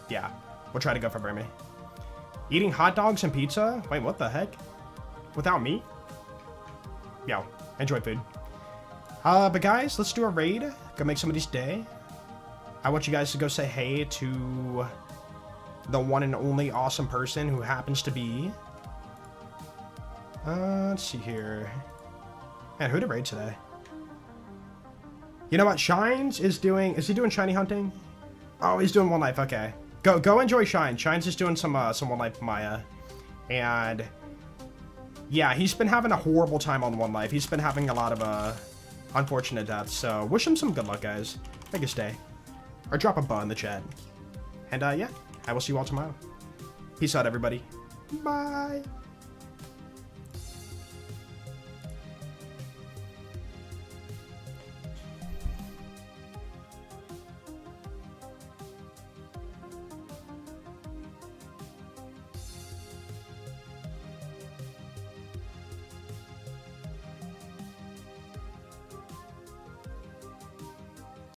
yeah, we'll try to go for Burmy. Eating hot dogs and pizza? Wait, what the heck? Without meat? Yo, enjoy food. But guys, let's do a raid. Go make somebody's day. I want you guys to go say hey to the one and only awesome person who happens to be Let's see here. Man, who to raid today? You know what? Shines is doing... Is he doing shiny hunting? Oh, he's doing One Life. Okay. Go enjoy Shine. Shine's just doing some One Life Maya. And... yeah, he's been having a horrible time on One Life. He's been having a lot of unfortunate deaths. So, wish him some good luck, guys. Make a stay. Or drop a buh in the chat. And, yeah. I will see you all tomorrow. Peace out, everybody. Bye.